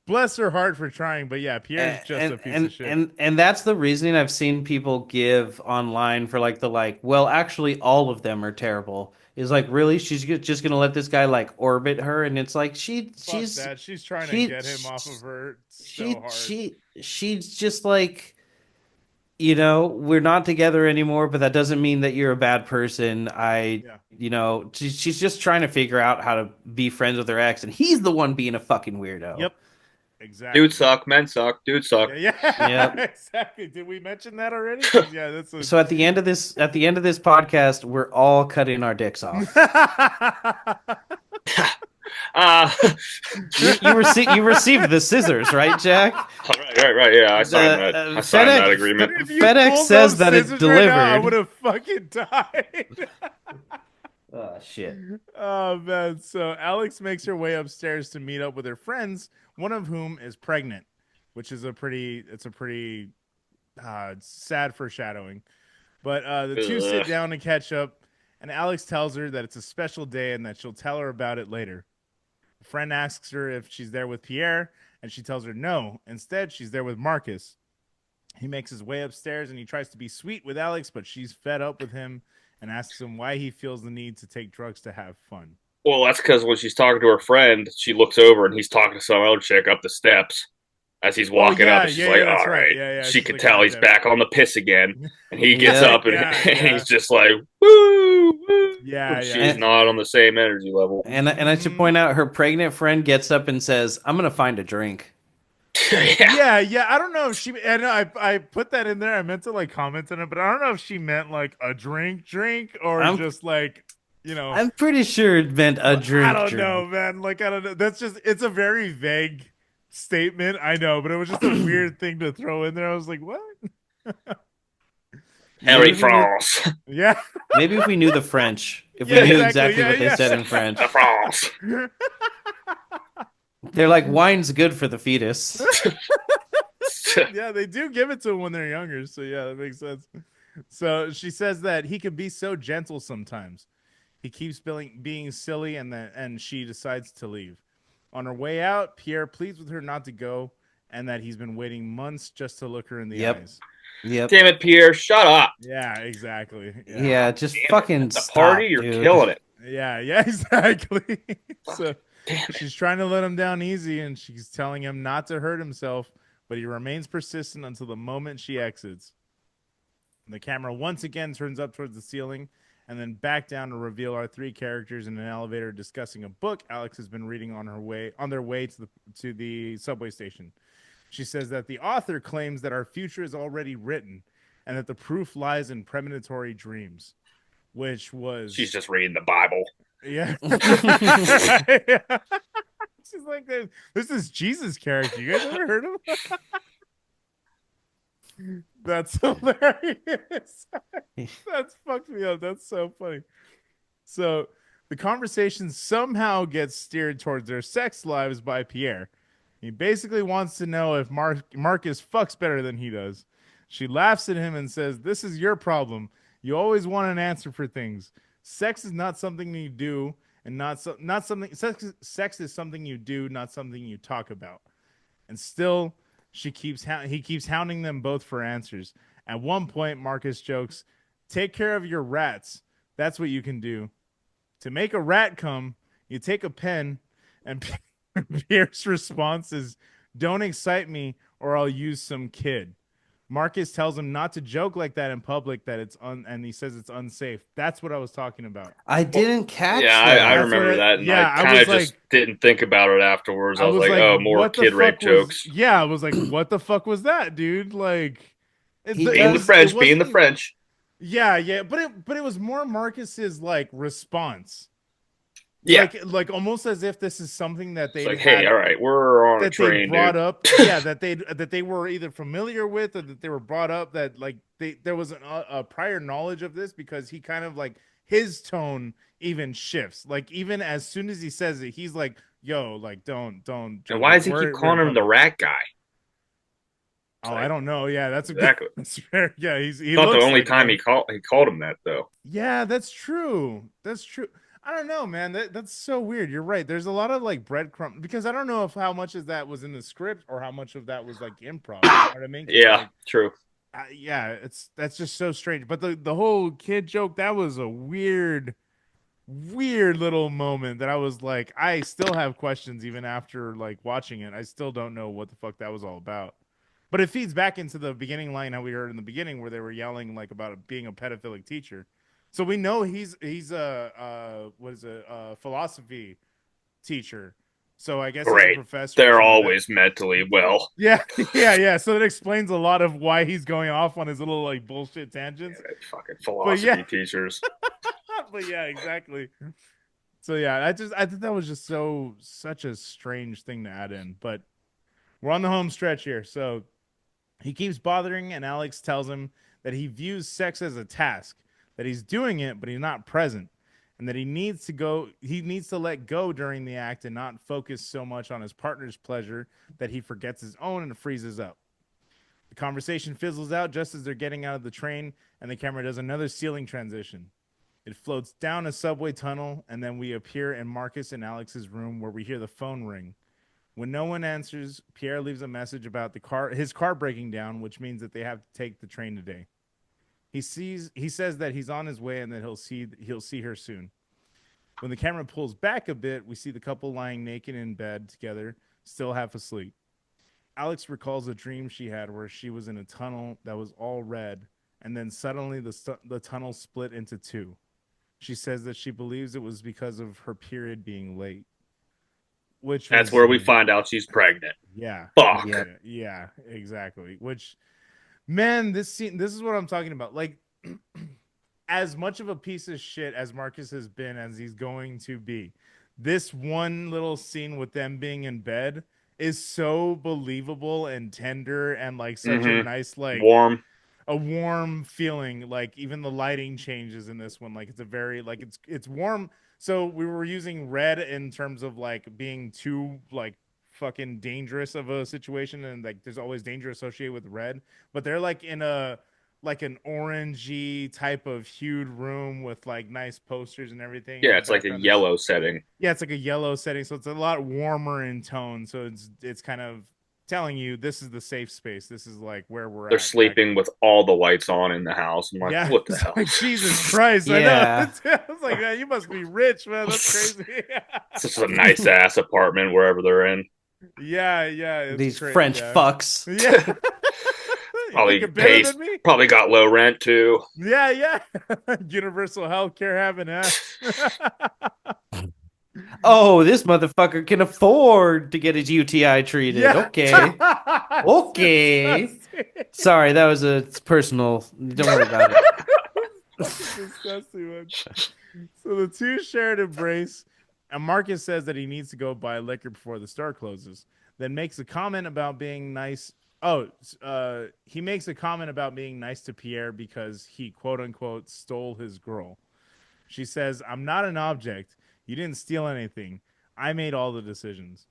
bless her heart for trying, but yeah, Pierre's just a piece of shit. And that's the reasoning I've seen people give online for like well actually all of them are terrible is like really just gonna let this guy like orbit her and it's like Fuck that. She's trying to she get him off of her so she hard. she she's just like we're not together anymore but that doesn't mean that you're a bad person. Yeah. She's just trying to figure out how to be friends with her ex and he's the one being a fucking weirdo. Yep. Dude Exactly. suck, men suck, dude suck. Yeah, yeah, Yep. exactly. Did we mention that already? Because yeah, that's a. So at the end of this podcast, we're all cutting our dicks off. Uh, You received the scissors, right, Jack? right. Yeah, I signed that. I signed that FedEx agreement. If you FedEx pulled says those that it's scissors right now, I would delivered. have fucking died. Oh shit. Oh man. So Alex makes her way upstairs to meet up with her friends, one of whom is pregnant, which is a pretty sad foreshadowing. But the two sit Ugh. down to catch up, And Alex tells her that it's a special day and that she'll tell her about it later. A friend asks her if she's there with Pierre, and she tells her no. Instead, she's there with Marcus. He makes his way upstairs and he tries to be sweet with Alex, but she's fed up with him and asks him why he feels the need to take drugs to have fun. Well, that's because when she's talking to her friend, she looks over and he's talking to some other chick up the steps as he's Oh walking up, yeah, and she's yeah, like, yeah, that's "All right. right." Yeah, yeah. She She's could like, tell God he's damn it. back on the piss again, and he gets Yeah. up and, Yeah, and yeah. he's just like, "Woo, woo." Yeah, yeah. She's And, not on the same energy level. and I should point out her pregnant friend gets up and says, "I'm gonna find a drink." Yeah, Yeah, yeah. I don't know if she. And I put that in there. I meant to like comment on it, but I don't know if she meant like a drink, or I'm just like, you know. I'm pretty sure it meant a I drink don't know, drink. man. Like I don't know. That's just. It's a very vague statement. I know, but it was just a weird thing to throw in there. I was like, what? Maybe Harry if we knew France, Yeah, maybe if we knew the French, if we yeah, knew exactly. exactly Yeah, what they yeah. said in French. the France. They're like wine's good for the fetus. Yeah, they do give it to him when they're younger. So yeah, that makes sense. So she says that he can be so gentle sometimes. He keeps being silly, and she decides to leave. On her way out, Pierre pleads with her not to go, and that he's been waiting months just to look her in the Yep. eyes. Yep. Damn it, Pierre, shut up. Yeah, exactly. Yeah, Yeah, just Damn it. fucking At the stop, party, you're dude. killing it. yeah, yeah, exactly. So Damn it. she's trying to let him down easy, and she's telling him not to hurt himself, but he remains persistent until the moment she exits. And the camera once again turns up towards the ceiling and then back down to reveal our three characters in an elevator discussing a book Alex has been reading on their way to the subway station. She says that the author claims that our future is already written and that the proof lies in premonitory dreams, which She's was just reading the Bible. yeah. She's like, this is Jesus character. You guys ever heard of him? That's hilarious. That's fucked me up. That's so funny. So the conversation somehow gets steered towards their sex lives by Pierre. He basically wants to know if Marcus fucks better than he does. She laughs at him and says, "This is your problem. You always want an answer for things. Sex is not something you do, and not something. Sex is something you do, not something you talk about." And still, he keeps hounding them both for answers. At one point, Marcus jokes, "Take care of your rats. That's what you can do. To make a rat come, you take a pen." And Pierre's response is, "Don't excite me, or I'll use some kid." Marcus tells him not to joke like that in public, and he says it's unsafe. That's what I was talking about. I didn't catch Yeah, I that. That's what remember that, and yeah, I I kind was of just like, didn't think about it afterwards. I was like, oh, more what the kid rape fuck was? jokes. Yeah, I was like, what the fuck was that, dude? Like, He Being the does. it French, being wasn't the even. French. Yeah, yeah, but it was more Marcus's like response, Yeah. like almost as if this is something that It's they like, hey, had all right, we're on a that they train, brought dude. up. Yeah, that they were either familiar with, or that they were brought up, that like there was a prior knowledge of this, because he kind of like his tone even shifts. Like even as soon as he says it, he's like, "Yo, like don't And joke. why Like does he keep we're in calling him the public." rat guy? It's Oh, I like, don't know. Yeah, that's a good. exactly. That's fair. Yeah, he It's not the looks only like time one. he called him that though. Yeah, that's true. That's true. I don't know, man. That's so weird. You're right. There's a lot of like breadcrumb, because I don't know if how much of that was in the script or how much of that was like improv. You know what I mean? 'Cause, Yeah, like, true. yeah, that's just so strange. But the whole kid joke, that was a weird little moment that I was like, I still have questions even after like watching it. I still don't know what the fuck that was all about. But it feeds back into the beginning line how we heard in the beginning, where they were yelling like about it being a pedophilic teacher. So we know he's a what is a philosophy teacher. So I guess he's a Great. professor or They're something like that. always mentally well. Yeah, yeah. So that explains a lot of why he's going off on his little like bullshit tangents. Damn it, fucking But yeah, philosophy teachers. but yeah, exactly. So yeah, I think that was just such a strange thing to add in. But we're on the home stretch here. So he keeps bothering, and Alex tells him that he views sex as a task, that he's doing it, but he's not present, and that he needs to let go during the act and not focus so much on his partner's pleasure that he forgets his own and freezes up. The conversation fizzles out just as they're getting out of the train, and the camera does another ceiling transition. It floats down a subway tunnel, and then we appear in Marcus and Alex's room where we hear the phone ring. When no one answers, Pierre leaves a message about his car breaking down, which means that they have to take the train today. He says that he's on his way and that he'll see her soon. When the camera pulls back a bit, we see the couple lying naked in bed together, still half asleep. Alex recalls a dream she had where she was in a tunnel that was all red, and then suddenly the tunnel split into two. She says that she believes it was because of her period being late, which That's was where we find out she's pregnant. yeah, Fuck. Yep. yeah, exactly. Which man, this is what I'm talking about. Like, as much of a piece of shit as Marcus has been, as he's going to be, this one little scene with them being in bed is so believable and tender and like such a Mm-hmm. nice like Warm. a warm feeling. Like even the lighting changes in this one, like it's a very like it's warm. So we were using red in terms of like being too like fucking dangerous of a situation, and like there's always danger associated with red, but they're like in a like an orangey type of hued room with like nice posters and everything, and Yeah, the it's like a background is yellow setting. yeah, it's like a yellow setting, so it's a lot warmer in tone. So it's kind of telling you this is the safe space. This is like where we're They're at. Back. sleeping with all the lights on in the house. I'm like, Yeah, what the it's hell? like Jesus Christ. I know. Yeah. I was like, man, you must be rich, man. That's crazy. It's just a nice ass apartment wherever they're in. Yeah, yeah, it's These great. French Yeah, fucks. yeah. You think Probably you're better pays. than me? Probably got low rent too. Yeah, yeah. Universal health care having ass. Oh, this motherfucker can afford to get his UTI treated. Yeah. Okay. It's Okay. disgusting. Sorry, that was a it's personal. Don't worry about it. Fucking disgusting, man. So the two share an embrace, and Marcus says that he needs to go buy liquor before the store closes. Then makes a comment about being nice. Oh, he makes a comment about being nice to Pierre because he quote unquote stole his girl. She says, "I'm not an object. You didn't steal anything. I made all the decisions."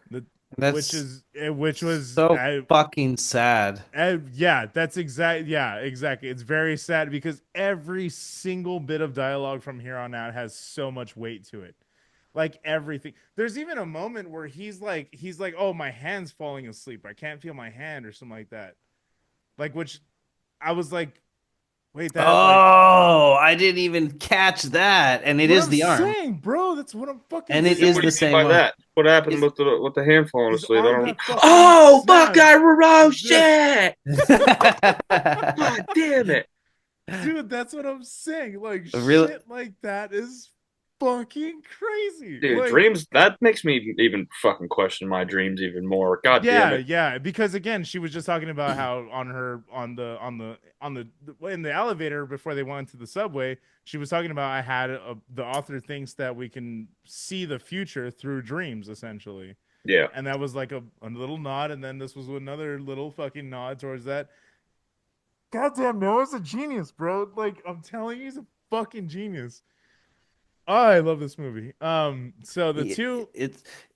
The That's which was so fucking sad. yeah, that's exactly. It's very sad because every single bit of dialogue from here on out has so much weight to it. Like everything. There's even a moment where he's like, "Oh, my hand's falling asleep. I can't feel my hand," or something like that. Like which I was like, "Wait, that like Oh, I didn't even catch that. And it what is I'm the arm. saying, bro. That's what I'm fucking And it Yeah, is what do the saying." you mean same by arm. that? What happened Is with the hand falling His asleep? I arm don't. got fucking Oh, snapped. Buckeye Roro Yeah. shit! God damn it! Dude, that's what I'm saying. Like Really? shit like that is fucking crazy. Dude, Like dreams. That makes me even fucking question my dreams even more. God damn yeah, it! yeah, because again, she was just talking about how in the elevator before they went to the subway, she was talking about the author thinks that we can see the future through dreams essentially. Yeah, And that was like a little nod, and then this was another little fucking nod towards that. Goddamn, Noah's a genius, bro. Like I'm telling you, he's a fucking genius. Oh, I love this movie. So the two,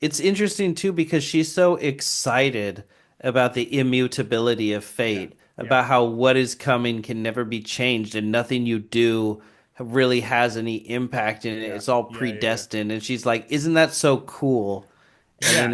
It's interesting too because she's so excited about the immutability of yeah, fate, yeah, about how what is coming can never be changed and nothing you do really has any impact in it. yeah, It's all yeah, yeah, predestined. And she's like, "Isn't that so cool?" And then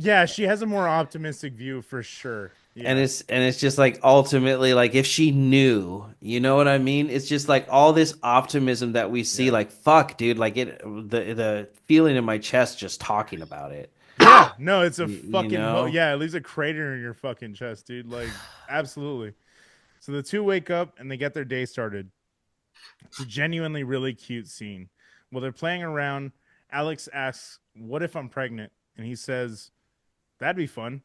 yeah. it She has a more optimistic view for sure. Yeah, and it's just like ultimately like if she knew, you know what I mean? It's just like all this optimism that we see yeah, like fuck dude, like the feeling in my chest just talking about it. yeah. No, it's a You fucking know? yeah. It leaves a crater in your fucking chest, dude. Like absolutely. So the two wake up and they get their day started. It's a genuinely really cute scene. While they're playing around, Alex asks, "What if I'm pregnant?" And he says, "That'd be fun."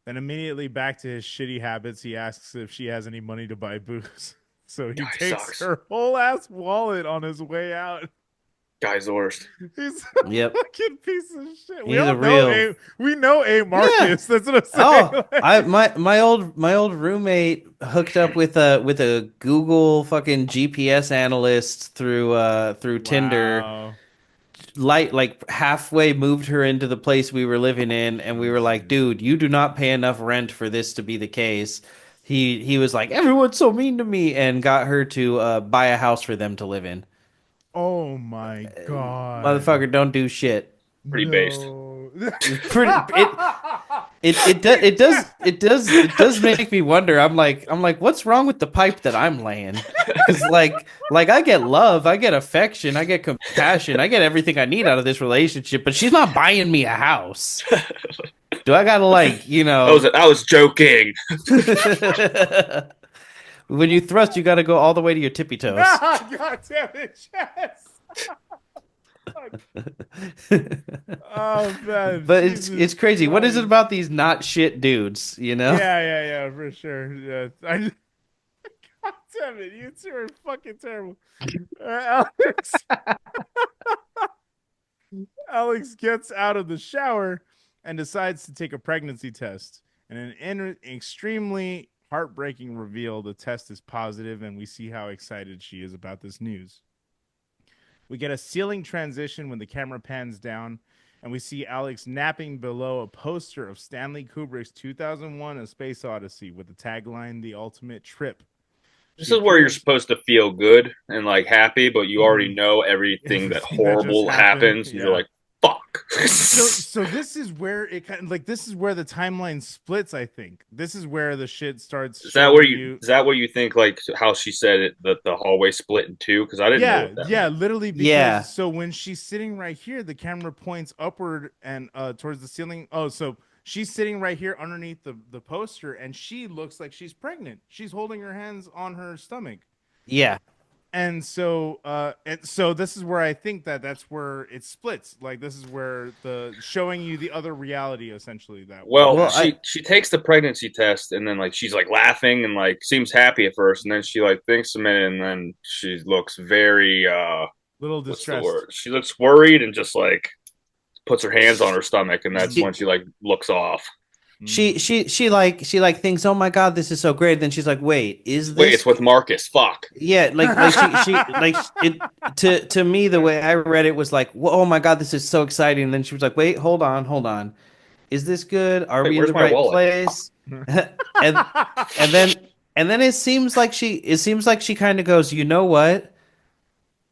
Then immediately back to his shitty habits, he asks if she has any money to buy booze. So he guy takes sucks. her whole ass wallet on his way out. Guy's the worst. He's a Yep. fucking piece of shit. We He's all a know real A Yeah. Marcus. That's what I'm saying. Oh, I my old roommate hooked up with a Google fucking GPS analyst through Tinder. Wow. Like halfway moved her into the place we were living in, and we were like, Jeez. dude, you do not pay enough rent for this to be the case. He was like, everyone's so mean to me, and got her to buy a house for them to live in. Oh my god. Motherfucker, don't do shit. Pretty based. No. Pretty it does make me wonder. I'm like, what's wrong with the pipe that I'm laying? Because like I get love, I get affection, I get compassion, I get everything I need out of this relationship, but she's not buying me a house. Do I gotta I was joking. when you thrust, you gotta go all the way to your tippy toes. God damn it, Chess. Oh man, But Jesus it's crazy. What is it Christ. about these not shit dudes, you know? Yeah, for sure. Yeah, God damn it, you two are fucking terrible. Alex gets out of the shower and decides to take a pregnancy test. And an extremely heartbreaking reveal, the test is positive, and we see how excited she is about this news. We get a ceiling transition when the camera pans down, and we see Alex napping below a poster of Stanley Kubrick's 2001: A Space Odyssey with the tagline "The Ultimate Trip." This She is where you're appears. supposed to feel good and like happy, but you already Mhm. know everything that Everything that just horrible happened. happens, and you're Yeah. like, "Fuck." So this is where it kind of like this is where the timeline splits. I think this is where the shit starts showing you. Is that what you think? Like how she said it that the hallway split in two? Because I didn't know Yeah, what that yeah, meant. literally because Yeah. so when she's sitting right here, the camera points upward and towards the ceiling. Oh, so she's sitting right here underneath the poster, and she looks like she's pregnant. She's holding her hands on her stomach. Yeah. And so this is where I think that that's where it splits. Like this is where the showing you the other reality essentially that what Well, Well, happened. I she takes the pregnancy test, and then like she's like laughing and like seems happy at first, and then she like thinks a minute, and then she looks very Little what's the distressed. word? She looks worried and just like puts her hands on her stomach, and that's she when she like looks off. she Mm. she she like she like thinks, "Oh my God, this is so great." Then she's like, "Wait, is Wait, this?" it's with Marcus. Fuck. Yeah, like she like it to me the way I read it was like, "Oh my God, this is so exciting." And then she was like, "Wait, hold on. Is this good? Are Wait, we in where's the my right wallet? place?" and and then and then it seems like she kind of goes, "You know what?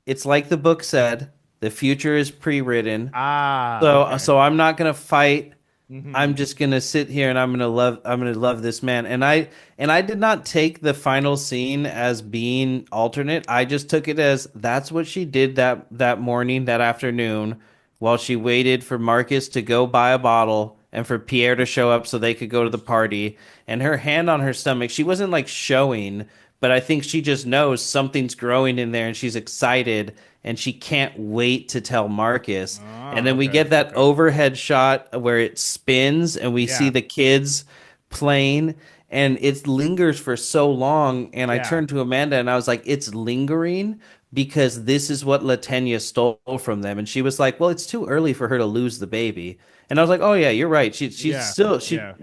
It's like the book said, the future is pre-written. Ah, So okay. I'm not gonna fight. I'm Hmm. just gonna sit here and I'm gonna love this man." And I did not take the final scene as being alternate. I just took it as that's what she did that morning, that afternoon, while she waited for Marcus to go buy a bottle and for Pierre to show up so they could go to the party. And her hand on her stomach, she wasn't like showing, but I think she just knows something's growing in there and she's excited and she can't wait to tell Marcus. And Ah, then we okay, get that okay. overhead shot where it spins and we see Yeah, the kids playing and it lingers for so long. And I yeah, turned to Amanda and I was like, it's lingering because this is what Latanya stole from them. And she was like, well, it's too early for her to lose the baby. And I was like, oh yeah, you're right. She's yeah, still, yeah.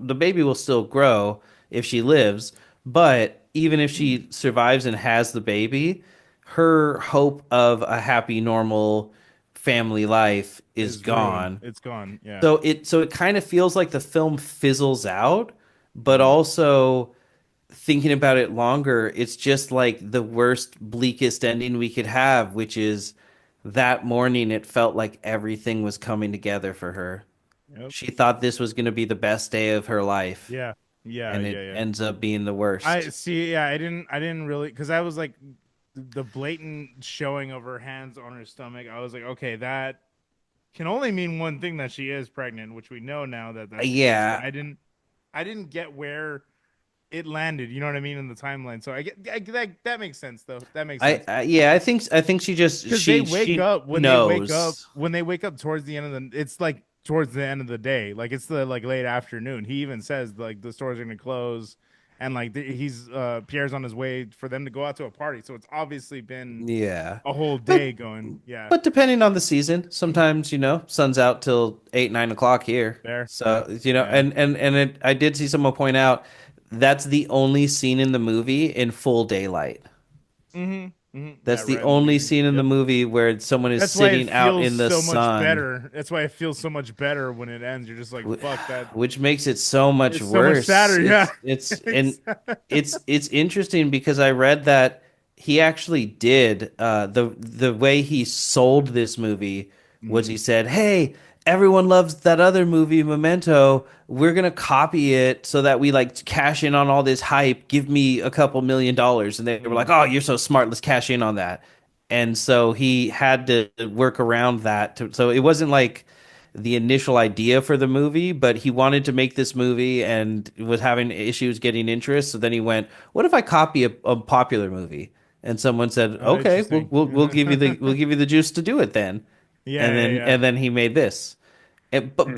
the baby will still grow if she lives. But even if she survives and has the baby, her hope of a happy, normal family life is Is ruined. gone. It's gone. Yeah. So it kind of feels like the film fizzles out, but Mm. also thinking about it longer, it's just like the worst, bleakest ending we could have, which is that morning it felt like everything was coming together for her. Yep. She thought this was going to be the best day of her life, Yeah. Yeah. and Yeah. it Yeah. ends up being the I worst. see. Yeah. I didn't really because I was like the blatant showing of her hands on her stomach. I was like, okay, that can only mean one thing that she is pregnant, which we know now that she is. But Yeah, I didn't get where it landed. You know what I mean in the timeline. So that makes sense though. That makes sense. yeah, I think she just Because they wake she up knows. when they wake up towards the end of the it's like towards the end of the day, like it's the like late afternoon. He even says like the stores are gonna close, and like he's Pierre's on his way for them to go out to a party, so it's obviously been Yeah. a whole But day going. Yeah. but depending on the season, sometimes sun's out till 8, 9 o'clock here. There, yeah, So yeah. I did see someone point out that's the only scene in the movie in full daylight. Yeah, That's the right in the only beginning. scene in the Yep. movie where someone is That's why it sitting out feels in the so much sun, better. That's why it feels so much better when it ends. You're just like, wh- fuck that. which makes it so much It's so much worse. sadder. Yeah. It's and it's interesting because I read that he actually did the way he sold this movie was Mhm. he said, "Hey, everyone loves that other movie, Memento. We're gonna copy it so that we like cash in on all this hype. Give me a couple $1 million." And they were like, Mhm. "Oh, you're so smart. Let's cash in on that." And so he had to work around that. So it wasn't like the initial idea for the movie, but he wanted to make this movie and was having issues getting interest. So then he went, "What if I copy a popular movie?" And someone said, Oh, "Okay, interesting. we'll give you the juice to do it then." Yeah, yeah, yeah. And then he made this. And, Hmm.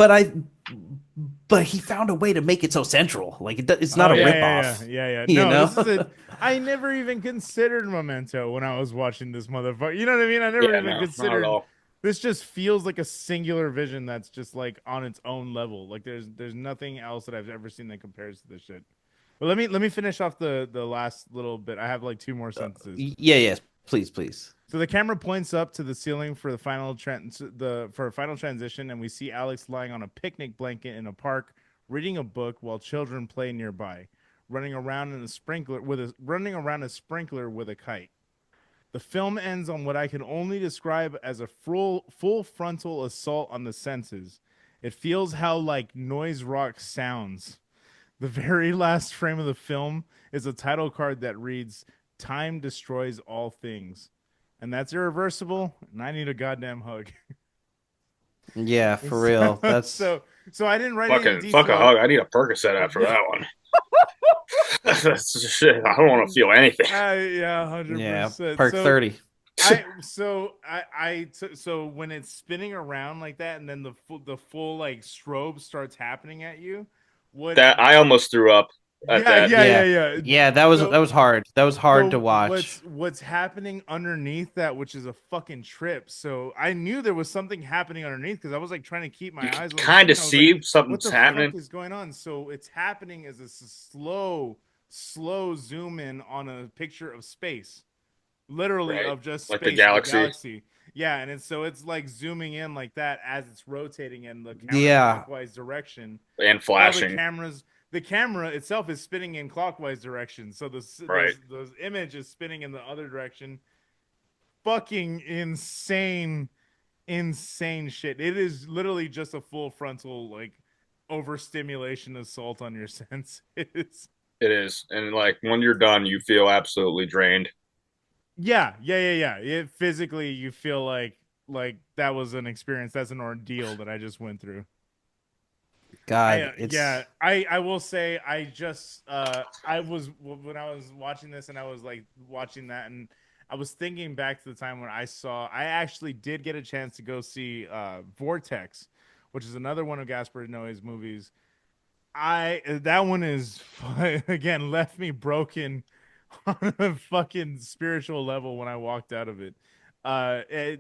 but he found a way to make it so central. Like it's not Oh a yeah, yeah, ripoff, yeah, yeah, yeah. you No, know? this is a. I never even considered Memento when I was watching this motherfucker. You know what I mean? I never Yeah, even no, not at considered. all. This just feels like a singular vision that's just like on its own level. Like there's nothing else that I've ever seen that compares to this shit. But let me finish off the last little bit. I have like two more sentences. Yeah, yes, please, please. So the camera points up to the ceiling for a final transition, and we see Alex lying on a picnic blanket in a park, reading a book while children play nearby, running around a sprinkler with a kite. The film ends on what I can only describe as a full frontal assault on the senses. It feels how like noise rock sounds. The very last frame of the film is a title card that reads, "Time destroys all things." And that's irreversible, and I need a goddamn hug. Yeah, for real. so, That's so, so I didn't write it in Fucking fuck a detail. hug. I need a Percocet after that one. That's just shit. I don't want to feel anything. Yeah, hundred yeah, percent. Perk 30. So when it's spinning around like that, and then the full like strobe starts happening at you, what? That I almost threw up at Yeah, that. yeah, yeah, Yeah. yeah. Yeah, that So was hard. That was hard to So watch. what's happening underneath that, which is a fucking trip. So I knew there was something happening underneath because I was like trying to keep You my can eyes on the kind screen. of I was like, see what something's the fuck happening. is going on? So it's happening as a slow zoom in on a picture of space, literally Right. of just Like the space, the galaxy galaxy. Yeah, and it's like zooming in like that as it's rotating in the Yeah. counterclockwise direction and while flashing. the camera itself is spinning in clockwise direction, so Right. those image is spinning in the other direction. Fucking insane shit. It is literally just a full frontal like overstimulation assault on your senses. It is. And like when you're done, you feel absolutely drained. Yeah, yeah, yeah, yeah. It physically you feel like that was an experience. That's an ordeal that I just went through. God, Yeah, it's I will say I just I was when I was watching this and I was like watching that and I was thinking back to the time when I actually did get a chance to go see Vortex, which is another one of Gaspar Noé's movies. I that one is again left me broken on a fucking spiritual level when I walked out of it.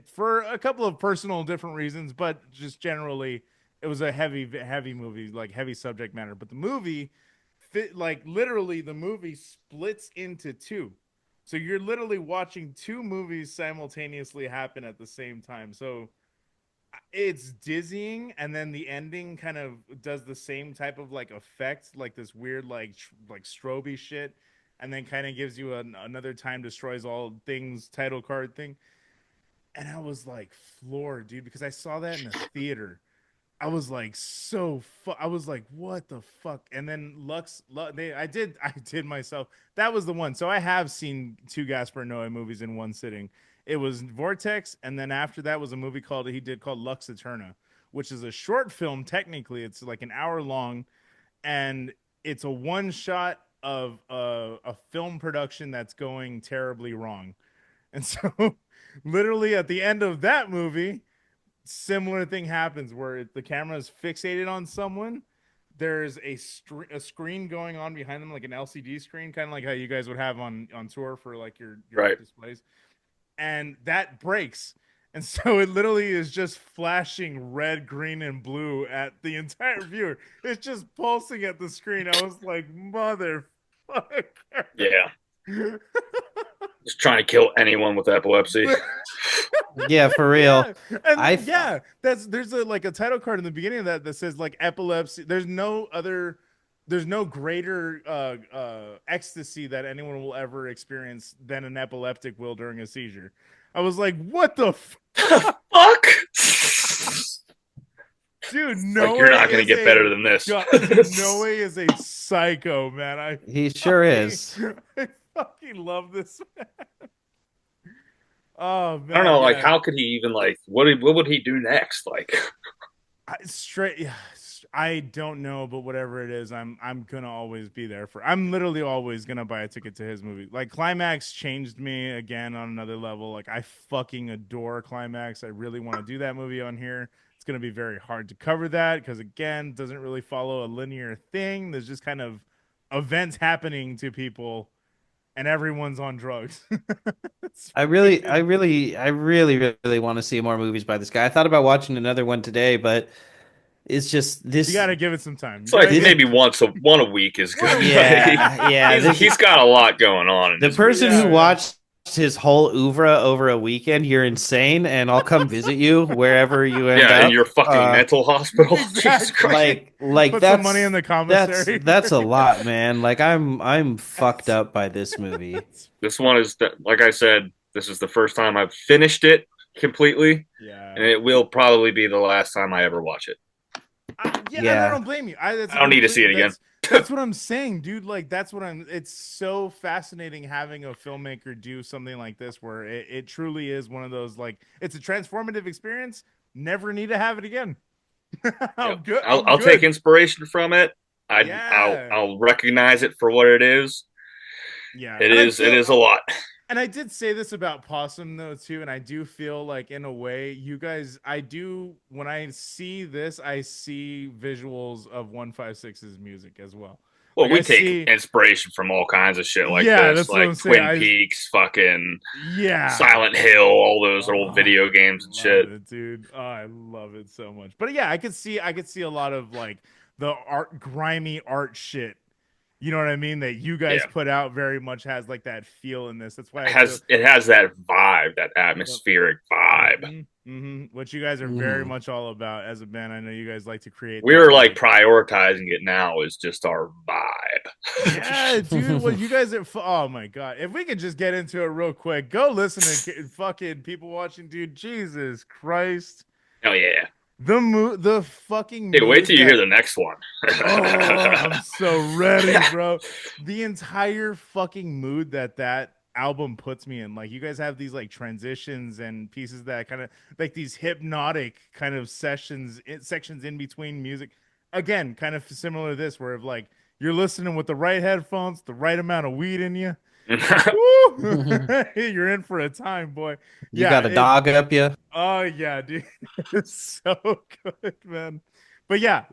For a couple of personal different reasons, but just generally, it was a heavy movie, like heavy subject matter. But the movie, like literally, the movie splits into two. So you're literally watching two movies simultaneously happen at the same time. So it's dizzying, and then the ending kind of does the same type of like effect, like this weird like stroby shit, and then kind of gives you another time destroys all things title card thing. And I was like floored, dude, because I saw that in a theater. I was like I was like, what the fuck? And then I did myself. That was the one. So I have seen two Gaspar Noé movies in one sitting. It was Vortex, and then after that was a movie called Lux Eterna, which is a short film. Technically, it's like an hour long, and it's a one shot of a film production that's going terribly wrong. And so, literally at the end of that movie, similar thing happens where the camera is fixated on someone. There's a screen going on behind them, like an LCD screen, kind of like how you guys would have on tour for like your Right. displays, and that breaks. And so it literally is just flashing red, green, and blue at the entire viewer. It's just pulsing at the screen. I was like, motherfucker. Yeah. Just trying to kill anyone with epilepsy. yeah, for real. Yeah, and I yeah, there's a like a title card in the beginning of that says like epilepsy. There's no other there's no greater ecstasy that anyone will ever experience than an epileptic will during a seizure. I was like, what the Fuck. dude? Like Noe you're not gonna is get better than this. dude, Noe is a psycho, man. He sure is. I fucking love this man. Oh I don't man, know, like yeah. how could he even like what would he do next? Like Straight, yeah, I don't know, but whatever it is, I'm gonna always be there for. I'm literally always gonna buy a ticket to his movie. Like Climax changed me again on another level. Like I fucking adore Climax. I really want to do that movie on here. It's gonna be very hard to cover that because again, it doesn't really follow a linear thing. There's just kind of events happening to people, and everyone's on drugs. It's I really, I freaking- really, I really, really want to see more movies by this guy. I thought about watching another one today, but it's just you this. got to give it some time. You it's got like to This, give maybe one a week is one a good. week. yeah, yeah. He's got a lot going on in The his movies. person who Yeah, yeah. watched his whole oeuvre over a weekend, you're insane, and I'll come visit you wherever you end Yeah, in up. your fucking mental hospital. Jesus Exactly. Christ. Like Put some money in the that's commissary. that's a lot, man. Like I'm fucked up by this movie. This one is like I said, this is the first time I've finished it completely, and Yeah. it will probably be the last time I ever watch it. Yeah, and I Yeah. don't blame you. That's I don't need to see it again. That's what I'm saying, dude. Like that's what I'm. It's so fascinating having a filmmaker do something like this, where it truly is one of those like it's a transformative experience. Never need to have it again. I'm Yep. good. I'll, I'm I'll take good. inspiration from it. Yeah. I'll recognize it for what it is. Yeah, It and I is it feel is a lot. and I did say this about Possum though too, and I do feel like in a way, you guys, I do when I see this, I see visuals of 156's music as well. Well, Like we I take see, inspiration from all kinds of shit like yeah, this, that's what I'm like saying. Twin Peaks, fucking Yeah, Silent Hill, all those oh, old I video games and love shit. it, dude. Oh, I love it so much. But yeah, I could see a lot of like the grimy art shit. You know what I mean? That you guys Yeah. put out very much has like that feel in this. That's why I feel. It has that vibe, that Yep. atmospheric vibe. What you guys are very Mm. much all about as a band. I know you guys like to create that. We're like prioritizing it now is just our Yeah, vibe. dude. What you guys are? Oh my god! If we could just get into it real quick, go listen to fucking people watching, dude. Jesus Christ, Hell yeah. the fucking Dude, wait mood till you that. hear the next one. Oh, I'm so ready, bro. The entire fucking mood that album puts me in. Like you guys have these like transitions and pieces that kind of like these hypnotic kind of sections in between music. Again, kind of similar to this where like you're listening with the right headphones, the right amount of weed in you. Woo! You're in for a time, boy. You Yeah, got a dog up you? oh yeah, dude. It's so good, man. But yeah,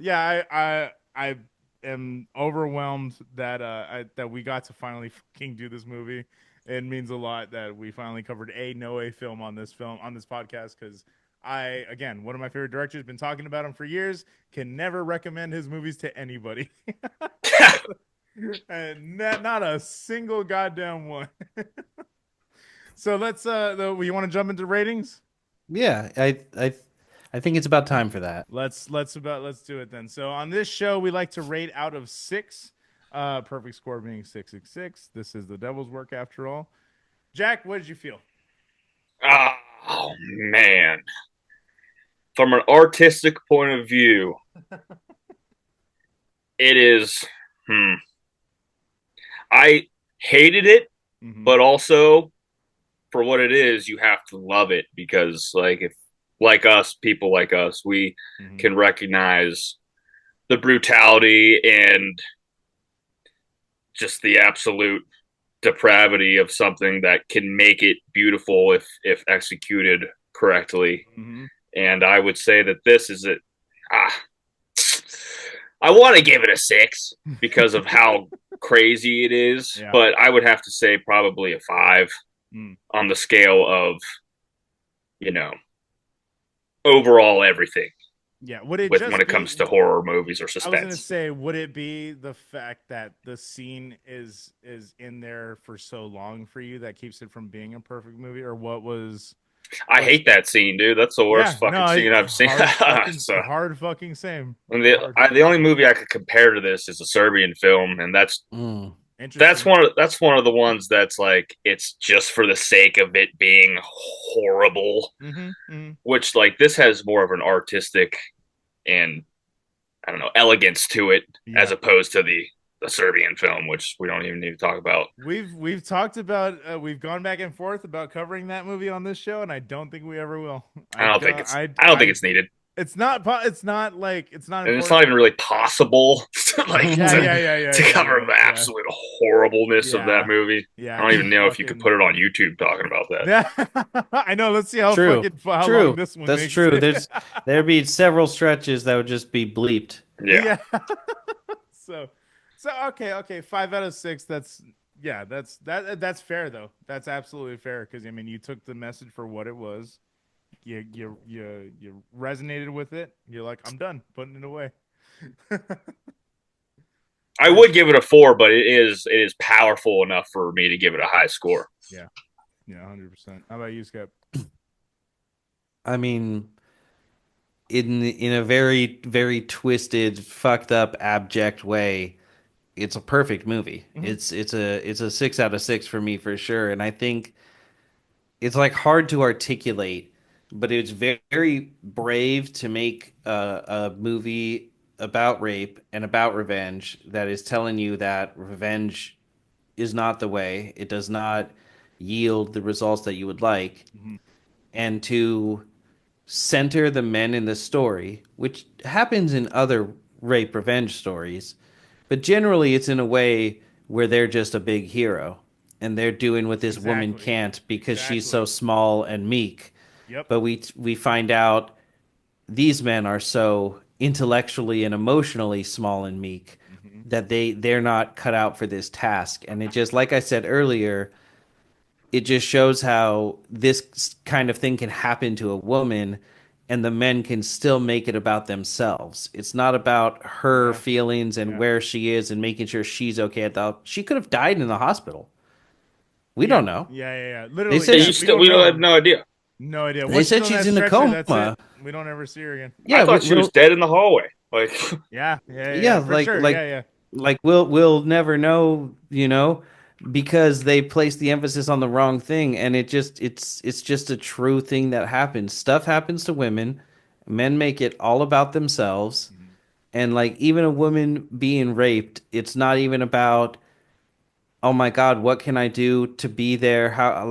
I am overwhelmed that that we got to finally fucking do this movie. It means a lot that we finally covered a Noé film on this podcast because again, one of my favorite directors, been talking about him for years, can never recommend his movies to anybody. And not a single goddamn one. So let's you want to jump into ratings? Yeah, I think it's about time for that. Let's do it then. So on this show, we like to rate out of 6. Perfect score being 666. This is the devil's work after all. Jack, what did you feel? Oh man. From an artistic point of view, it is I hated it, but also for what it is, you have to love it because like if like us, people like us, we can recognize the brutality and just the absolute depravity of something that can make it beautiful if executed correctly. And I would say that this is it. I want to give it a 6 because of how crazy it is, Yeah. but I would have to say probably a 5 on the scale of, you know, overall everything. Yeah, would it With just when it be, comes to horror movies or I was gonna suspense. say, would it be the fact that the scene is in there for so long for you that keeps it from being a perfect movie, or what was? I But hate that scene, dude. That's the worst yeah, fucking scene I've seen. So, hard fucking same. and Hard. the only movie I could compare to this is a Serbian film, and Mm. Interesting. that's one of the ones that's like it's just for the sake of it being horrible. Mm-hmm. Which like this has more of an artistic and I don't know elegance to it as Yeah. opposed to the Serbian film, which we don't even need to talk about. We've talked about we've gone back and forth about covering that movie on this show, and I don't think we ever will. I don't think it's needed, it's not like it's not and it's not important. even really possible like Yeah, yeah, yeah, yeah, to yeah, cover yeah, the yeah, absolute horribleness of that yeah, movie. I yeah. don't even It's know if you could fucking put it on YouTube talking about that. yeah. I know. Let's see True. how long True. this one That's makes true. it. There'd be several stretches that would just be bleeped. Yeah, Yeah. so okay, 5 out of 6. That's yeah, that's fair though. That's absolutely fair because I mean you took the message for what it was. You resonated with it. You're like, I'm done putting it away. I That's would give it a 4, but it is powerful enough for me to give it a high score. yeah, yeah, 100%. How about you, Scott? I mean, in a very twisted, fucked up, abject way, it's a perfect movie. Mm-hmm. It's a 6 out of 6 for me for sure. And I think it's like hard to articulate, but it's very brave to make a movie about rape and about revenge that is telling you that revenge is not the way. It does not yield the results that you would like. Mm-hmm. And to center the men in the story, which happens in other rape revenge stories, but generally it's in a way where they're just a big hero and they're doing what this woman Exactly. can't because she's so Exactly. small and meek. Yep. But we find out these men are so intellectually and emotionally small and meek Mm-hmm. that they're not cut out for this task. And it just like I said earlier, it just shows how this kind of thing can happen to a woman and the men can still make it about themselves. It's not about her Yeah. feelings and Yeah. where she is and making sure she's okay at the she could have died in the hospital. We Yeah. don't know. Yeah. Yeah. Yeah. They Literally. said Yeah, Yeah. you she, We still don't we don't have know. no idea. No idea. they Once she's said on that she's in a stretcher, that's it. coma. We don't ever see her again. I Yeah, thought she was we'll dead in the hallway. Like Yeah. Yeah. Yeah. yeah, Yeah, for sure. Yeah. Yeah. like we'll never know, because they place the emphasis on the wrong thing and it's just a true thing that happens. Stuff happens to women. Men make it all about themselves. Mhm. And like even a woman being raped, it's not even about, oh my God, what can I do to be there? How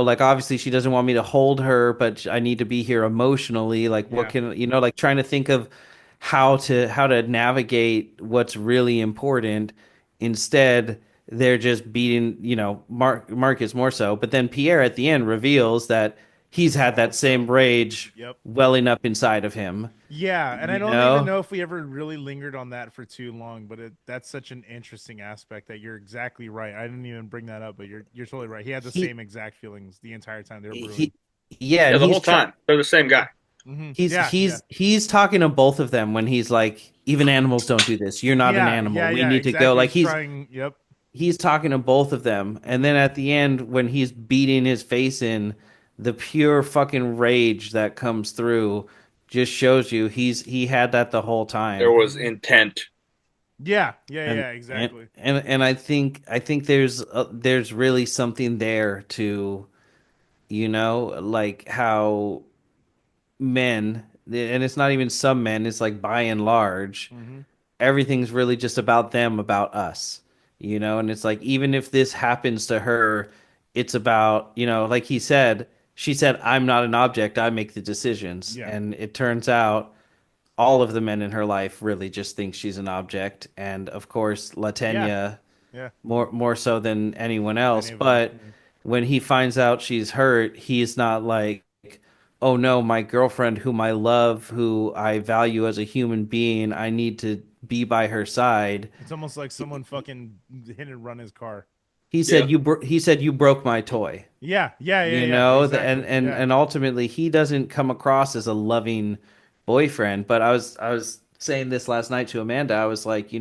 like obviously she doesn't want me to hold her, but I need to be here emotionally. Like what Yeah. can, like trying to think of how to navigate what's really important. Instead, they're just beating, Marcus more so. But then Pierre at the end reveals that he's had that Also. same rage Yep. welling up inside of him, Yeah, and I you don't even know? know if we ever really lingered on that for too long, but that's such an interesting aspect that you're exactly right. I didn't even bring that up, but you're totally right. He had the He same exact feelings the entire time they were brewing. he yeah, yeah, and the whole time they're the same guy. he's Yeah, yeah, he's talking to both of them when he's like, even animals don't do this. You're not an yeah, animal. yeah, We yeah. need to go. Exactly. Like He's trying. Yep. he's talking to both of them. And then at the end, when he's beating his face in, the pure fucking rage that comes through just shows you he had that the whole There time. was intent. Yeah, yeah, And yeah. Exactly. I think there's really something there to, like how men, and it's not even some men, it's like by and large Hmm. everything's really just about them, about us, and it's like even if this happens to her, it's about, like she said, I'm not an object, I make the decisions. Yeah, And it turns out all of the men in her life really just think she's an object. And of course, yeah, Latenya yeah. more so than anyone Any else. of them. But when he finds out she's hurt, he's not like, oh no, my girlfriend, whom I love, who I value as a human being, I need to be by her side. It's almost like someone fucking hit and run his car. Yeah, He said you broke my toy. Yeah, yeah, yeah, yeah. And Exactly. Yeah. and ultimately he doesn't come across as a loving boyfriend. But I was saying this last night to Amanda. I was like,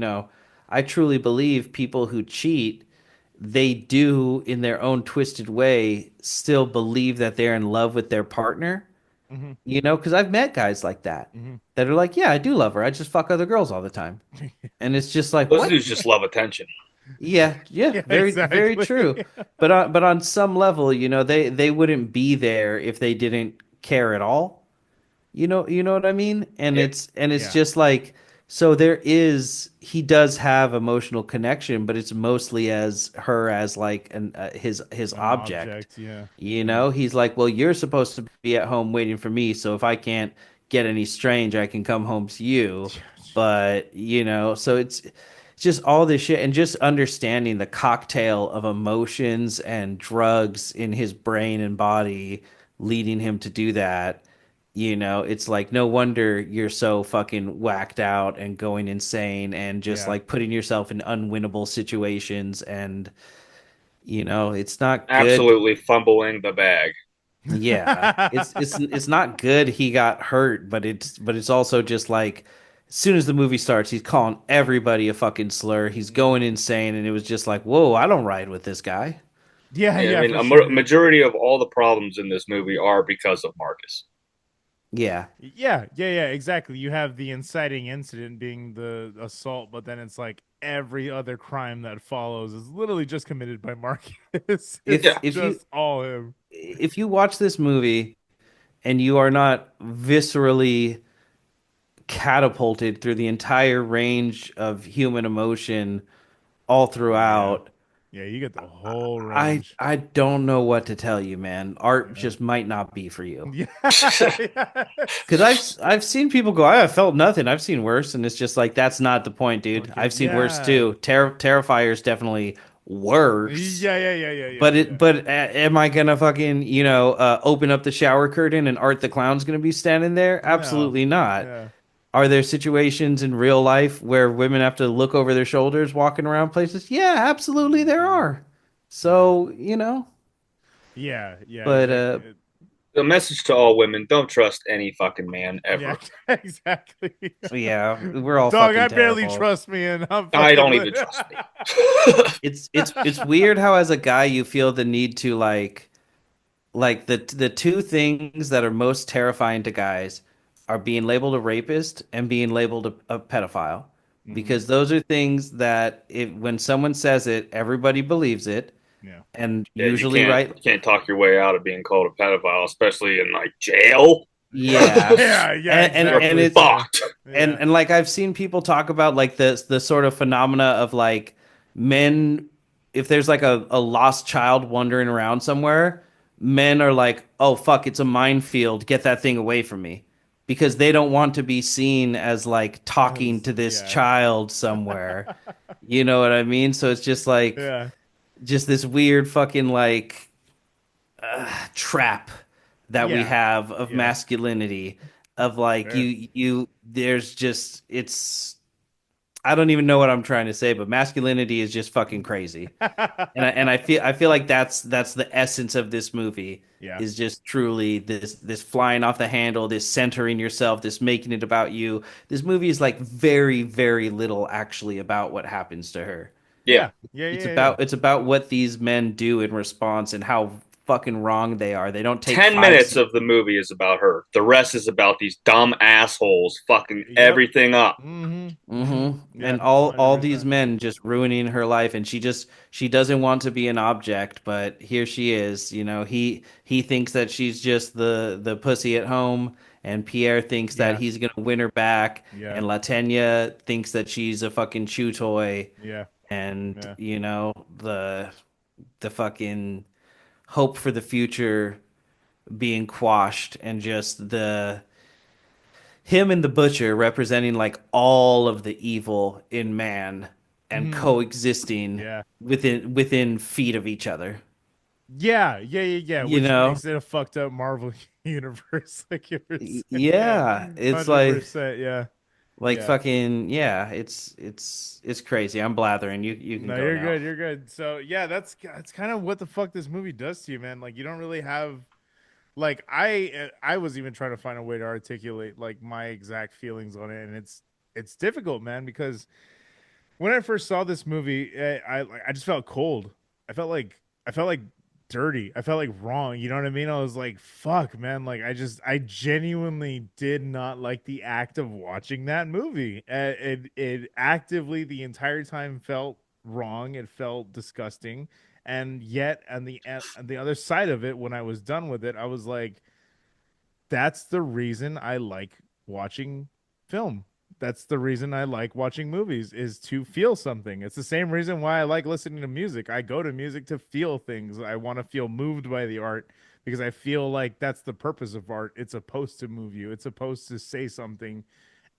I truly believe people who cheat, they do in their own twisted way still believe that they're in love with their partner. Hmm. You know, because I've met guys like that Hmm. that are like, yeah, I do love her. I just fuck other girls all the time. And it's just like, Those what? dudes just love attention. Yeah, yeah, Yeah, very, very exactly. true. But on some level, you know, they wouldn't be there if they didn't care at all. You know what I mean? Yeah, And it's Yeah, just like so he does have emotional connection, but it's mostly as her as like his an object. object. Yeah, You yeah, know, he's like, well, you're supposed to be at home waiting for me, so if I can't get any strange, I can come home to you. But, you know, so it's just all this shit and just understanding the cocktail of emotions and drugs in his brain and body leading him to do that. You know, it's like no wonder you're so fucking whacked out and going insane and just yeah. like putting yourself in unwinnable situations and you know, it's not good. absolutely fumbling the bag. Yeah, it's not good he got hurt, but it's also just like as soon as the movie starts, he's calling everybody a fucking slur. He's going insane, and it was just like, whoa, I don't ride with this guy. Yeah, Yeah, I yeah, mean, for sure, dude. majority of all the problems in this movie are because of Marcus. Yeah, Yeah, yeah, yeah, exactly. You have the inciting incident being the assault, but then it's like every other crime that follows is literally just committed by Marcus. if It's Yeah, if you just all him. if you watch this movie and you are not viscerally catapulted through the entire range of human emotion all Yeah. throughout. Yeah, you get the whole range. I don't know what to tell you, man. Art Yeah. just might not be for you. Yeah. Yes. Because I've seen people go, I felt nothing. I've seen worse, and it's just like that's not the point, dude. Fucking I've seen worse yeah. too. Terrifier is definitely worse. Yeah, yeah, yeah, yeah, yeah, But it yeah. but am I gonna fucking open up the shower curtain and Art the Clown's gonna be standing there? No. Absolutely not. Yeah. Are there situations in real life where women have to look over their shoulders walking around places? Yeah, absolutely there Hmm. are. Yeah. So, you know, Yeah, yeah, but exactly. the message to all women: don't trust any fucking man Yeah, ever. exactly. yeah, we're all Dog, fucking I barely terrible. trust me and I'm I fucking don't even trust me. It's weird how as a guy you feel the need to like the two things that are most terrifying to guys are being labeled a rapist and being labeled a pedophile Hmm. because those are things that when someone says it, everybody believes it Yeah. and Yeah, usually right. you can't talk your way out of being called a pedophile, especially in like jail. Yeah. Yeah. Yeah, yeah, You're And exactly. it's Yeah. fucked. Yeah. and like I've seen people talk about like the sort of phenomena of like men if there's like a lost child wandering around somewhere, men are like, "Oh fuck, it's a minefield. Get that thing away from me." Because they don't want to be seen as like talking to this Yeah. child somewhere. You know what I mean? So it's just like Yeah. just this weird fucking like trap that we Yeah. have of Yeah. masculinity of like Fair. you there's just it's I don't even know what I'm trying to say but masculinity is just fucking crazy and I feel like that's the essence of this movie Yeah. is just truly this flying off the handle this centering yourself this making it about you this movie is like very very little actually about what happens to her Yeah. Yeah. Yeah. Yeah. Yeah. it's about what these men do in response and how fucking wrong they are. They don't take 10 minutes of the movie is about her. The rest is about these dumb assholes fucking Yep. everything up. Mm-hmm. Mm-hmm. Mm-hmm. Yeah. And all these 100%. men just ruining her life, and she doesn't want to be an object, but here she is. You know, he thinks that she's just the pussy at home, and Pierre thinks that Yeah. he's gonna win her back, Yeah. and Latenya thinks that she's a fucking chew toy, Yeah. and Yeah. you know the fucking hope for the future being quashed and just the him and the butcher representing like all of the evil in man and Mm-hmm. coexisting Yeah. within feet of each other. Yeah. Yeah. Yeah. Yeah. You Which know? makes it a fucked up Marvel universe, like you were saying. Yeah. Yeah, it's like 100%. Yeah. like Yeah. fucking yeah, it's crazy. I'm blathering. You can No, go you're now. good. You're good. So yeah, that's kind of what the fuck this movie does to you, man. Like you don't really have like I was even trying to find a way to articulate like my exact feelings on it, and it's difficult, man, because when I first saw this movie, I just felt cold. I felt like dirty. I felt like wrong. You know what I mean? I was like, fuck, man. Like I genuinely did not like the act of watching that movie. It actively the entire time felt wrong. It felt disgusting. And yet on the other side of it, when I was done with it, I was like, that's the reason I like watching film. That's the reason I like watching movies is to feel something. It's the same reason why I like listening to music. I go to music to feel things. I want to feel moved by the art because I feel like that's the purpose of art. It's supposed to move you. It's supposed to say something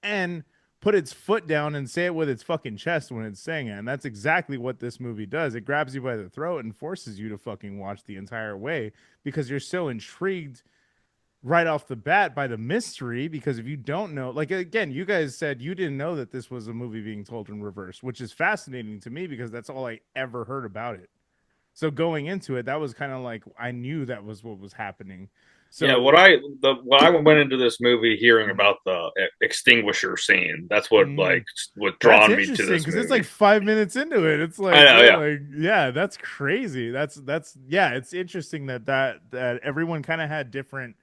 and put its foot down and say it with its fucking chest when it's saying it. And that's exactly what this movie does. It grabs you by the throat and forces you to fucking watch the entire way because you're so intrigued right off the bat by the mystery because if you don't know, like again, you guys said you didn't know that this was a movie being told in reverse, which is fascinating to me because that's all I ever heard about it. So going into it, that was kind of like I knew that was what was happening. Yeah, So what I went into this movie hearing about the extinguisher scene. That's what mm, what that's drawn me to interesting this because it's like movie. 5 minutes into it. It's I like know, you're yeah, like, yeah, that's crazy. That's yeah, it's interesting that everyone kind of had different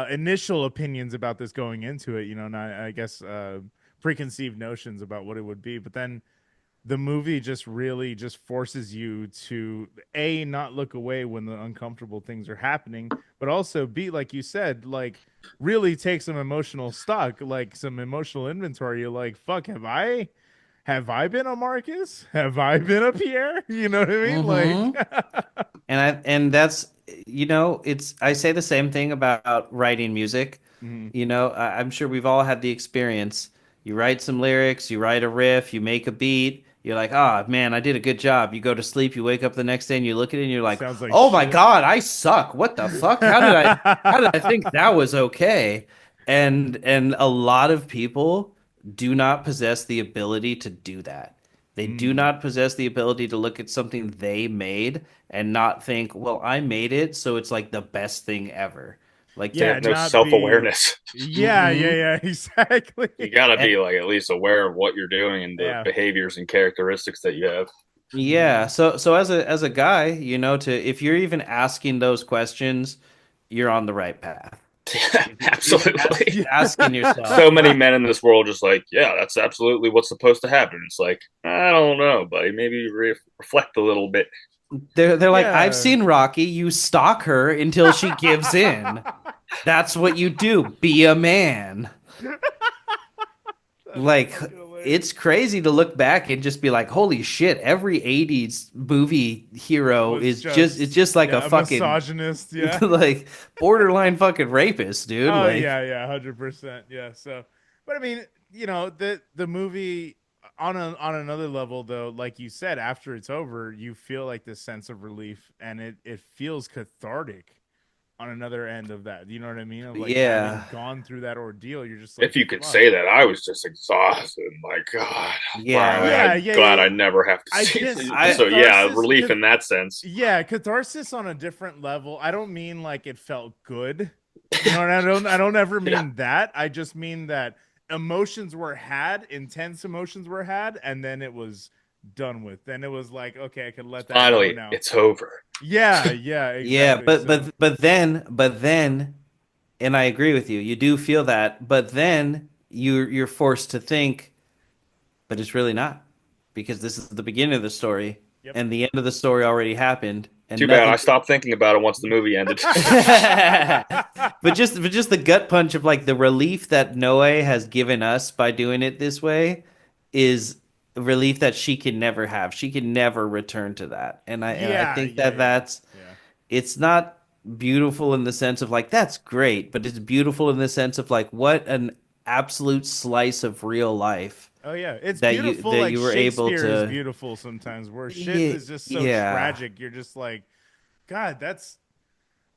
initial opinions about this going into it, you know, not I guess preconceived notions about what it would be, but then the movie just really just forces you to a not look away when the uncomfortable things are happening, but also b like you said, like really take some emotional stock, like some emotional inventory. You're like, fuck, have I been a Marcus? Have I been a Pierre? You know what I mean? Like, Mm-hmm. And that's it's I say the same thing about writing music. mhm. I'm sure we've all had the experience. You write some lyrics, you write a riff, you make a beat. You're like, oh man, I did a good job. You go to sleep, you wake up the next day and you look at it and you're like, Sounds like oh my shit. God, I suck. What the fuck? How did I think that was okay? And a lot of people do not possess the ability to do that. They do Mm. not possess the ability to look at something they made and not think, well, I made it, so it's like the best thing ever. Like they Yeah, have no not self be. awareness. Yeah, yeah, mm-mm. yeah, exactly. You got to And be like at least aware of what you're doing and the Yeah. behaviors and characteristics that you have. yeah, Mhm. so as a guy, to if you're even asking those questions, you're on the right path. If you're even Absolutely. asking Yeah. yourself, So many men in this world just like, yeah, that's absolutely what's supposed to happen. It's like, I don't know, buddy. Maybe reflect a little bit. they're like, I've Yeah. seen Rocky. You stalk her until she gives in. That's what you do. Be a man. That is Like fucking hilarious. it's crazy to look back and just be like, holy shit, every 80s movie hero Was is just it's just just like a yeah, a fucking misogynist, yeah. like borderline fucking rapist, dude. Oh Like yeah, yeah, 100%. Yeah. So, but I mean, the movie on another level though, like you said, after it's over, you feel like this sense of relief, and it feels cathartic on another end of that. You know what I mean? Of like having yeah. gone through that ordeal, you're just like, If you could fuck. say that, I was just exhausted. My God, finally, Yeah. Yeah, I'm yeah, glad yeah. I never have to I see guess this. I So yeah, catharsis, relief in that sense. yeah, catharsis on a different level. I don't mean like it felt good. You know, and I don't ever Yeah, mean that. I just mean that emotions were had, intense emotions were had, and then it was done with. Then it was like, okay, I can let that go finally, now. it's over. Yeah, yeah, yeah, exactly. but So, but then and I agree with you. You do feel that, but then you're forced to think, but it's really not because this is the beginning of the story yep. and the end of the story already happened and Too bad. I nothing. stopped thinking about it once the movie ended. But just the gut punch of like the relief that Noe has given us by doing it this way is a relief that she can never have. She can never return to that. And I Yeah, think yeah, that yeah. that's Yeah. it's not beautiful in the sense of like that's great, but it's beautiful in the sense of like what an absolute slice of real life Oh yeah, it's that you beautiful. that Like you were able Shakespeare is to. beautiful sometimes, where shit Yeah, is just so yeah, tragic. You're just like, God,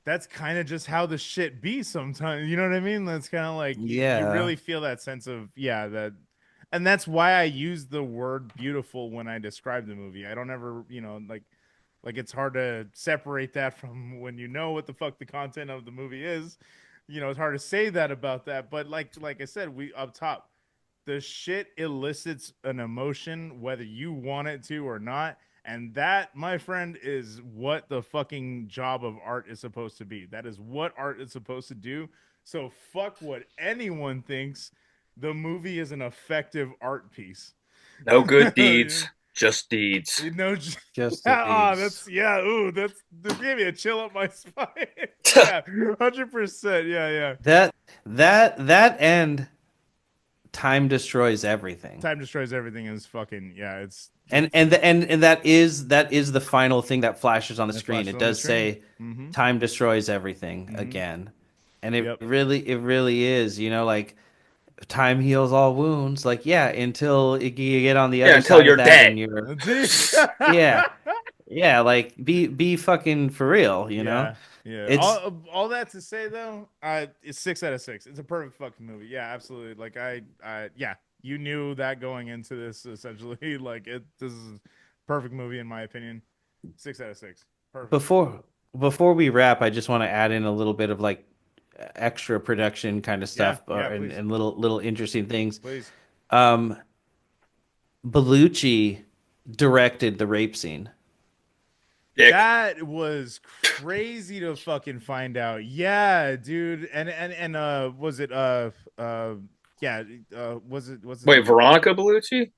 that's kind of just how the shit be sometimes. You know what I mean? That's kind of like you yeah. really feel that sense of yeah that, and that's why I use the word beautiful when I describe the movie. I don't ever like it's hard to separate that from when you know what the fuck the content of the movie is. You know, it's hard to say that about that. But like I said, we up top, the shit elicits an emotion whether you want it to or not, And that, my friend, is what the fucking job of art is supposed to be. That is what art is supposed to do. So fuck what anyone thinks. The movie is an effective art piece. No good deeds, just deeds. You know, Just that's these. yeah. Ooh, that gave me a chill up my spine. Yeah, 100%. Yeah, yeah. That and time destroys everything. Time destroys everything is fucking yeah. It's And that is the final thing that flashes on the it screen. flashes It on the does screen. say Mm-hmm. time destroys everything Mm-hmm. again. And Yep. it really is, like time heals all wounds. Like, yeah, until you get on the Yeah, other until side of you're that dead. and yeah, yeah, like be fucking for real, Yeah, yeah. It's All that to say though, it's 6 out of 6. It's a perfect fucking movie. Yeah, absolutely. Like yeah, you knew that going into this essentially. Like this is perfect movie in my opinion. 6 out of 6. Perfect. before before we wrap, I just want to add in a little bit of like extra production kind of Yeah, stuff yeah. and, Please, and little interesting things. please. Um, Bellucci directed the rape scene. Dick. That was crazy to fucking find out. Yeah, dude. And was it yeah, was it Wait, Veronica Bellucci?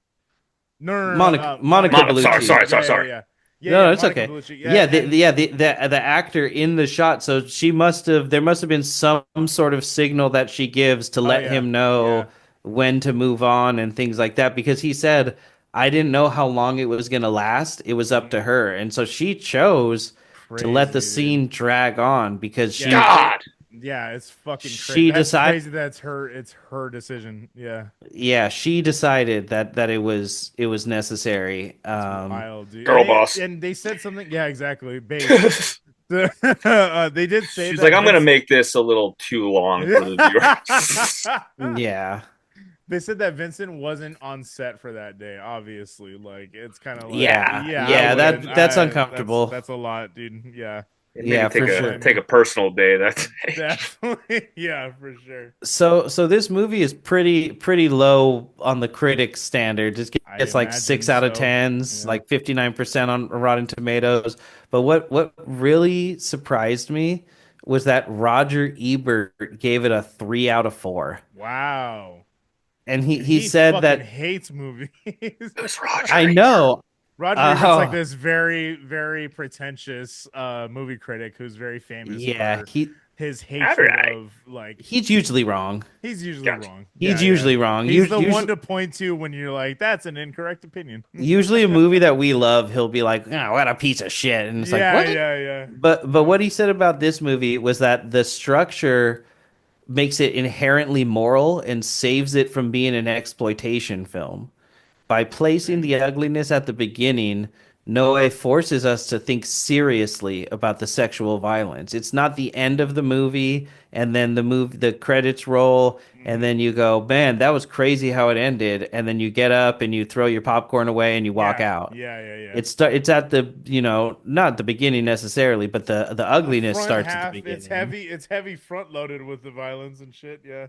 no. Monica Monica Sorry, Bellucci. Bellucci. sorry, Yeah, sorry, yeah, sorry. yeah. No, no, it's Monica okay. Bellucci. Yeah, Yeah, and the actor in the shot. So there must have been some sort of signal that she gives to oh let yeah. him Yeah. know when to move on and things like that. Because he said, I didn't know how long it was gonna last. It was up to Mhm. her, and so she chose to let the Crazy, dude. scene drag on because Yeah, God. yeah, it's fucking crazy. she That's decided. crazy. It's her decision. Yeah. Yeah, she decided that it was necessary. That's wild, dude. Girl boss. And they said something. Yeah, exactly. Base. They did say She's like, that I'm gonna Vince. make this a little too long for the viewer. Yeah. They said that Vincent wasn't on set for that day. Obviously, like it's kind of like, Yeah, yeah, I yeah, wouldn't. that's That's uncomfortable. that's a lot, dude. Yeah, Maybe Yeah, for don't sure. blame take me. a personal day that day. Definitely, yeah, for sure. So this movie is pretty low on the critics standard. Just I gets like imagine 6 out of 10s, so. Yeah. like 59% on Rotten Tomatoes. But what really surprised me was that Roger Ebert gave it a 3 out of 4. Wow. And And he he said fucking that hates movies. Who's Roger I Ebert? know. Roger Ebert's like Oh, this very, very pretentious movie critic who's very famous yeah, for his All hatred right. of like he's usually wrong. he's usually Gotcha. wrong. He's Yeah, yeah. usually wrong. He's the one Usually to point to when you're like, that's an incorrect opinion. usually a movie that we love, he'll be like, "Oh, what a piece of shit," and it's like, Yeah, "What?" yeah, yeah. But what he said about this movie was that the structure makes it inherently moral and saves it from being an exploitation film. By placing Interesting. the ugliness at the beginning, Noé forces us to think seriously about the sexual violence. It's not the end of the movie and then the credits roll and Hmm. then you go, "Man, that was crazy how it ended." And then you get up and you throw your popcorn away and you walk Yeah, out. yeah, yeah, yeah. It's at the, not the beginning necessarily, but the The ugliness front starts at the half, it's beginning. heavy. It's heavy front loaded with the violence and shit. Yeah.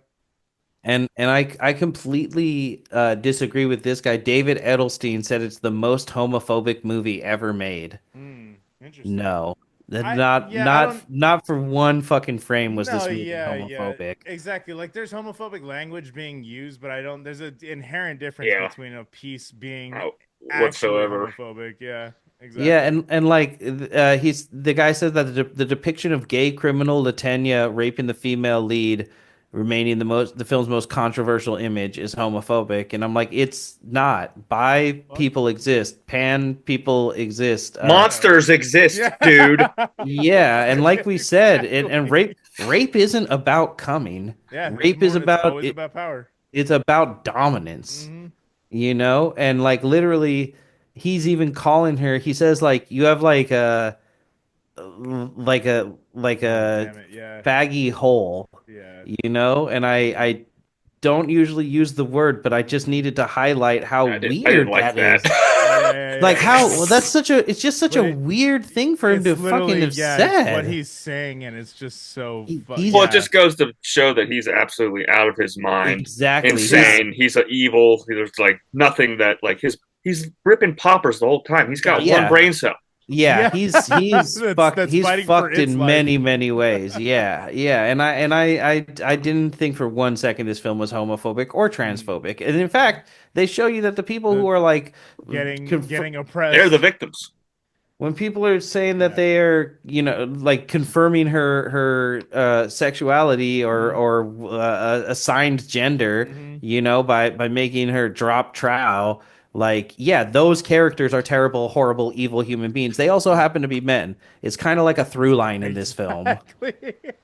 And I completely disagree with this guy. David Edelstein said it's the most homophobic movie ever made. Hmm. Interesting. No, I yeah, I don't. not for one fucking frame was No, this movie yeah, yeah, homophobic. exactly. Like there's homophobic language being used, but I don't. There's an inherent difference Yeah. between a piece being Oh, actually whatsoever. homophobic. Yeah, Yeah, exactly. and like he's the guy said that the depiction of gay criminal Latenya raping the female lead, remaining the film's most controversial image, is homophobic, and I'm like, it's not. Bi Well, people exist, pan people exist. yeah, Monsters exist, yeah, dude. Yeah, and like we said, and exactly. rape isn't about coming. Yeah, Rape is it's about always it. about power. It's about dominance, Hmm. and like literally, he's even calling her. He says like you have like Oh, a damn it. Yeah, faggy hole, yeah. and I don't usually use the word, but I just Hmm. needed to highlight how I didn't weird like that that. is. Yeah, yeah, Like yeah. how well, that's such a it's just such But a weird thing for him it's to fucking literally have yeah, it's what said. he's saying, and it's just so He's Well, it yeah, just goes to show that he's absolutely out of his mind, exactly yeah. his insane. He's an evil. There's like nothing that like his He's ripping poppers the whole time. He's got one Yeah. brain cell. Yeah, Yeah, he's fucked. that's He's fighting for fucked its in life. many ways. Yeah, yeah. And I didn't think for one second this film was homophobic or Mm. transphobic. And in fact, they show you that the people who The are like, getting They're the oppressed. victims. when people are saying that Yeah. they are, like confirming her sexuality or Hmm. assigned gender, Hmm. by making her drop trow, like yeah, those characters are terrible, horrible, evil human beings. They also happen to be men. It's kind of like a through line in this film, Exactly.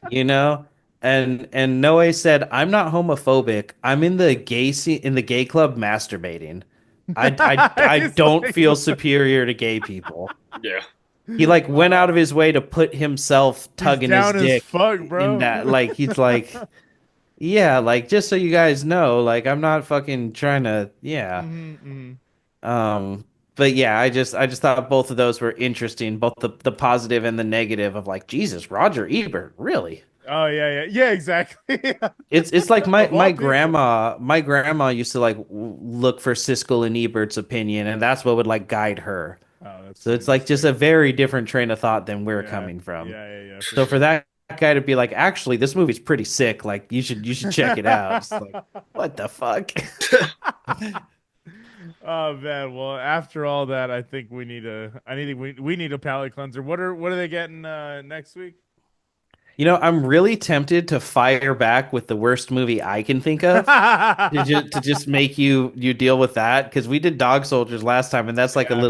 you know. And Noe said, "I'm not homophobic. I'm in the in the gay club masturbating. I It's don't like feel superior to gay people." Yeah. He like went out of his way to put himself he's tugging his down as dick fuck, in bro. that. Like he's like, yeah, like just so you guys know, like I'm not fucking trying to, yeah. Hmm. Hmm. Um, but yeah, I just thought both of those were interesting, both the positive and the negative of like, Jesus, Roger Ebert, really? Oh yeah, yeah, yeah, exactly. It's like my Of all my people. grandma used to like look for Siskel and Ebert's opinion, and that's what would like guide her. Oh, that's So it's like just interesting. a very different train of thought than we're Yeah, coming from. yeah, yeah, yeah, for So for sure. that guy to be like, actually, this movie's pretty sick. Like you should check it out. It's like, what the fuck? Oh man, well after all that, I think we need a palate cleanser. What are they getting next week? I'm really tempted to fire back with the worst movie I can think of to just make you deal with that because we did Dog Soldiers last time and that's like a Yeah.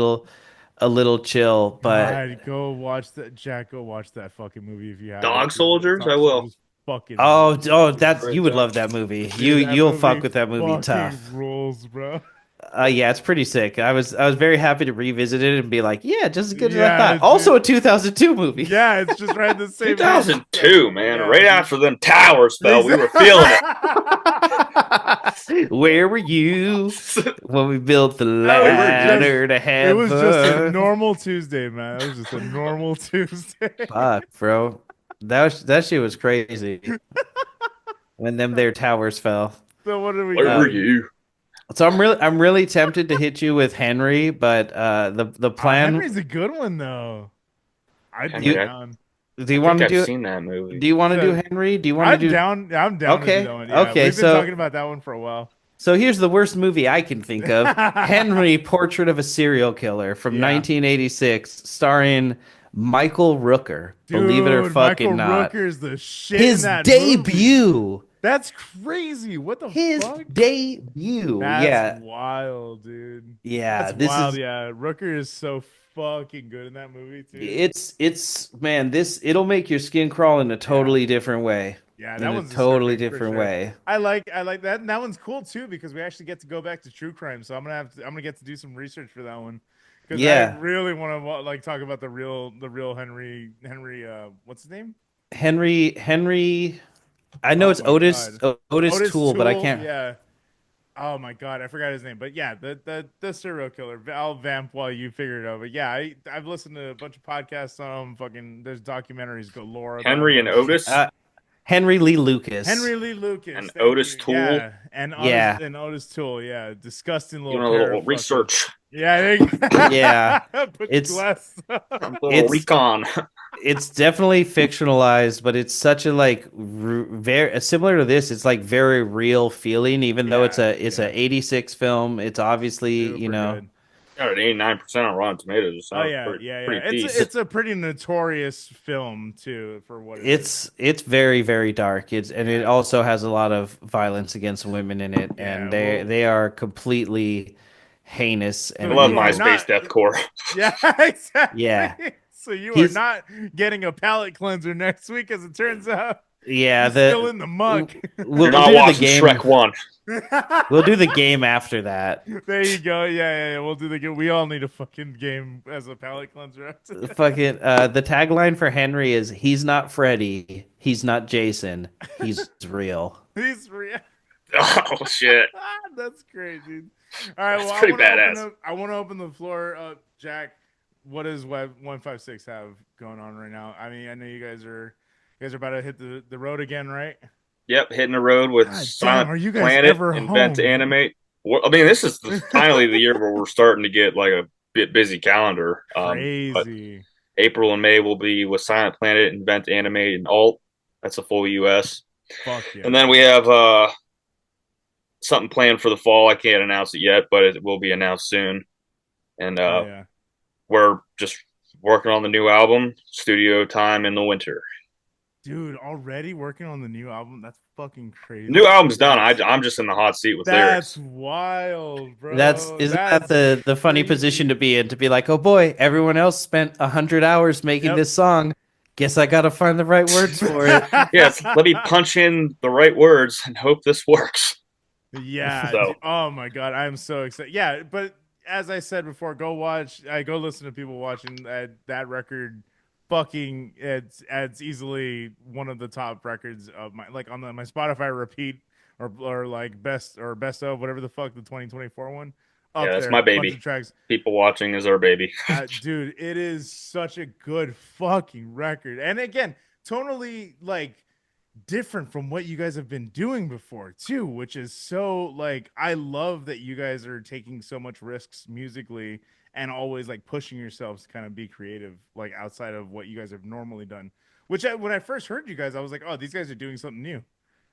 little chill, but God, go watch that, Jack. Go watch that fucking movie if you haven't, Dog dude. That soldiers, I Dog will. Soldiers fucking oh, rules, that's Right you would there. love that movie. dude. That You'll fuck movie with that movie fucking tough. rules, bro. Yeah, it's pretty sick. I was very happy to revisit it and be like, yeah, just as good as I Yeah, thought. Also dude. a 2002 movie. Yeah, it's just right in the same vein. 2002, man. Yeah, Right dude. after them towers fell, we were feeling it. Where were you when we built the That We was were just just ladder to it was just a heaven? normal Tuesday, man. It was just a normal Tuesday. Fuck, bro. That shit was crazy when them there towers fell. So what do we where got? were you? So I'm really tempted to hit you with Henry, but the plan. Henry's a good one though. I'd be Henry, You down. do I you want think to I've do seen that movie. do you want to do So Henry? Do you want to I'm do? down. I'm down to do that Okay, one. Yeah, okay. we've been So talking about that one for a while. so here's the worst movie I can think of: Henry, Portrait of a Serial Killer from Yeah, 1986, starring Michael Rooker. Believe it or dude, Michael fucking not. Rooker's the shit in His that movie. debut. That's crazy. What the His fuck? debut. That's Yeah. wild, dude. Yeah. That's This wild. is Yeah, Rooker is so fucking good in that movie too. it's man, this it'll make your skin crawl in a Yeah. totally different way. Yeah, In that a one's totally disturbing for different sure. way. I like that. And that one's cool too because we actually get to go back to true crime. So I'm gonna get to do some research for that one because I Yeah. really want to like talk about the real Henry. What's his name? Henry, I know Oh it's my Otis God, Otis Otis Toole, but I Toole. can't. Yeah. Oh my God, I forgot his name. But yeah, the serial killer. I'll vamp while you figure it out. But yeah, I've listened to a bunch of podcasts on him. Fucking, there's documentaries galore about Henry and him. Otis Uh, Henry Lee Lucas. Henry Lee Lucas, and thank Otis you. Toole. Yeah, Yeah. And Otis Toole. Yeah, disgusting little Doing a pair little of fucking. research, Yeah, Yeah. put your It's glass. a little it's recon. it's definitely fictionalized, but it's such a like very similar to this. It's like very real feeling, even though it's Yeah, a yeah, 86 film. It's obviously, super good. Got an 89% on Rotten Tomatoes. Oh Sounds yeah, pretty yeah, yeah. pretty It's decent. it's a pretty notorious film too for what it is. it's very very dark. And it Yeah, also has a lot of violence against women in it, and yeah. they Well, they are completely heinous so I and love you are and MySpace not. deathcore. Yeah, exactly. yeah. So you are He's not getting a palate cleanser next week, as it turns out. yeah, You're still the in the muck. You're we'll not do the watching Shrek game. 1. We'll do the game after that. There you go. Yeah, yeah, yeah. We'll do the game. We all need a fucking game as a palate cleanser after that. Fucking the tagline for Henry is he's not Freddy, he's not Jason, he's real. He's real. Oh, shit. That's great, dude. All right, That's well, pretty badass. I want to open the floor up, Jack. What does Web 156 have going on right now? I mean, I know you guys are about to hit the road again, right? Yep, hitting the road with God damn, Silent are you guys Planet, ever Invent to home? Animate. I mean, this is finally the year where we're starting to get like a bit busy calendar. But Crazy. April and May will be with Silent Planet, Invent, Animate, and Alt. That's a full US. Fuck And yeah. then we have something planned for the fall. I can't announce it yet, but it will be announced soon. And Oh yeah. we're just working on the new album, studio time in the winter. Dude, already working on the new album? That's fucking The new crazy. album's done. I'm just in the hot seat with That's lyrics. wild, That's bro. isn't that That's the funny position to crazy. be in, to be like, oh boy, everyone else spent 100 hours making Yep. this song. Guess I gotta find the right words for it. Yes, let me punch in the right words and hope this works. Yeah. So Oh my god, I'm so excited. Yeah, but as I said before, go watch. I go listen to people watching that record. Fucking, it's easily one of the top records of my like on my Spotify repeat or like best of whatever the fuck the 2024 one yeah, up that's there. my Bunch baby. of tracks. People watching is our baby. Dude, it is such a good fucking record. And again, tonally like different from what you guys have been doing before too, which is so like I love that you guys are taking so much risks musically and always like pushing yourselves to kind of be creative like outside of what you guys have normally done. When I first heard you guys, I was like, oh, these guys are doing something new.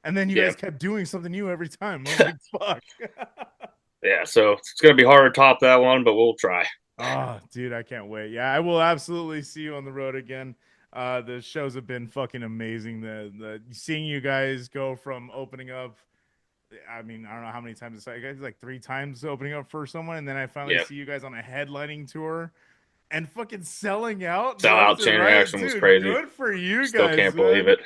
And then you Yeah, guys kept doing something new every time. I was like, fuck. yeah. So it's gonna be hard to top that one, but we'll try. Oh, dude, I can't wait. Yeah, I will absolutely see you on the road again. The shows have been fucking amazing. The seeing you guys go from opening up. I mean, I don't know how many times it's like 3 times opening up for someone, and then I finally Yeah, see you guys on a headlining tour and fucking selling out sellout left and chain right, reaction was dude. crazy. Good for you Still guys, can't believe man. it.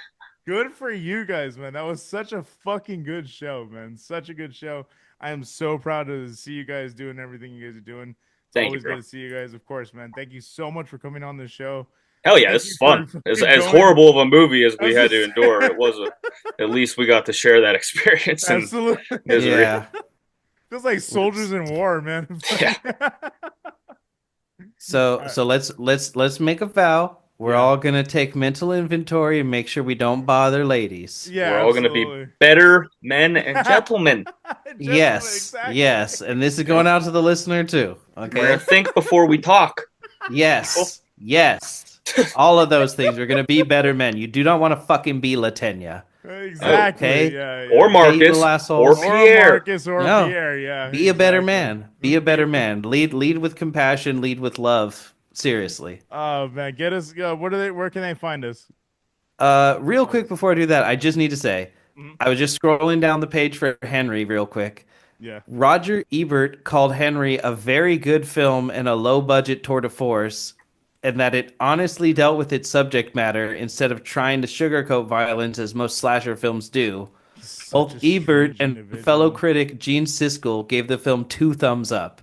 Good for you guys, man. That was such a fucking good show, man. Such a good show. I am so proud to see you guys doing everything you guys are doing. It's Thank you, always bro. good to see you guys, of course, man. Thank you so much for coming on the show. Hell yeah, Thank this you is fun. for As fucking as going. horrible of a movie as we had to As endure, it was at least we got to share that experience and Absolutely. misery. Yeah. Feels like soldiers in war, man. Yeah, So let's make a vow. We're Yeah. all gonna take mental inventory and make sure we don't bother ladies. we're Yeah, all gonna be absolutely. better men and gentlemen. Gentlemen, Yes, exactly. yes, and this is You know, going out to the listener too. we're gonna Okay. think before we talk. People. Yes, yes. All of those things. We're gonna be better men. You do not want to fucking be Latenya. No, Exactly. Okay. Yeah, or yeah. Okay, you Marcus little or assholes. Or Pierre. Marcus or No. Pierre. Yeah, Be a better exactly. man. Be a better man. Lead with compassion. Lead with love. Seriously. Oh man, get us. What are they? Where can they find us? Real quick before I do that, I just need to say, Mhm. I was just scrolling down the page for Henry real quick. Yeah. Roger Ebert called Henry a very good film and a low budget tour de force, and that it honestly dealt with its subject matter instead of trying to sugarcoat violence as most slasher films do. He's such Both a Ebert strange and fellow individual. critic Gene Siskel gave the film 2 thumbs up.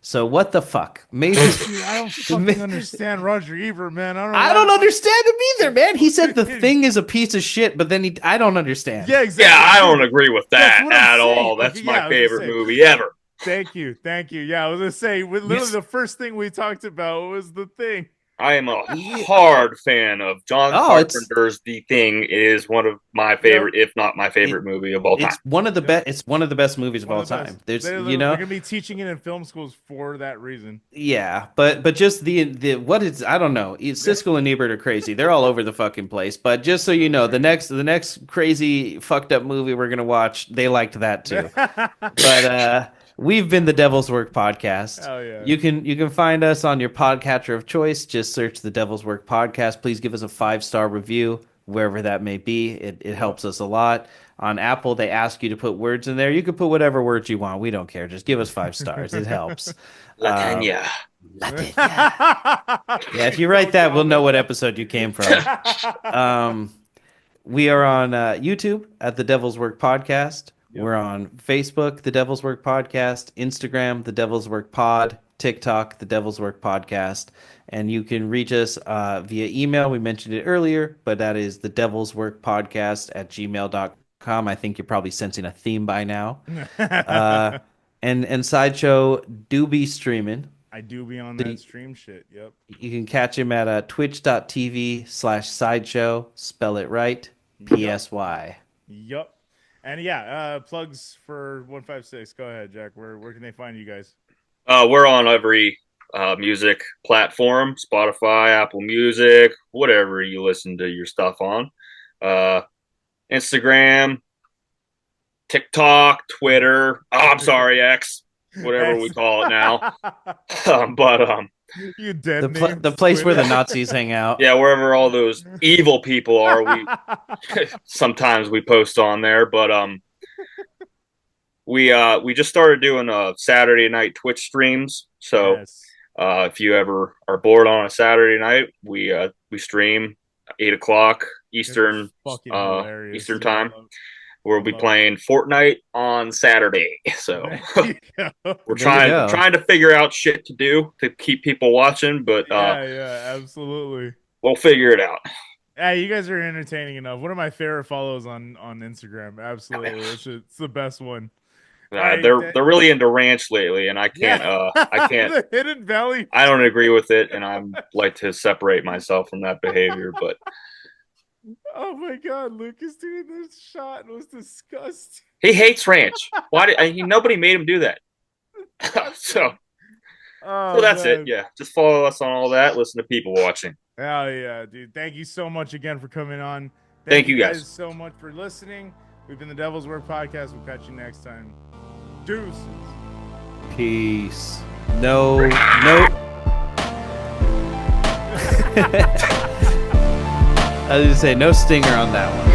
So what the fuck? Maybe Dude, I don't fucking understand Roger Ebert, man. I don't know I why the don't fuck. understand him either, man. He said the thing is a piece of shit, but then I don't understand. Yeah, Yeah, exactly, I don't dude. agree with That's that what I'm at saying. all. Okay, That's my yeah, I was gonna favorite say. movie ever. Thank you. Yeah, I was gonna say. You, Literally, the first thing we talked about was the thing. I am a you, hard fan of John oh, Carpenter's The Thing. It is one of my Yep. favorite, if not my it, favorite movie of all time. it's one of the Yep. best. It's one of the best movies of One all of the best. time. There's, They're gonna be teaching it in film schools for that reason. yeah, but just the what is I don't know. Siskel and Ebert are crazy. They're all over the fucking place. But just so you know, the next crazy fucked up movie we're gonna watch, they liked that too. But we've been the Devil's Work podcast. Hell yeah. You can find us on your podcatcher of choice. Just search the Devil's Work podcast. Please give us a 5-star review wherever that may be. It helps us a lot. On Apple, they ask you to put words in there. You can put whatever words you want. We don't care. Just give us 5 stars. It helps. Uh, Latanya. yeah, if you write that, we'll know what episode you came from. Um, we are on YouTube at the Devil's Work Podcast. Yep. We're on Facebook, the Devil's Work Podcast, Instagram, the Devil's Work Pod, TikTok, the Devil's Work Podcast, and you can reach us via email. We mentioned it earlier, but that is the Devil's Work Podcast at gmail.com. I think you're probably sensing a theme by now. And Sideshow do be streaming. I do be on So that stream shit. Yep. you can catch him at twitch.tv/sideshow. Spell it right. Yep. PSY. Yup. And yeah, plugs for 156. Go ahead, Jack. Where can they find you guys? We're on every music platform: Spotify, Apple Music, whatever you listen to your stuff on. Uh, Instagram, TikTok, Twitter. Oh, I'm sorry, X, whatever we call it now. But You dead The place where the Nazis hang out. yeah, wherever all those evil people are, we sometimes we post on there. But we just started doing Saturday night Twitch streams. So Yes. if you ever are bored on a Saturday night, we stream 8 o'clock Eastern Fucking hilarious. Eastern Yeah, time. We'll be playing Fortnite on Saturday. So we're trying to figure out shit to do to keep people watching, but yeah, absolutely. we'll figure it out. Hey, you guys are entertaining enough. One of my favorite follows on Instagram. Absolutely, it's the best one. They're really into ranch lately, and I can't. The Hidden Valley. I don't agree with it, and I like to separate myself from that behavior. But oh my God, Lucas doing this shot was disgusting. he hates ranch. Why did nobody made him do that? So that's man. it. Yeah, just follow us on all that. Listen to people watching. Hell yeah, dude. Thank you so much again for coming on. Thank you guys so much for listening. We've been the Devil's Work Podcast. We'll catch you next time. Deuces. Peace. No. I was gonna say no stinger on that one.